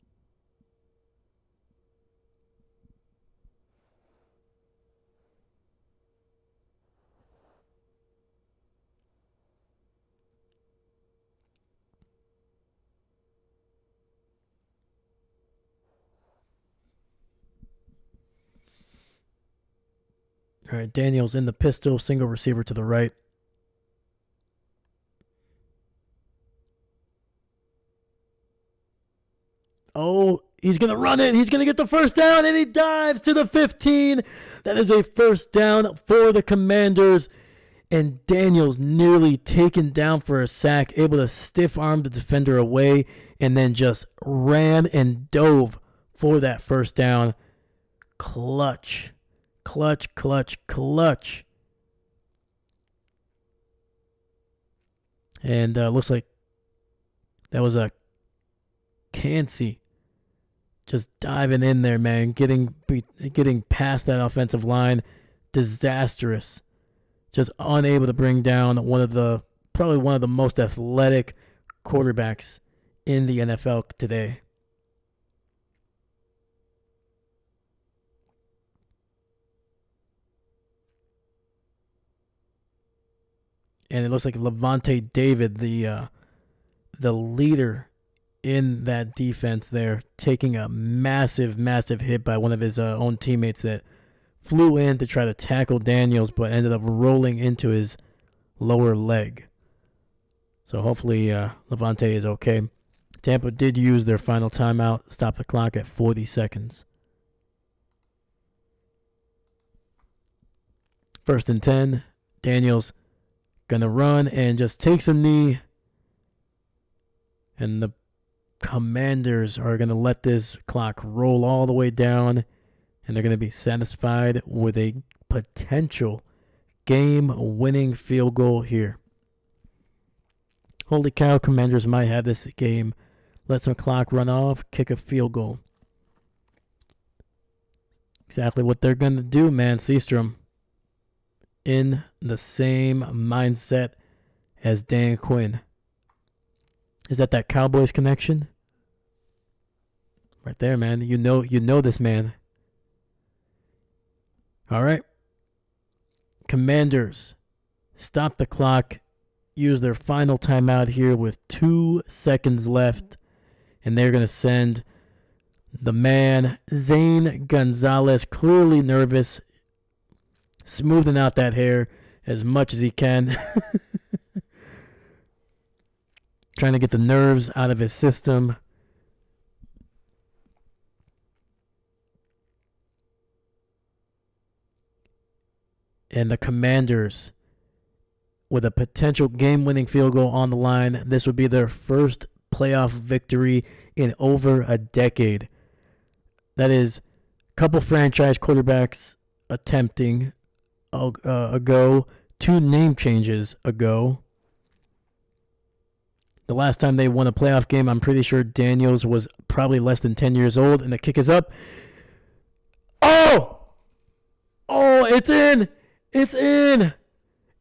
All right, Daniels in the pistol, single receiver to the right. Oh, he's going to run it. He's going to get the first down, and he dives to the 15. That is a first down for the Commanders. And Daniels nearly taken down for a sack, able to stiff arm the defender away, and then just ran and dove for that first down. Clutch. And looks like that was a Cansey just diving in there, man, getting past that offensive line. Disastrous. Just unable to bring down probably one of the most athletic quarterbacks in the NFL today. And it looks like Levante David, the leader in that defense there, taking a massive hit by one of his own teammates that flew in to try to tackle Daniels, but ended up rolling into his lower leg. So hopefully Levante is okay. Tampa did use their final timeout, stop the clock at 40 seconds. 1st and 10, Daniels gonna run and just takes a knee. And the Commanders are gonna let this clock roll all the way down, and they're gonna be satisfied with a potential game-winning field goal here. Holy cow, Commanders might have this game. Let some clock run off, kick a field goal. Exactly what they're going to do, man. Seastrom in the same mindset as Dan Quinn. Is that Cowboys connection? Right there, man. You know this man. All right. Commanders stop the clock. Use their final timeout here with 2 seconds left. And they're going to send the man, Zane Gonzalez, clearly nervous, smoothing out that hair as much as he can. Trying to get the nerves out of his system. And the Commanders, with a potential game-winning field goal on the line, this would be their first playoff victory in over a decade. That is a couple franchise quarterbacks attempting ago, 2 name changes ago. The last time they won a playoff game, I'm pretty sure Daniels was probably less than 10 years old, and the kick is up. Oh! Oh, it's in! It's in!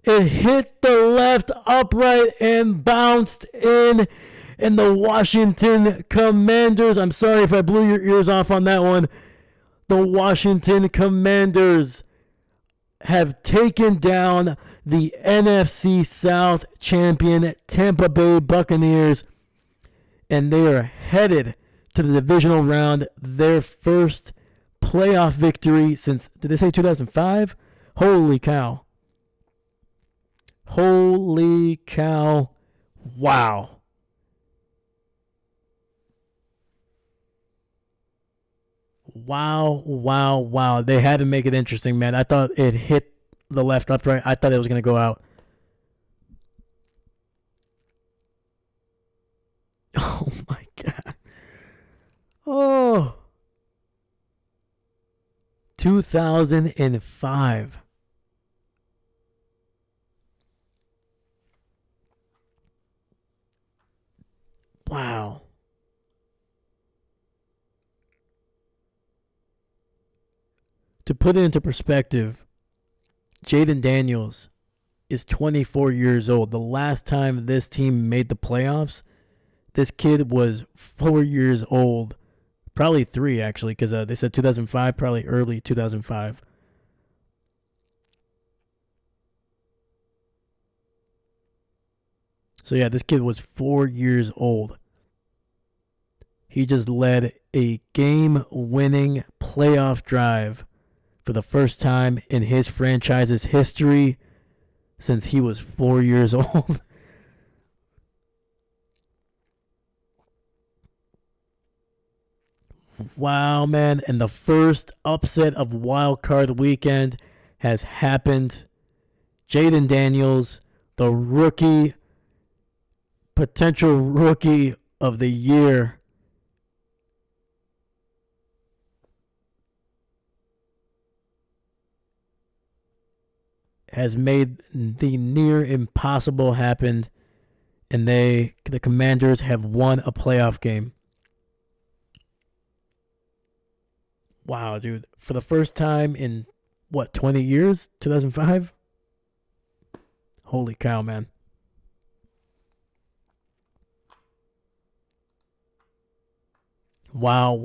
It hit the left upright and bounced in. And the Washington Commanders, I'm sorry if I blew your ears off on that one. The Washington Commanders have taken down the NFC South champion Tampa Bay Buccaneers. And they are headed to the divisional round. Their first playoff victory since, did they say 2005? Holy cow. Holy cow. Wow. Wow. They had to make it interesting, man. I thought it hit the left upright. I thought it was going to go out. Oh, my God. Oh. 2005. Wow. To put it into perspective, Jaden Daniels is 24 years old. The last time this team made the playoffs, this kid was 4 years old. Probably 3, actually, because they said 2005, probably early 2005. So, yeah, this kid was 4 years old. He just led a game-winning playoff drive for the first time in his franchise's history since he was 4 years old. Wow, man. And the first upset of Wild Card Weekend has happened. Jaden Daniels, the potential rookie of the year, has made the near impossible happen, and the Commanders have won a playoff game. Wow, dude. For the first time in, 20 years? 2005? Holy cow, man. Wow.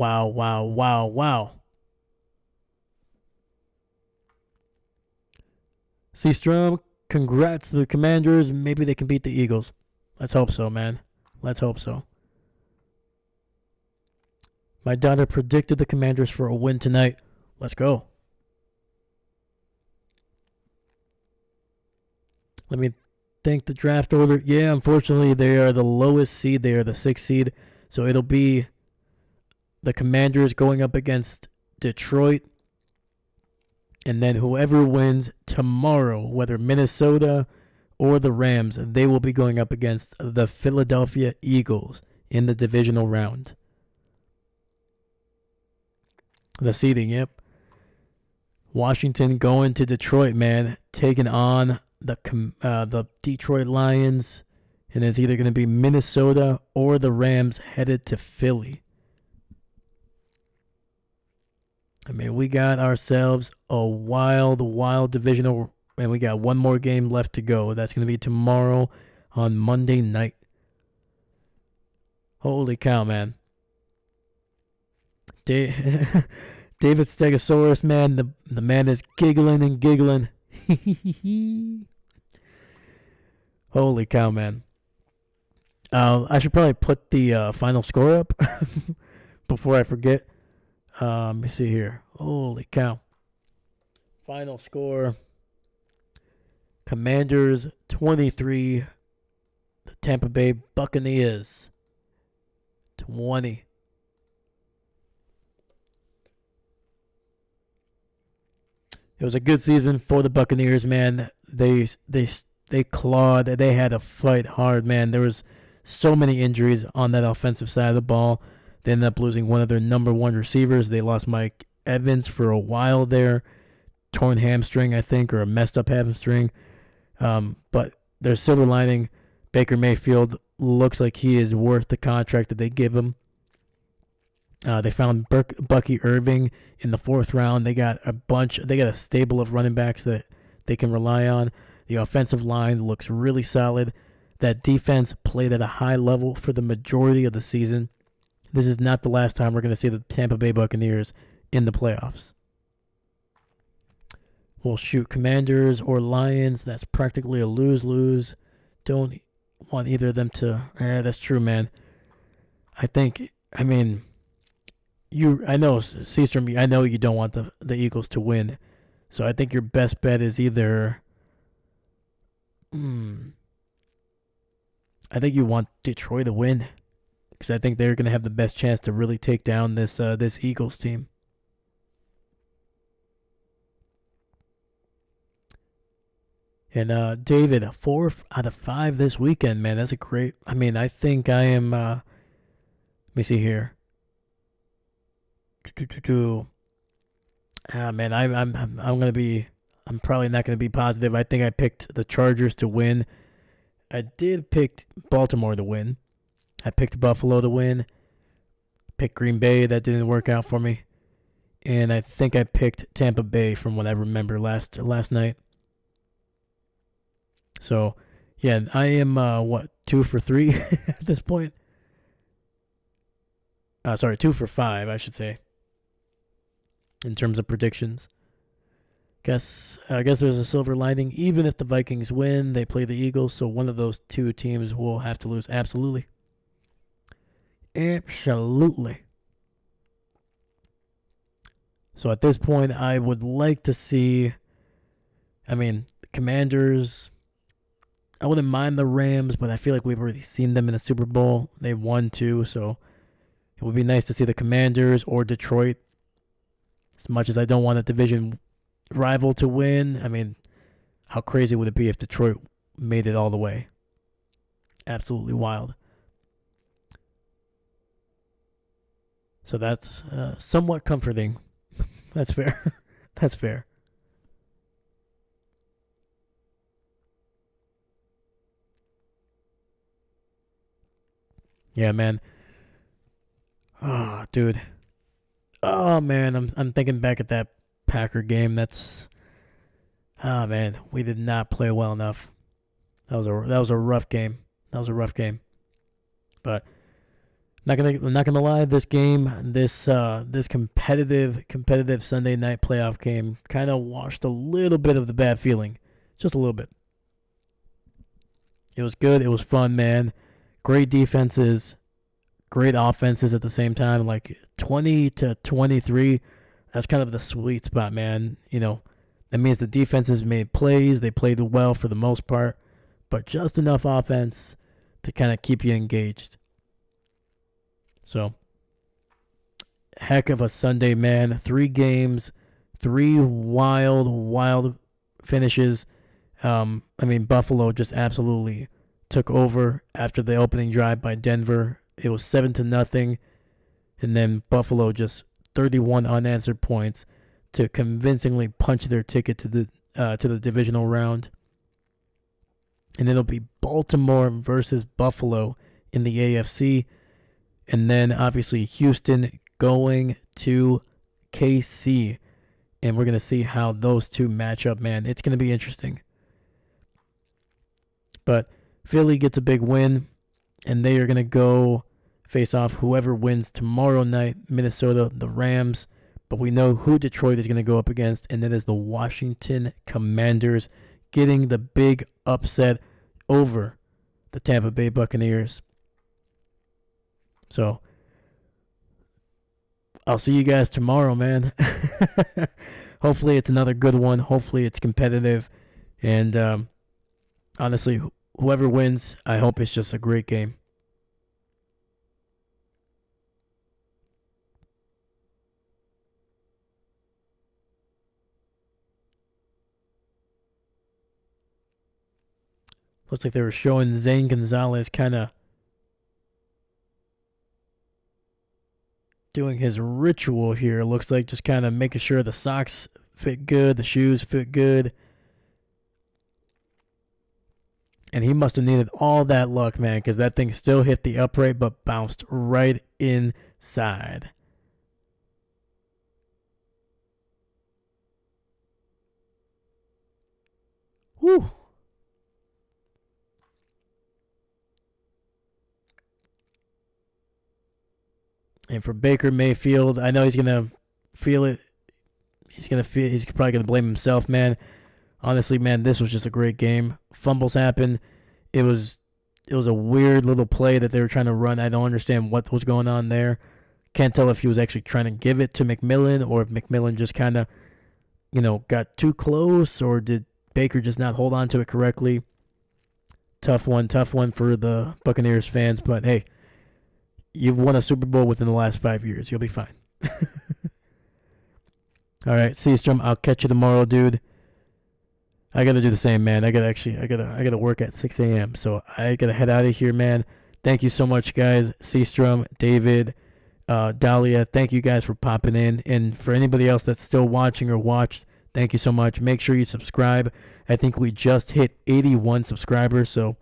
Seastrom, congrats to the Commanders. Maybe they can beat the Eagles. Let's hope so, man. Let's hope so. My daughter predicted the Commanders for a win tonight. Let's go. Let me think the draft order. Yeah, unfortunately, they are the lowest seed. They are the 6th seed. So it'll be the Commanders going up against Detroit. And then whoever wins tomorrow, whether Minnesota or the Rams, they will be going up against the Philadelphia Eagles in the divisional round. The seeding, yep. Washington going to Detroit, man, taking on the Detroit Lions And it's either going to be Minnesota or the Rams headed to Philly. I mean, we got ourselves a wild divisional, and we got one more game left to go. That's going to be tomorrow on Monday night. Holy cow, man. David Stegosaurus, man, the man is giggling and giggling. Holy cow, man. I should probably put the final score up before I forget. Let me see here. Holy cow. Final score. Commanders 23. The Tampa Bay Buccaneers 20. It was a good season for the Buccaneers, man. They clawed. They had to fight hard, man. There was so many injuries on that offensive side of the ball. They ended up losing one of their number one receivers. They lost Mike Evans for a while there. Torn hamstring, I think, or a messed up hamstring. But their silver lining, Baker Mayfield looks like he is worth the contract that they give him. They found Bucky Irving in the 4th round. They got a stable of running backs that they can rely on. The offensive line looks really solid. That defense played at a high level for the majority of the season. This is not the last time we're going to see the Tampa Bay Buccaneers in the playoffs. We'll shoot Commanders or Lions. That's practically a lose-lose. Don't want either of them to... that's true, man. I know, Seastrom, I know you don't want the Eagles to win. So I think your best bet is either... I think you want Detroit to win. Because I think they're going to have the best chance to really take down this Eagles team. And David, 4 out of 5 this weekend, man. That's a great... I think I am... let me see here. Man, I'm gonna be... I'm probably not gonna be positive. I think I picked the Chargers to win. I did pick Baltimore to win. I picked Buffalo to win. Picked Green Bay. That didn't work out for me. And I think I picked Tampa Bay from what I remember last night. So, yeah, I am, 2 for 3 at this point? 2 for 5, I should say. In terms of predictions. I guess there's a silver lining. Even if the Vikings win, they play the Eagles, so one of those two teams will have to lose. Absolutely. Absolutely. So at this point, I would like to see... Commanders... I wouldn't mind the Rams, but I feel like we've already seen them in the Super Bowl. They won too, so it would be nice to see the Commanders or Detroit. As much as I don't want a division rival to win, how crazy would it be if Detroit made it all the way? Absolutely wild. So that's somewhat comforting. That's fair. That's fair. Yeah, man. Oh, dude. Oh, man. I'm thinking back at that Packer game. Man. We did not play well enough. That was a rough game. But I'm not gonna lie. This game, this competitive Sunday night playoff game, kind of washed a little bit of the bad feeling, just a little bit. It was good. It was fun, man. Great defenses, great offenses at the same time. Like 20-23, that's kind of the sweet spot, man. That means the defenses made plays. They played well for the most part, but just enough offense to kind of keep you engaged. So, heck of a Sunday, man. 3 games, 3 wild finishes. Buffalo just absolutely took over after the opening drive by Denver. It was 7-0, and then Buffalo just 31 unanswered points to convincingly punch their ticket to the divisional round. And it'll be Baltimore versus Buffalo in the AFC. And then obviously Houston going to KC. And we're going to see how those two match up, man. It's going to be interesting. But Philly gets a big win. And they are going to go face off whoever wins tomorrow night. Minnesota, the Rams. But we know who Detroit is going to go up against. And that is the Washington Commanders getting the big upset over the Tampa Bay Buccaneers. So, I'll see you guys tomorrow, man. Hopefully it's another good one. Hopefully it's competitive. And honestly, whoever wins, I hope it's just a great game. Looks like they were showing Zane Gonzalez kind of doing his ritual here. Looks like just kind of making sure the socks fit good, the shoes fit good. And he must have needed all that luck, man, because that thing still hit the upright but bounced right inside. Whew. And for Baker Mayfield, I know he's gonna feel it. He's probably gonna blame himself, man. Honestly, man, this was just a great game. Fumbles happened. It was a weird little play that they were trying to run. I don't understand what was going on there. Can't tell if he was actually trying to give it to McMillan or if McMillan just kind of, got too close, or did Baker just not hold on to it correctly. Tough one for the Buccaneers fans, but hey, you've won a Super Bowl within the last 5 years. You'll be fine. All right, Seastrom, I'll catch you tomorrow, dude. I gotta do the same, man. I gotta work at 6 a.m. So I gotta head out of here, man. Thank you so much, guys. Seastrom, David, Dahlia, thank you guys for popping in. And for anybody else that's still watching or watched, thank you so much. Make sure you subscribe. I think we just hit 81 subscribers, so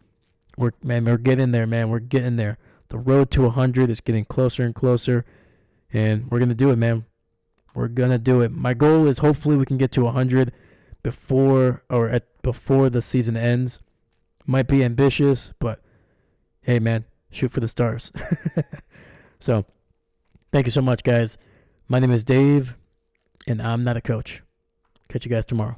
we're getting there, man. We're getting there. The road to 100 is getting closer and closer, and we're gonna do it, man. We're gonna do it. My goal is hopefully we can get to 100 before the season ends. Might be ambitious, but hey, man, shoot for the stars. So, thank you so much, guys. My name is Dave, and I'm not a coach. Catch you guys tomorrow.